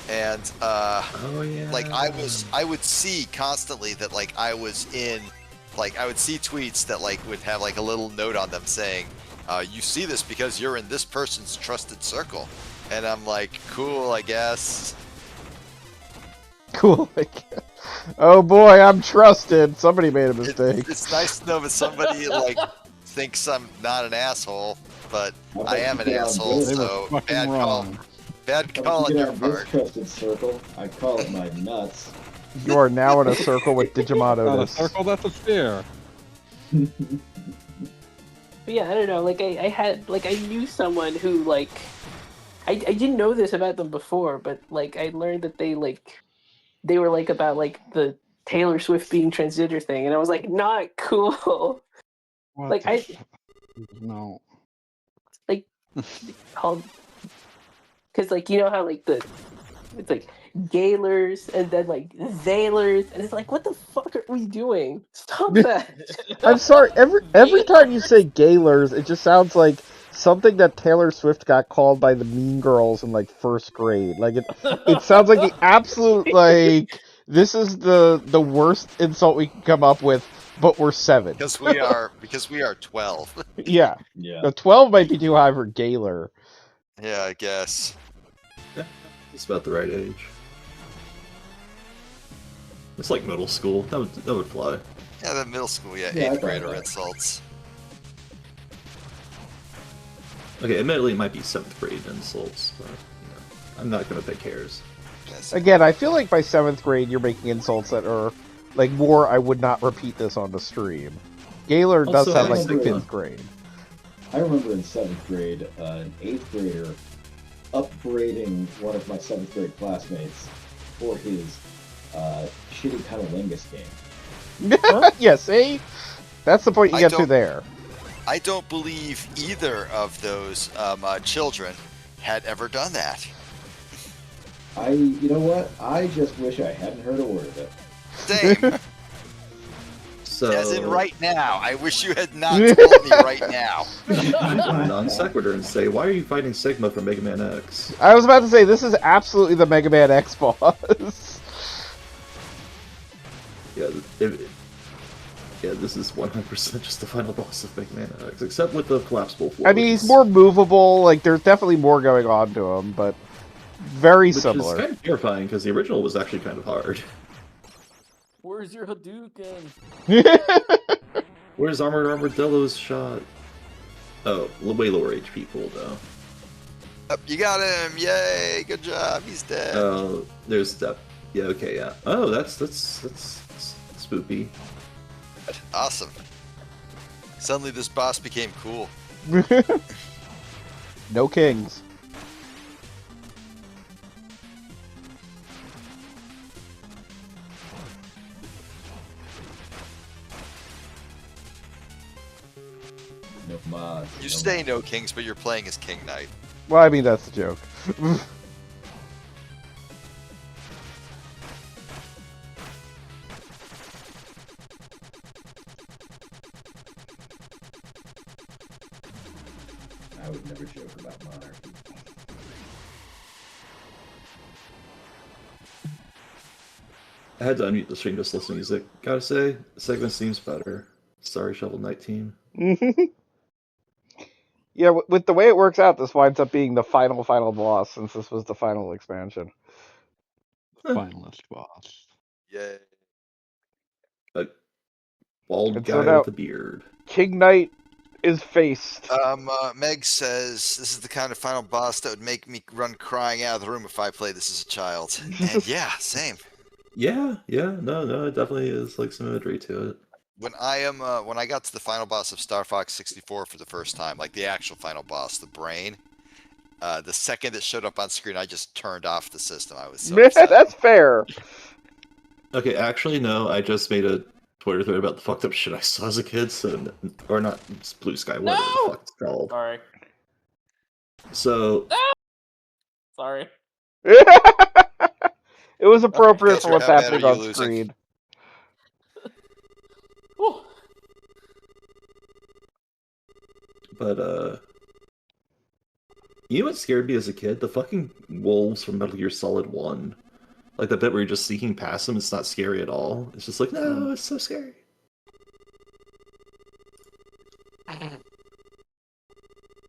And like I would see constantly that like I was in, like I would see tweets that like would have like a little note on them saying, you see this because you're in this person's trusted circle, and I'm like, cool, I guess. Cool. Oh boy, I'm trusted. Somebody made a mistake. It's nice to know that somebody like thinks I'm not an asshole, but I am an asshole. So bad call. Bad call on your part. Trusted circle. I call it my nuts. You are now in a circle with Digimon Not a Otis. circle, that's a sphere. But yeah, I don't know, like I knew someone who like I didn't know this about them before, but like I learned that they were like about like the Taylor Swift being transgender thing, and I was like, not cool. What like no. Like called because like you know how like it's like Gaylors and then like Zaylors, and it's like, what the fuck are we doing? Stop that. I'm sorry, every time you say Gaylors, it just sounds like something that Taylor Swift got called by the Mean Girls in like first grade. Like it sounds like the absolute like this is the worst insult we can come up with, but we're 7. Because we are 12. Yeah. The 12 might be too high for Gaylor. Yeah, I guess. It's about the right age. It's like middle school. That would fly. Yeah, the middle school, yeah, Yeah, I 8th thought grader that. insults. Okay, admittedly, it might be 7th grade insults, but I'm not gonna pick hairs. Yes. Again, I feel like by 7th grade you're making insults that are like more. I would not repeat this on the stream. Gaylor does Also, sound I like think, 5th grade. I remember in 7th grade, an 8th grader upbraiding one of my 7th grade classmates for his shitty cunnilingus game. Yeah, see? That's the point you I get to don't- there. I don't believe either of those children had ever done that. You know what? I just wish I hadn't heard a word of it. Same. So, As in right now. I wish you had not told me right now. non sequitur and say, why are you fighting Sigma from Mega Man X? I was about to say, this is absolutely the Mega Man X boss. Yeah, this is 100% just the final boss of Mega Man X, except with the collapsible floors. I mean, he's more movable, like, there's definitely more going on to him, but very Which similar. is kind of terrifying, because the original was actually kind of hard. Where's your Hadouken? Where's Armored Armadillo's shot? Oh, way lower HP pool, though. Up, you got him! Yay! Good job. He's dead. Oh, there's that. Yeah, okay, yeah. Oh, that's spoopy. Awesome. Suddenly, this boss became cool. No kings. No mods. You say no kings, but you're playing as King Knight. Well, I mean, that's the joke. I would never joke about monarchy. I had to unmute the stream just listening to music. Gotta say, the segment seems better. Sorry, Shovel Knight team. Yeah, with the way it works out, this winds up being the final boss, since this was the final expansion. Finalist boss. Yay. A bald And so guy now- with a beard. King Knight is faced. Meg says, this is the kind of final boss that would make me run crying out of the room if I played this as a child. And yeah, same. Yeah, no, it definitely is like some imagery to it. When I got to the final boss of Star Fox 64 for the first time, like the actual final boss, the brain, the second it showed up on screen, I just turned off the system. I was so upset. That's fair. Okay, actually, no, I just made a Twitter thread about the fucked up shit I saw as a kid, so, or not Blue Sky, whatever the fuck it's called. Sorry. So, Sorry. It was appropriate Okay, for what's how bad happening are you on losing? screen. Whew. but, you know what scared me as a kid? The fucking wolves from Metal Gear Solid 1. Like the bit where you're just sneaking past them, it's not scary at all. It's just like, no, it's so scary.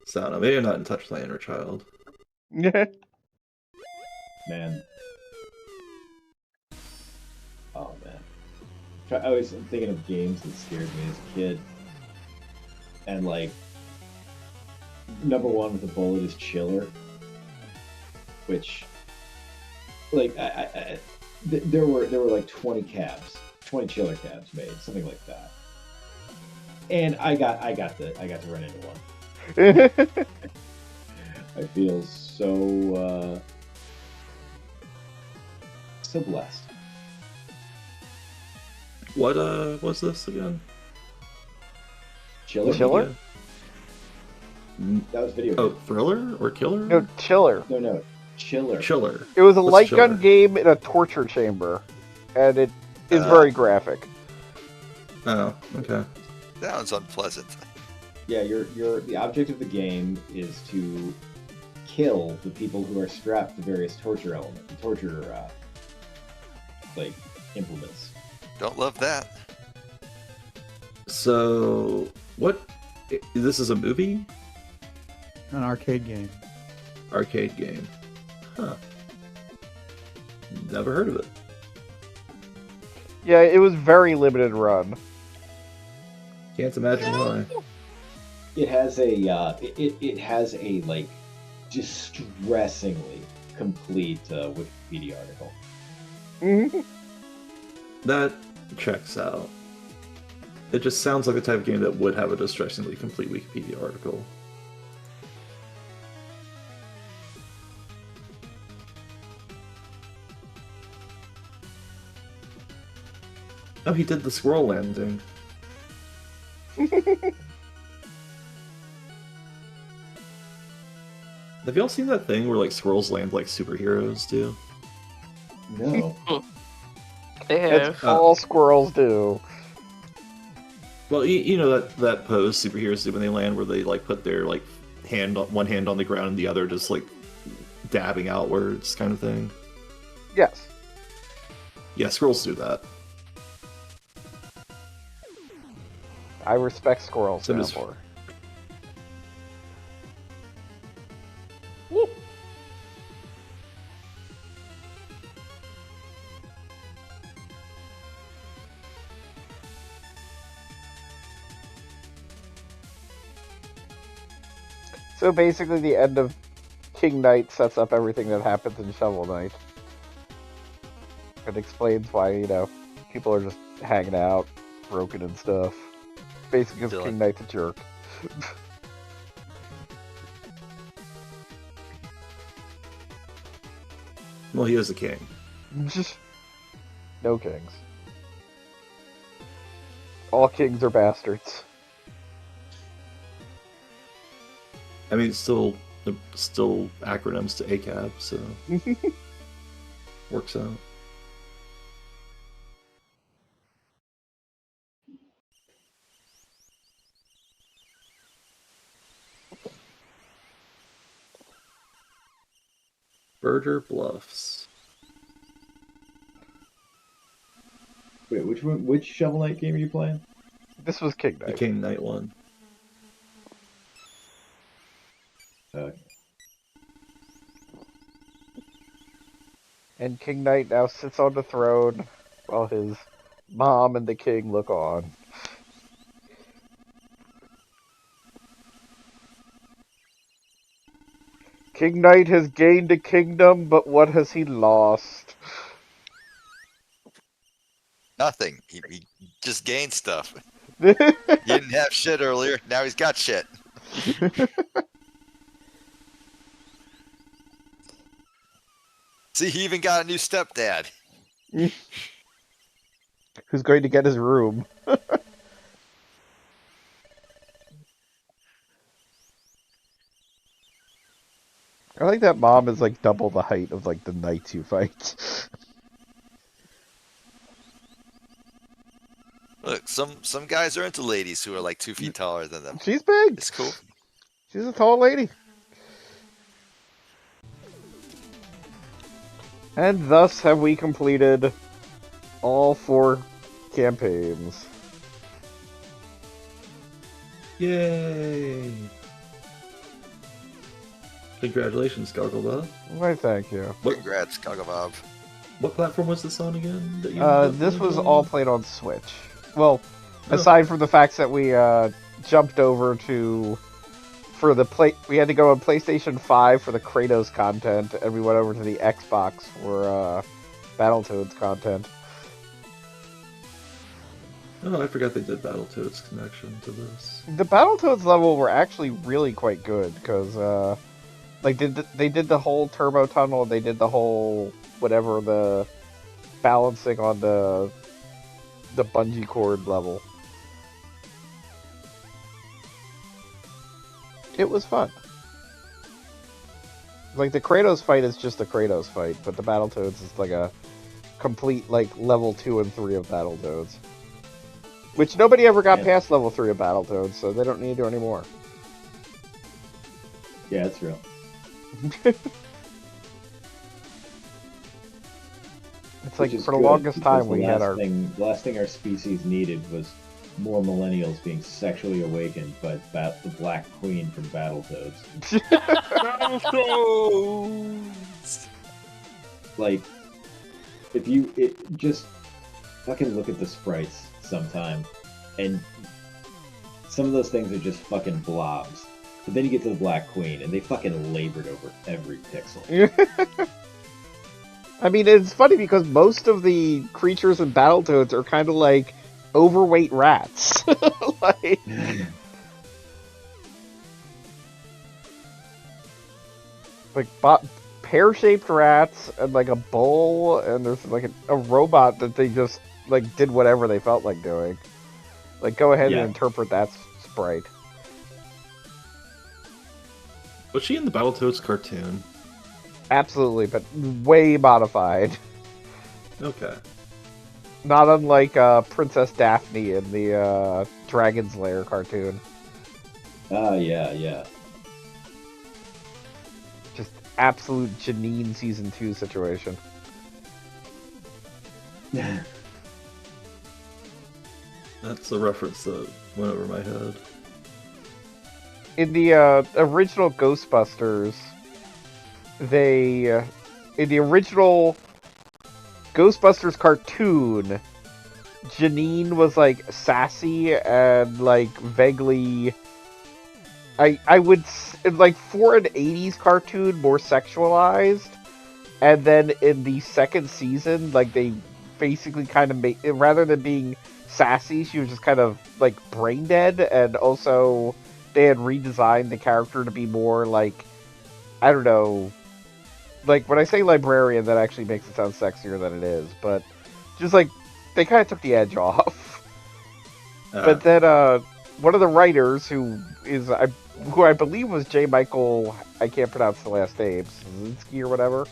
So I don't know, maybe I'm not in touch with my inner child. Man. Oh, man. I was thinking of games that scared me as a kid. And, like, number one with the bullet is Chiller. Which, like, there were like 20 Chiller cabs made, something like that. And I got to run into one. I feel so blessed. What was this again? Chiller? Chiller? Yeah. That was video. Oh, Thriller or Killer? No, Chiller. No, Chiller. Chiller. It was a What's light gun Chiller? game in a torture chamber, and it is very graphic. Oh, okay. Sounds unpleasant. Yeah, the object of the game is to kill the people who are strapped to various torture like implements. Don't love that. So, what? This is a movie? An arcade game. Arcade game. Huh. Never heard of it. Yeah, it was very limited run. Can't imagine why. It has a it has a like distressingly complete Wikipedia article. That checks out. It just sounds like the type of game that would have a distressingly complete Wikipedia article. Oh, he did the squirrel landing. Have y'all seen that thing where like squirrels land like superheroes do? No. They have. That's all squirrels do. Well, you know that pose superheroes do when they land, where they like put their like one hand on the ground and the other just like dabbing outwards, kind of thing. Yes. Yeah, squirrels do that. I respect squirrels So now does- more. So basically, the end of King Knight sets up everything that happens in Shovel Knight. It explains why, you know, people are just hanging out, broken and stuff. Basically, because Dylan. King Knight's a jerk. Well, he is a king. No kings. All kings are bastards. I mean, it's still acronyms to ACAB, so works out. Burger Bluffs. Wait, which one? Which Shovel Knight game are you playing? This was King The Knight. King Knight one. And King Knight now sits on the throne while his mom and the king look on. King Knight has gained a kingdom, but what has he lost? Nothing. He just gained stuff. He didn't have shit earlier. Now he's got shit. See, he even got a new stepdad. Who's going to get his room? I like that mom is like double the height of like the knights you fight. Look, some guys are into ladies who are like 2 feet taller than them. She's big. It's cool. She's a tall lady. And thus have we completed all 4 campaigns. Yay! Congratulations, Garglebub. Why, thank you. Congrats, Kagabob. What platform was this on again? That you This was all played on Switch. Well, aside from the fact that we jumped over to we had to go on PlayStation 5 for the Kratos content, and we went over to the Xbox for Battletoads content. Oh, I forgot they did Battletoads connection to this. The Battletoads level were actually really quite good because, like, they did the whole turbo tunnel, they did the whole whatever the balancing on the bungee cord level. It was fun. Like, the Kratos fight is just a Kratos fight, but the Battletoads is like a complete, like, level 2 and 3 of Battletoads. Which nobody ever got past level 3 of Battletoads, so they don't need to anymore. Yeah, that's real. It's like, for the longest time, we had our... The last thing our species needed was more millennials being sexually awakened by the Black Queen from Battletoads. Battletoads! Like, if you... fucking look at the sprites sometime, and some of those things are just fucking blobs. But then you get to the Black Queen, and they fucking labored over every pixel. I mean, it's funny because most of the creatures in Battletoads are kind of like overweight rats. like pear-shaped rats and like a bull, and there's like a robot that they just like did whatever they felt like doing. Like, go ahead and interpret that sprite. Was she in the Battletoads cartoon? Absolutely, but way modified. Okay. Not unlike Princess Daphne in the Dragon's Lair cartoon. Yeah. Just absolute Janine Season 2 situation. That's a reference that went over my head. In the original Ghostbusters, in the original Ghostbusters cartoon, Janine was like sassy and like vaguely, I would like for an 80s cartoon more sexualized, and then in the second season, like they basically kind of made, rather than being sassy, she was just kind of like brain dead, and also they had redesigned the character to be more like, I don't know, like when I say librarian, that actually makes it sound sexier than it is, but just like they kind of took the edge off. But then one of the writers, who I believe was J. Michael, I can't pronounce the last name, Szynski or whatever.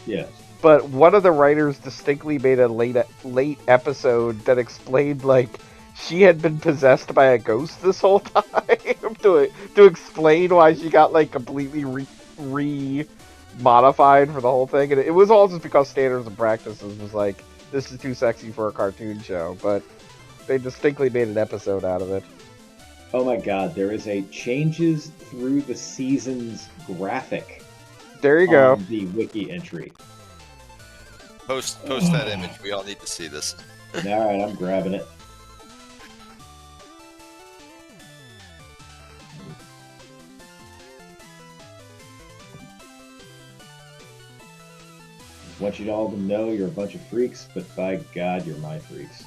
Yeah. But one of the writers distinctly made a late episode that explained, like, she had been possessed by a ghost this whole time to explain why she got, like, completely re-modified for the whole thing. And it was all just because Standards and Practices was like, this is too sexy for a cartoon show. But they distinctly made an episode out of it. Oh my god, there is a changes through the seasons graphic. There you go. On the wiki entry. Post that image. We all need to see this. Alright, I'm grabbing it. I want you all to know you're a bunch of freaks, but by God, you're my freaks.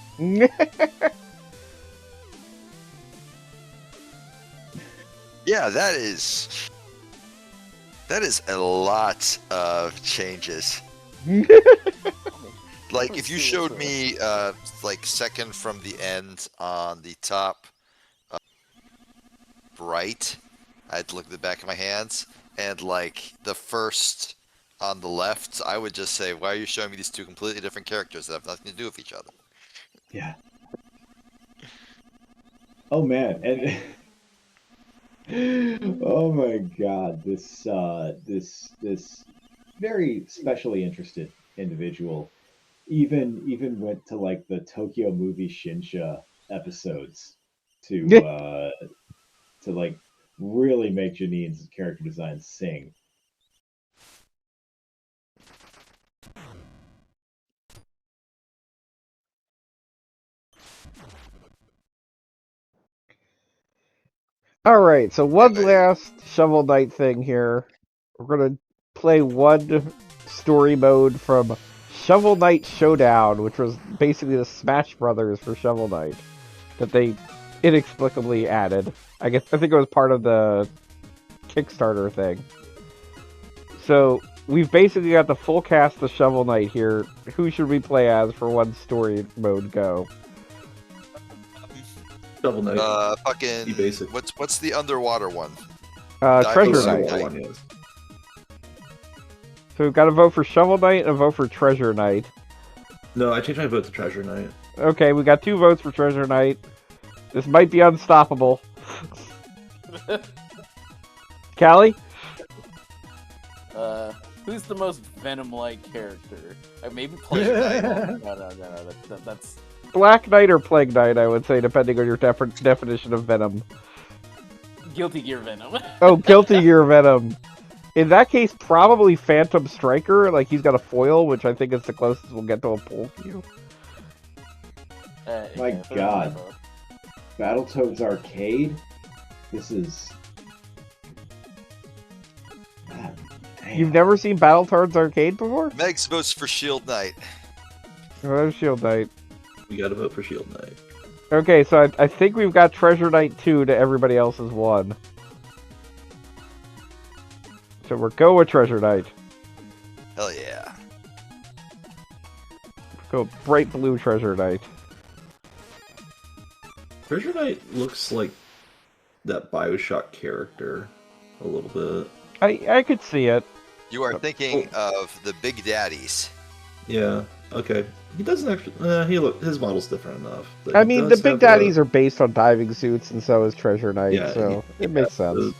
Yeah, that is a lot of changes. Like, if you showed me like second from the end on the top right, I'd look at the back of my hands, and like the first on the left, I would just say, why are you showing me these two completely different characters that have nothing to do with each other? Yeah. Oh man, and oh my god, this very specially interested individual even went to like the Tokyo Movie Shinsha episodes to like really make Janine's character design sing. Alright, so one last Shovel Knight thing here. We're gonna play one story mode from Shovel Knight Showdown, which was basically the Smash Brothers for Shovel Knight that they inexplicably added. I think it was part of the Kickstarter thing. So we've basically got the full cast of Shovel Knight here. Who should we play as for one story mode go? Shovel Knight. Fucking. Be basic. What's the underwater one? Treasure Knight. So we've got a vote for Shovel Knight and a vote for Treasure Knight. No, I changed my vote to Treasure Knight. Okay, we got 2 votes for Treasure Knight. This might be unstoppable. Callie? Who's the most Venom-like character? Maybe Plague Knight. No, that's... Black Knight or Plague Knight, I would say, depending on your definition of Venom. Guilty Gear Venom. Oh, Guilty Gear Venom. In that case, probably Phantom Striker. Like, he's got a foil, which I think is the closest we'll get to a pole cue. My yeah, God. Battletoads Arcade? This is... God damn. You've never seen Battletoads Arcade before? Megs votes for Shield Knight. Oh, Shield Knight. We gotta vote for Shield Knight. Okay, so I think we've got Treasure Knight 2 to everybody else's 1. So we're go with Treasure Knight. Hell yeah. Go bright blue Treasure Knight. Treasure Knight looks like that Bioshock character a little bit. I could see it. You are thinking of the Big Daddies. Yeah. Okay. He doesn't actually. His model's different enough. But I he mean, does the Big have Daddies are based on diving suits, and so is Treasure Knight, Yeah, so it makes sense.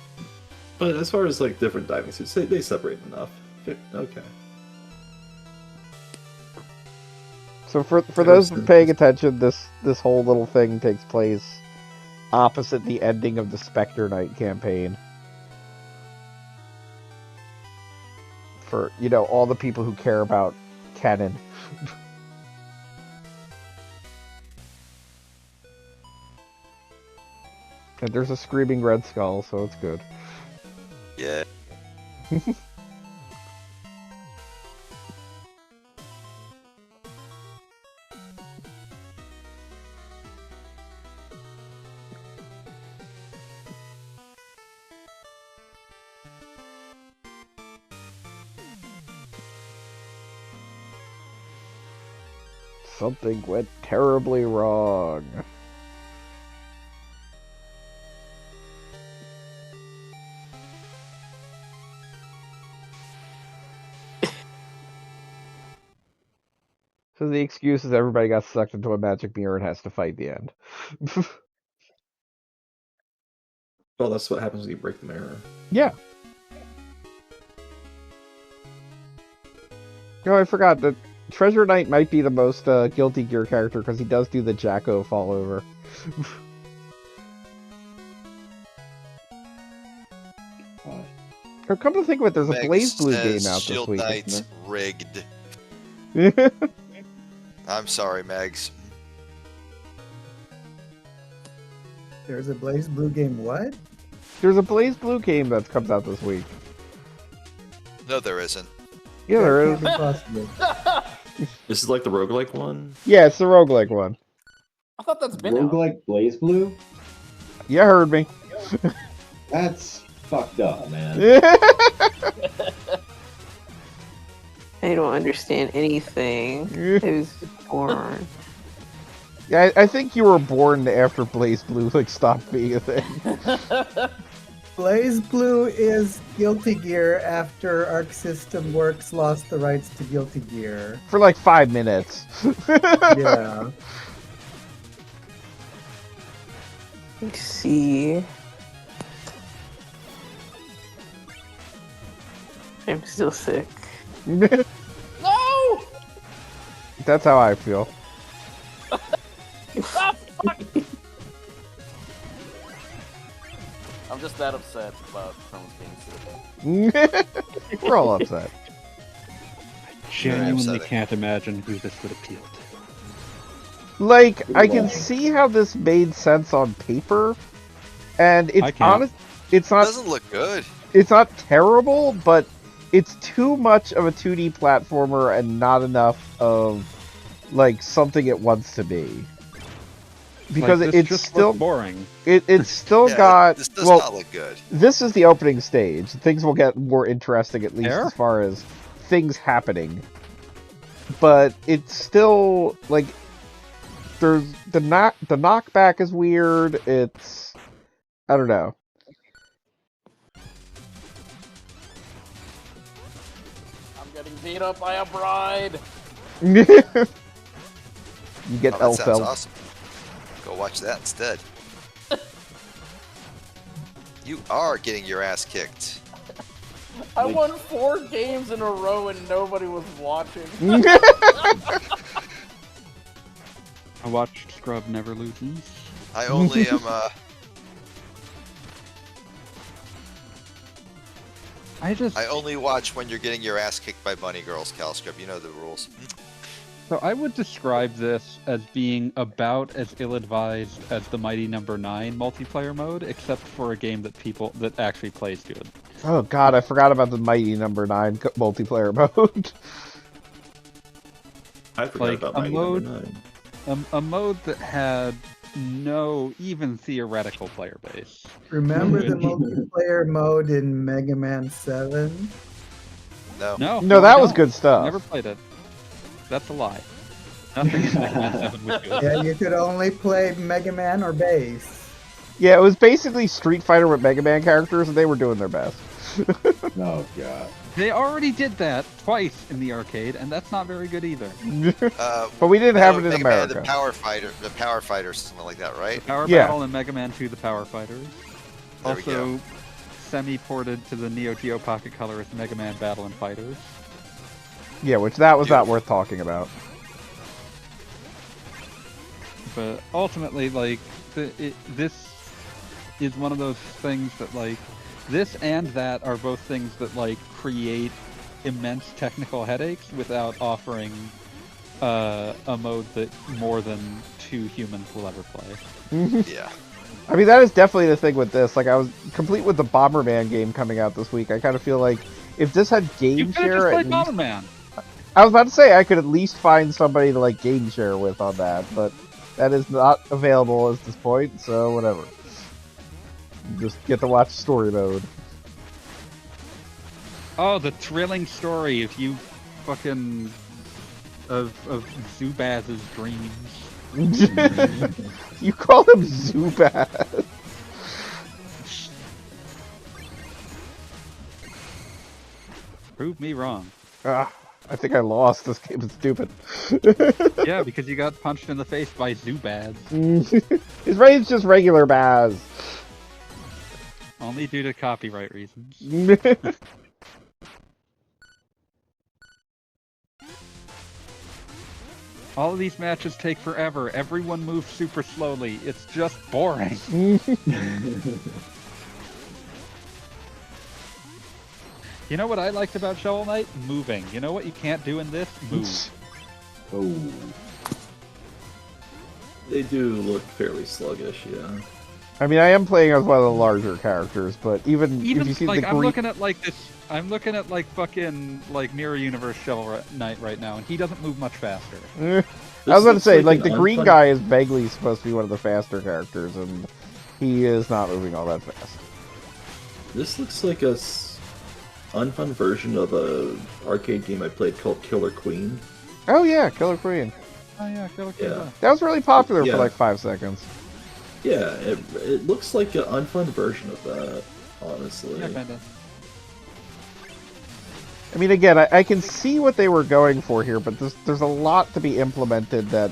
But as far as like different diving suits, they separate enough. Okay. So for those paying attention, this whole little thing takes place opposite the ending of the Spectre Knight campaign. For, you know, all the people who care about canon. And there's a screaming red skull, so it's good. Yeah. Something went terribly wrong. So the excuse is everybody got sucked into a magic mirror and has to fight the end. Well, that's what happens when you break the mirror. Yeah. No, I forgot that Treasure Knight might be the most Guilty Gear character because he does do the Jacko fall over. Or come to think of it, there's a Megs Blaze Blue says game out Shield this week. Knight's Isn't rigged. there? I'm sorry, Megs. There's a Blaze Blue game. What? There's a Blaze Blue game that comes out this week. No, there isn't. Yeah, there is. Can't be possible. This is like the roguelike one? Yeah, it's the roguelike one. I thought that's been out. Roguelike Blaze Blue? You heard me. That's fucked up, man. I don't understand anything. I was born. Yeah, I think you were born after Blaze Blue stopped being a thing. Blaze Blue is Guilty Gear after Arc System Works lost the rights to Guilty Gear. For like 5 minutes. Yeah. Let's see. I'm still sick. No! That's how I feel. Ah, fuck! I'm just that upset about Chrome's being silly. We're all upset. Genuinely upsetting. can't imagine who this would appeal to. Like, I can see how this made sense on paper, and I it's can't. honest. It's It not. doesn't look good. It's not terrible, but it's too much of a 2D platformer and not enough of like something it wants to be. Because Like, this it's just still looked boring. it's still Yeah, got this does well. not look good. This is the opening stage. Things will get more interesting, at least Fair. as far as things happening. But it's still like there's the knockback is weird. It's I don't know. I'm getting beat up by a bride! You get Oh, that sounds Elfeld. awesome. Go watch that instead. You are getting your ass kicked. I won 4 games in a row and nobody was watching. I watched Scrub Never Loses. I only am I I only watch when you're getting your ass kicked by bunny girls, Calscrib. You know the rules. So I would describe this as being about as ill-advised as the Mighty Number 9 multiplayer mode, except for a game that actually plays good. Oh god, I forgot about the Mighty Number 9 multiplayer mode. I forgot Like, about a Mighty mode- Number 9. A mode that had no even theoretical player base. Remember the multiplayer mode in Mega Man 7? No. No, that I was don't. good stuff. Never played it. That's a lie. Nothing in Mega Man 7 was good. Yeah, you could only play Mega Man or base. Yeah, it was basically Street Fighter with Mega Man characters, and they were doing their best. Oh god. They already did that twice in the arcade, and that's not very good either. But we didn't have it in Mega America. Man, the Power Fighter, something like that, right? Power Yeah. Battle and Mega Man 2, the Power Fighters. There we go. Also, semi-ported to the Neo Geo Pocket Color is Mega Man Battle and Fighters. Yeah, which that was not worth talking about. But ultimately, like, this is one of those things that, like, this and that are both things that, like, create immense technical headaches without offering a mode that more than 2 humans will ever play. Yeah. I mean, that is definitely the thing with this. Like, I was complete with the Bomberman game coming out this week. I kind of feel like if this had game You could share, have at just played least... Bomberman! I was about to say I could at least find somebody to like game share with on that, but that is not available at this point. So whatever. Just get to watch story mode. Oh, the thrilling story of you fucking... of Zubaz's dreams. You call him Zubat. Prove me wrong. I think I lost. This game is stupid. Yeah, because you got punched in the face by Zubaz. His name's just regular Baz. Only due to copyright reasons. All of these matches take forever. Everyone moves super slowly. It's just boring. You know what I liked about Shovel Knight? Moving. You know what you can't do in this? Move. Oh. They do look fairly sluggish, yeah. I mean, I am playing as one of the larger characters, but even if you see like the I'm green... looking at like this. I'm looking at like fucking like Mirror Universe Shovel Knight right now, and he doesn't move much faster. I was about to say, like, an the green unfun- guy is vaguely supposed to be one of the faster characters, and he is not moving all that fast. This looks like a unfun version of a arcade game I played called Killer Queen. Oh yeah, Killer Queen. Oh yeah, Killer Queen. Yeah. That was really popular Yeah. for like 5 seconds. Yeah, it looks like an unfun version of that, honestly. Yeah, kinda. I mean, again, I can see what they were going for here, but there's a lot to be implemented that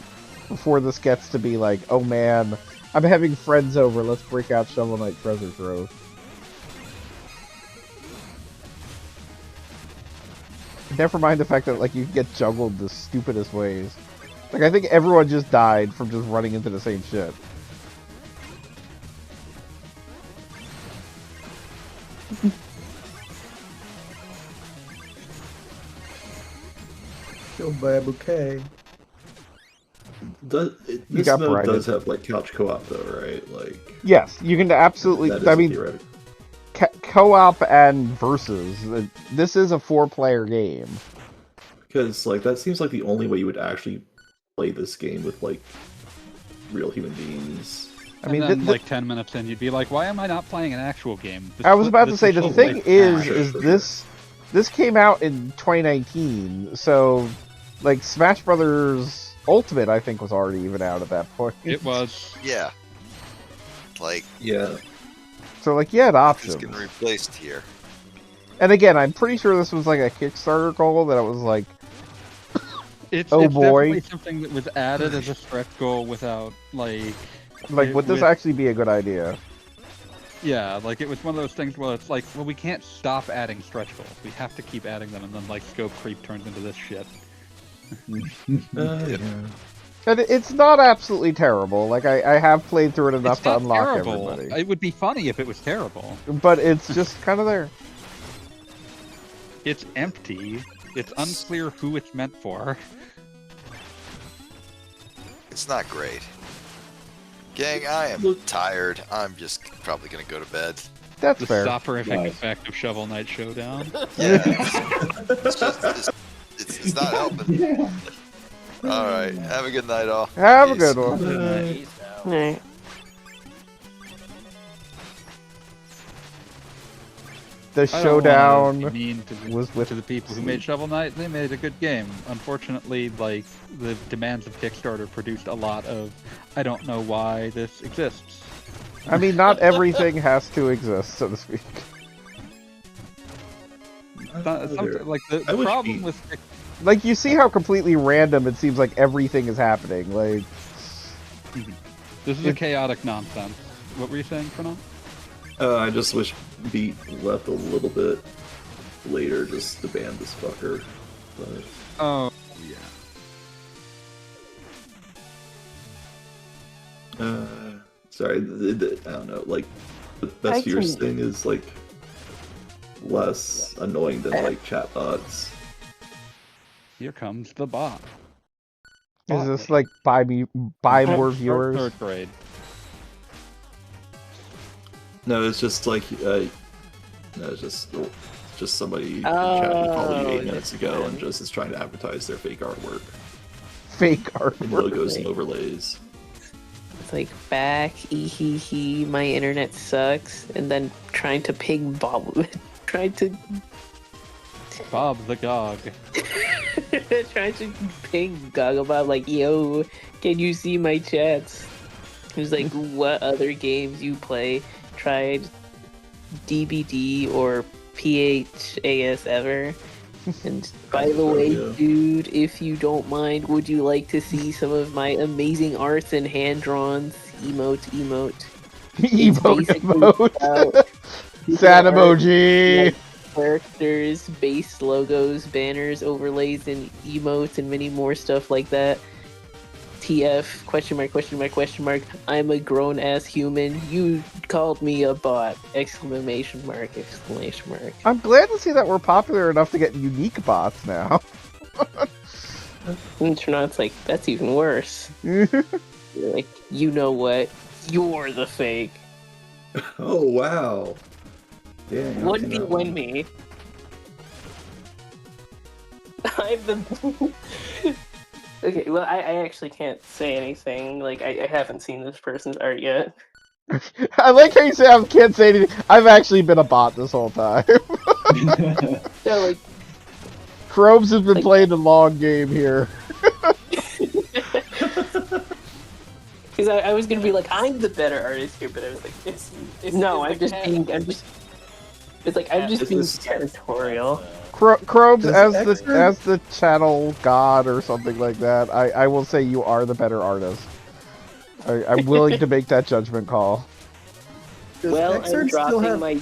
before this gets to be like, oh man, I'm having friends over, let's break out Shovel Knight Treasure Trove. Never mind the fact that like you can get juggled the stupidest ways. Like I think everyone just died from just running into the same shit. Killed by a bouquet. This got mode braided. does have like couch co-op though, right? Like Yes, you can absolutely. that is I mean, theoretical. co-op and versus. This is a 4-player game. Because like that seems like the only way you would actually play this game with like real human beings. I mean, and then, like 10 minutes in, you'd be like, "Why am I not playing an actual game?" I was about to This say is the Shovel thing Knight. is this came out in 2019, so like Smash Brothers Ultimate I think was already even out at that point. It was. Yeah. Like, Yeah. So like you had it's options. getting replaced here. And again, I'm pretty sure this was like a Kickstarter goal that it was like, It's, oh it's boy, definitely something that was added as a stretch goal without like. would this with- actually be a good idea? Yeah, like it was one of those things where it's like, well, we can't stop adding stretch goals. We have to keep adding them, and then like scope creep turns into this shit. Yeah. And it's not absolutely terrible. Like I have played through it enough It's to not unlock terrible. everybody. It would be funny if it was terrible. But it's just kind of there. It's empty. It's unclear who it's meant for. It's not great. Gang, I am tired. I'm just probably gonna go to bed. That's The fair. soporific Nice. effect of Shovel Knight Showdown. Yeah, it's not helping. Yeah. All right, have a good night, all. Have a Peace. good one. Good night. Peace out. Right. The I don't wanna showdown be mean to the, was with to the people who made Shovel Knight. They made a good game. Unfortunately, like the demands of Kickstarter produced a lot of. I don't know why this exists. I mean, not everything has to exist, so to speak. Like the I wish problem we- with Like, you see how completely random it seems like everything is happening. Like, this is a chaotic nonsense. What were you saying, Fernand? I just wish Beat left a little bit later just to ban this fucker. But Oh yeah. sorry, I don't know. Like the best viewers thing is like less annoying than like chatbots. Here comes the bot. is this like buy more viewers? Third grade. No, it's just like no, it's just somebody in chat who followed you 8 minutes ago and just is trying to advertise their fake artwork. Fake And artwork. logos and overlays. It's like back, he, my internet sucks, and then trying to ping Bob, trying to Bob the Gog. trying to ping Gogglebob like, yo, can you see my chats? He was like, what other games you play? Tried DBD or PHAS ever? And by the way, Yeah. dude, if you don't mind, would you like to see some of my amazing arts and hand-drawn emote? It's Emote, basically emote. about Sad art, emoji. like, characters, base logos, banners, overlays, and emotes, and many more stuff like that. TF, question mark, question mark, question mark. I'm a grown-ass human. You called me a bot. Exclamation mark, exclamation mark. I'm glad to see that we're popular enough to get unique bots now. And Tronot's like, that's even worse. You're like, you know what? You're the fake. Oh wow! Damn. Would be when me. I'm the. Okay, well, I actually can't say anything. Like, I haven't seen this person's art yet. I like how you say I can't say anything. I've actually been a bot this whole time. Yeah, like, Probes has been playing the long game here. because I was gonna be like, I'm the better artist here, but I was like, it's no, I'm just being, it's like I'm just being territorial. Probes, Does as the channel god or something like that, I will say you are the better artist. I'm willing to make that judgment call. Does Well, I'm Xrd still dropping have my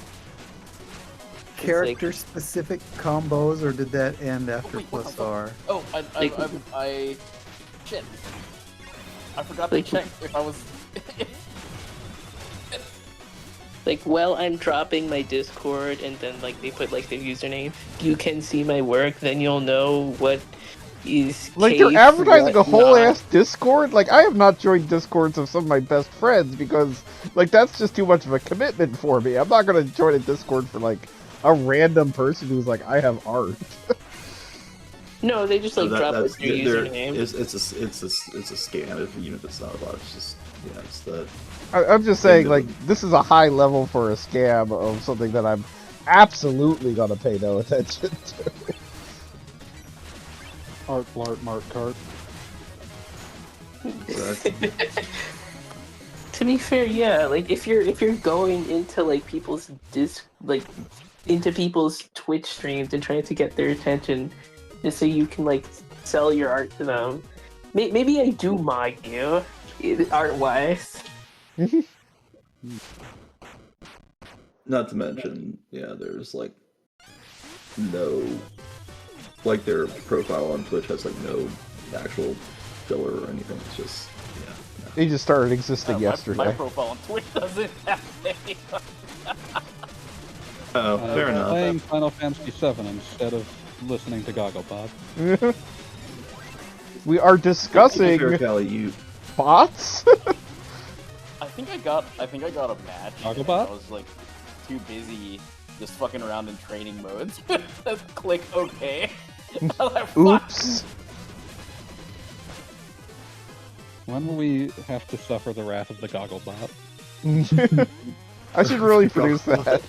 character-specific combos, or did that end after Wait, what plus the R? Oh, I shit. I forgot to check if I was. like, well, I'm dropping my Discord, and then like they put like their username. You can see my work, then you'll know what is. Like, you're cave, advertising a what whole not. ass Discord? Like, I have not joined Discords of some of my best friends because, like, that's just too much of a commitment for me. I'm not gonna join a Discord for, like, a random person who's like, I have art. No, they just like drop that's their username. it's a scam even if it's not a bot. It's just it's that. I'm just saying, like, this is a high level for a scam of something that I'm absolutely gonna pay no attention to. Art, blart, mark, cart. To be fair, yeah, like if you're going into like people's into people's Twitch streams and trying to get their attention, just so you can like sell your art to them, maybe I do mind you, art wise. Not to mention, there's like no, like their profile on Twitch has like no actual filler or anything. It's just He just started existing yesterday. My profile on Twitch doesn't have any. Oh, fair enough. Playing Final Fantasy VII instead of listening to Gogglebob. We are discussing. To be fair, Callie, bots? I think I got a match. Gogglebot? I was like too busy just fucking around in training modes. Click OK. Oops. When will we have to suffer the wrath of the Gogglebot? I should really produce that.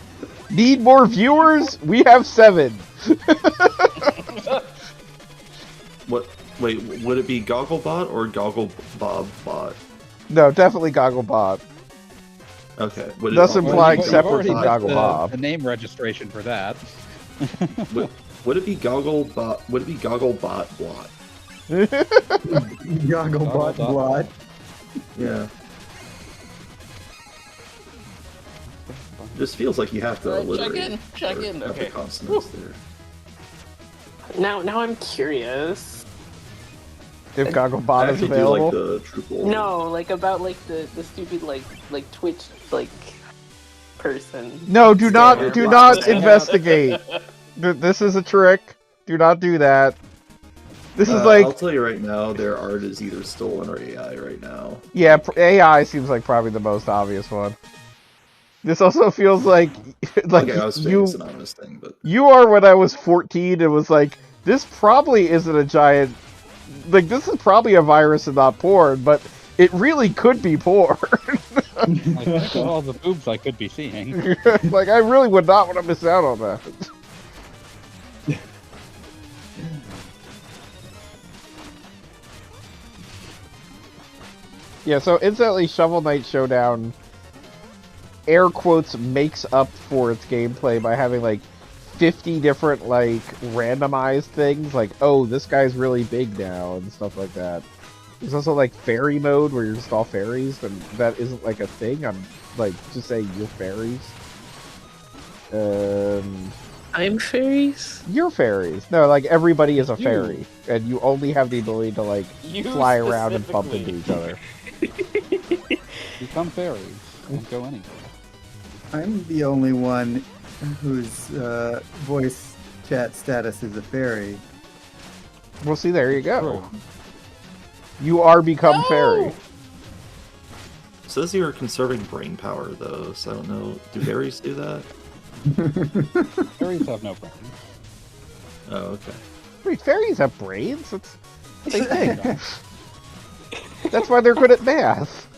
Need more viewers? We have 7. What? Wait, would it be Gogglebot or Gogglebobbot? No, definitely Gogglebot. Okay. Thus implying You've separate already from got Gogglebob. the name registration for that. Would it be Gogglebot? Would it be Gogglebot Blot? Gogglebot blot. Yeah. Just feels like you have to alliterate. Check in. Have Okay. the consonants there. Now I'm curious. If Gogglebot is Actually do available. like the triple. No, like about like the stupid like Twitch like person. No, do not Scammer. investigate. This is a trick. Do not do that. This is like, I'll tell you right now, their art is either stolen or AI right now. yeah, AI seems like probably the most obvious one. This also feels like Okay, I was saying it's an honest thing, but you are when I was 14 and was like, this probably isn't a giant, like this is probably a virus and not porn, but it really could be porn. I think of all the boobs I could be seeing. Like I really would not want to miss out on that. Yeah, so incidentally, Shovel Knight Showdown, air quotes, makes up for its gameplay by having like 50 different like randomized things, like, oh, this guy's really big now and stuff like that. There's also like fairy mode where you're just all fairies, and that isn't like a thing. I'm like just saying you're fairies. I'm fairies? You're fairies. No, like everybody is a fairy, and you only have the ability to like You fly around and bump into each other. Become fairies. Don't go anywhere. I'm the only one whose voice chat status is a fairy. Well, see, there you go. You are become fairy. it says you're conserving brain power though, so I don't know. Do fairies do that? Fairies have no brains. Oh, okay. Wait, fairies have brains? That's what they think. That's why they're good at math.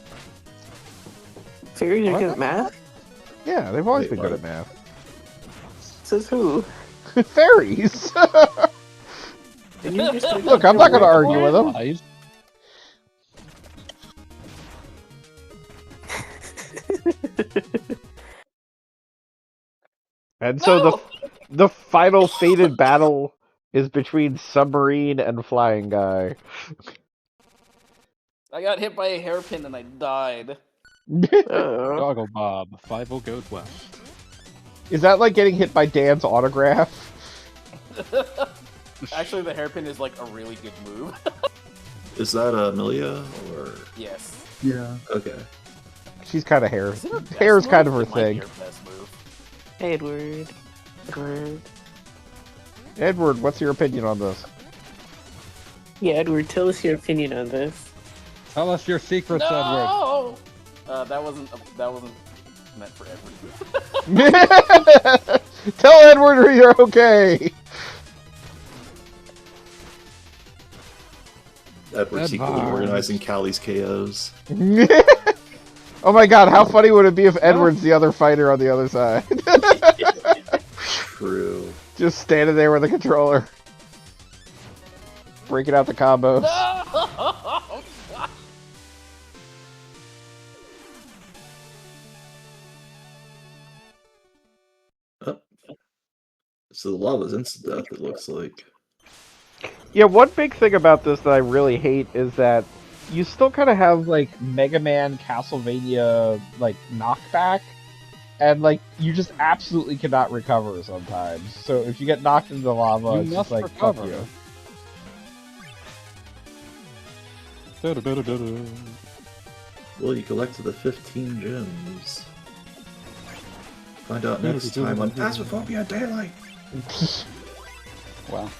Fairies are good at math? Yeah, they've always been good at math. Says who? Fairies! And you just like, Look, I'm not gonna argue with them. And so the final fated battle is between Submarine and Flying Guy. I got hit by a hairpin and I died. Goggle Bob, 5-0 goes west. Is that like getting hit by Dan's autograph? Actually, the hairpin is like a really good move. Is that Amelia or? Yes. Yeah. Okay. She's kind of hair. Is it her best Hair's kind of move? her It might thing. be her best move. Edward. Edward, what's your opinion on this? Yeah, Edward, tell us your opinion on this. Tell us your secrets, Edward. No! That wasn't meant for Edward. Tell Edward you're okay. Edward secretly organizing Callie's KOs. Oh my god, how funny would it be if Edward's the other fighter on the other side? True. Just standing there with a controller. Breaking out the combos. Oh. So the lava's instant death, it looks like. Yeah, one big thing about this that I really hate is that you still kind of have, like, Mega Man Castlevania, like, knockback, and, like, you just absolutely cannot recover sometimes. So if you get knocked into the lava, You it's just must like, recover. fuck you. Well, you collected the 15 gems. Find out next time on Phasmophobia Daylight. Wow.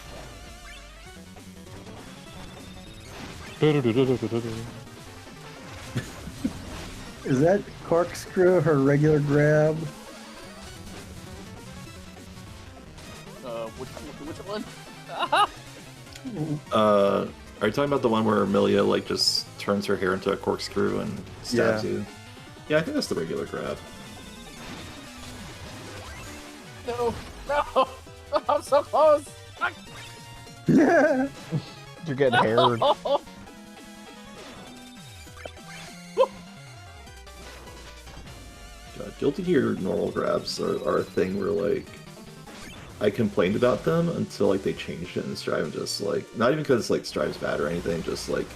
Is that corkscrew her regular grab? Which one? Are you talking about the one where Amelia like just turns her hair into a corkscrew and stabs you? Yeah, I think that's the regular grab. No, no, I'm so close. You're getting haired. Guilty Gear normal grabs are a thing where like I complained about them until like they changed it in Strive and just like not even because like Strive's bad or anything, just like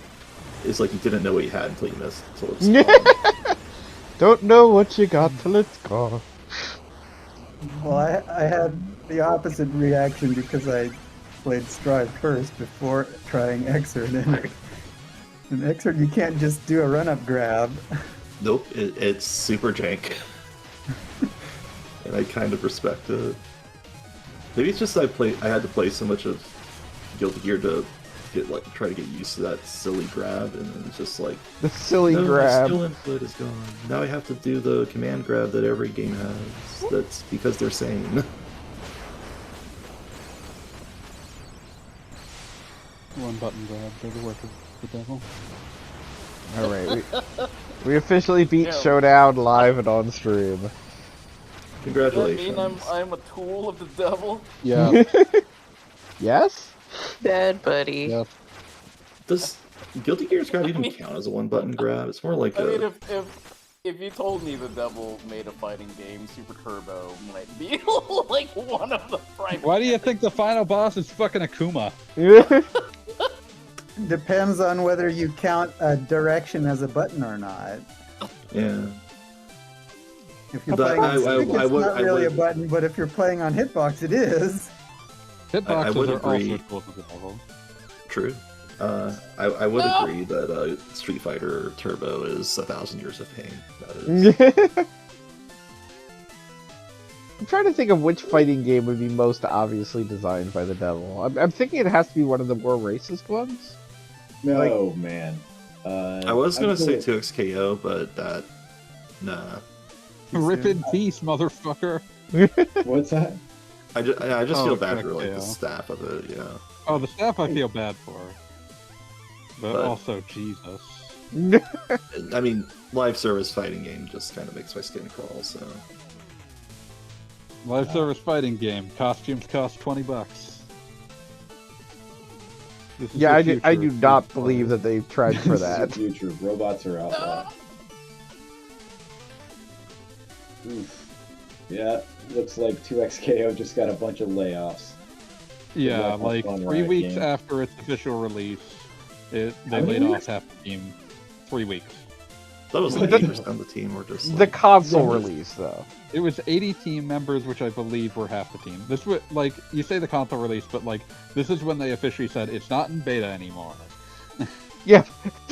it's like you didn't know what you had until you missed until it's gone. Don't know what you got till it's gone. Well, I had the opposite reaction because I played Strive first before trying Xrd. And in Xrd, you can't just do a run-up grab. Nope, it's super jank. And I kind of respect it. Maybe it's just I had to play so much of Guilty Gear to try to get used to that silly grab, and then it's just like the silly no, grab. My skill input is gone. Now I have to do the command grab that every game has. That's because they're sane. One button grab, go to work of the devil. Alright, we officially beat Showdown live and on stream. Congratulations. Does that mean I'm a tool of the devil? Yeah. Yes? Bad buddy. Yeah. Does Guilty Gear's grab even count as a one-button grab? It's more like I mean, if you told me the devil made a fighting game, Super Turbo might be like one of the primary. Why do you think the final boss is fucking Akuma? Depends on whether you count a direction as a button or not. Yeah. If you're playing on stick, it's not really a button, but if you're playing on hitbox, it is. Hitboxes would are agree. also tools of the devil. True. I would agree that Street Fighter Turbo is 1,000 Years of Pain. That is. I'm trying to think of which fighting game would be most obviously designed by the devil. I'm thinking it has to be one of the more racist ones. No, man. I was gonna say 2XKO, but that... Nah. Rip in peace, motherfucker. What's that? I just feel bad for, like, XKO. the staff of it, yeah. Oh, the staff I feel bad for. But But- also, Jesus. I mean, live service fighting game just kind of makes my skin crawl, so... Live service fighting game. Costumes cost $20. This is Yeah, the I future do of not Street believe Fighter. that they've tried for This is that. the future. Robots are outlawed. Oof. Yeah, looks like 2XKO just got a bunch of layoffs. Yeah, Not much like fun 3 Riot weeks game. after its official release, they How many laid off weeks? half the team. 3 weeks. That was like 80% of the team were just The like... console release, though. It was 80 team members, which I believe were half the team. This was like you say the console release, but like this is when they officially said it's not in beta anymore. Yeah,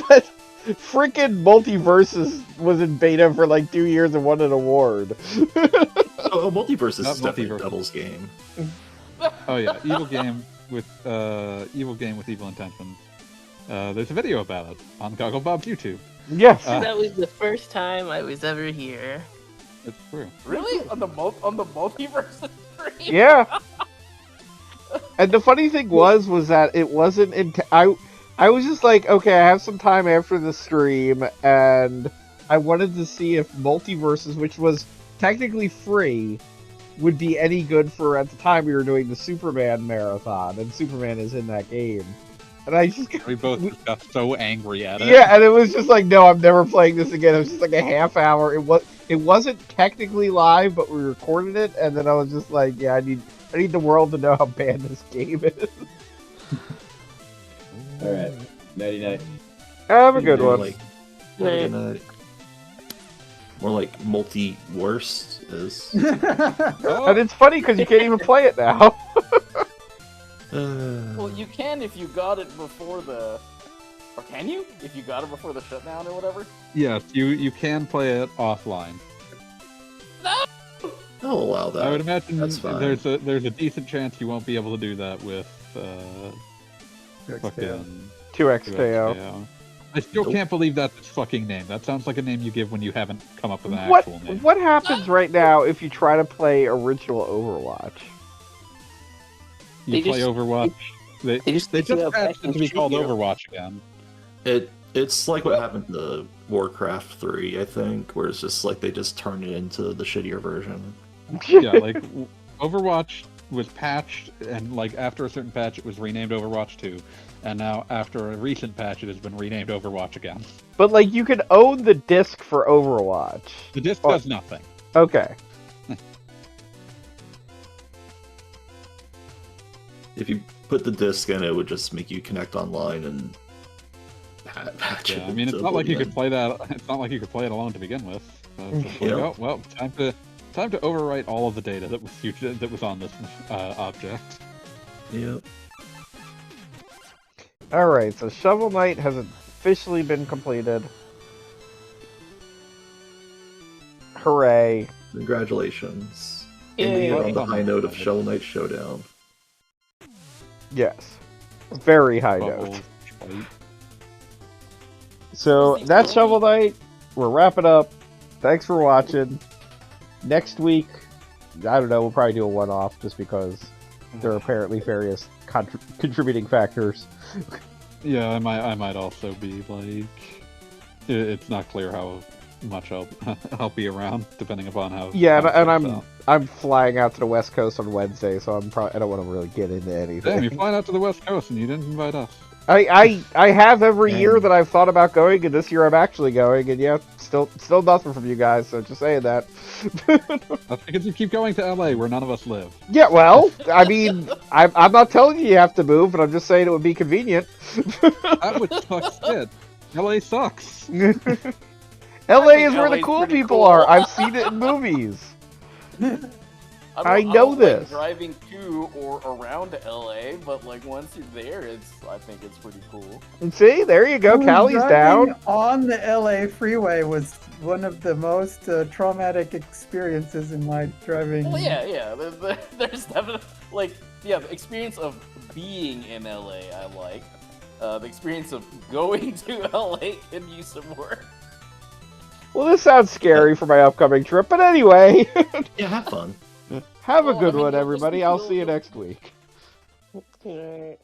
but freaking Multiverses was in beta for like 2 years and won an award. Oh, Multiverse is Not definitely Multiverse. Devil's game. Oh yeah, evil game with evil intentions. There's a video about it on Gogglebob's YouTube. Yes. That was the first time I was ever here. It's true. Really? On the multiverse stream? Yeah. And the funny thing was that it wasn't I was just like, okay, I have some time after the stream, and I wanted to see if Multiverses, which was technically free, would be any good for, at the time we were doing the Superman marathon, and Superman is in that game. And I just We both just got so angry at it. yeah, and it was just like, no, I'm never playing this again. It was just like a half hour. It wasn't technically live, but we recorded it, and then I was just like, yeah, I need the world to know how bad this game is. Alright, nighty night. Have a good one. Like, Right. more like multi-worst is... And it's funny because you can't even play it now. Well, you can if you got it before the... Or can you? If you got it before the shutdown or whatever? Yes, you can play it offline. I'll allow that. I would imagine That's fine. there's a decent chance you won't be able to do that with fucking 2XKO. I still can't believe that's its fucking name. That sounds like a name you give when you haven't come up with an What actual name. what happens right now if you try to play original Overwatch? You play Overwatch. They just patched it to be called Overwatch again. It's like what happened to Warcraft 3, I think, where it's just like they just turned it into the shittier version. Yeah, like Overwatch was patched, and like after a certain patch, it was renamed Overwatch 2, and now after a recent patch, it has been renamed Overwatch again. But like you can own the disc for Overwatch. The disc does nothing. Okay. If you put the disc in, it would just make you connect online and patch it. Yeah, I mean, it's not like you could play that. It's not like you could play it alone to begin with. So it's just like, oh, well, time to overwrite all of the data that was on this object. Yep. All right, so Shovel Knight has officially been completed. Hooray! Congratulations. Yay. On the high note of Shovel Knight Showdown. Yes, very high note. So that's Shovel Knight. We're wrapping up. Thanks for watching. Next week, I don't know, we'll probably do a one-off just because there are apparently various contributing factors. Yeah, I might also be like, it's not clear how much I'll be around depending upon how. Yeah, and I'm flying out to the West Coast on Wednesday, so I don't want to really get into anything. Damn, you're flying out to the West Coast and you didn't invite us. I have every year that I've thought about going, and this year I'm actually going, and yeah, still nothing from you guys, so just saying that. That's because you keep going to LA where none of us live. Yeah, well, I mean, I'm not telling you have to move, but I'm just saying it would be convenient. That would suck shit. LA sucks. LA is where the cool people are. I've seen it in movies. I know this. Like driving to or around LA, but like once you're there, I think it's pretty cool. And see, there you go. Callie's down. On the LA freeway was one of the most traumatic experiences in my driving. Well, yeah. There's definitely the experience of being in LA. I like the experience of going to LA can use some work. Well, this sounds scary for my upcoming trip, but anyway. Yeah, have fun. Have a good one, everybody. I'll see you next week. Alright.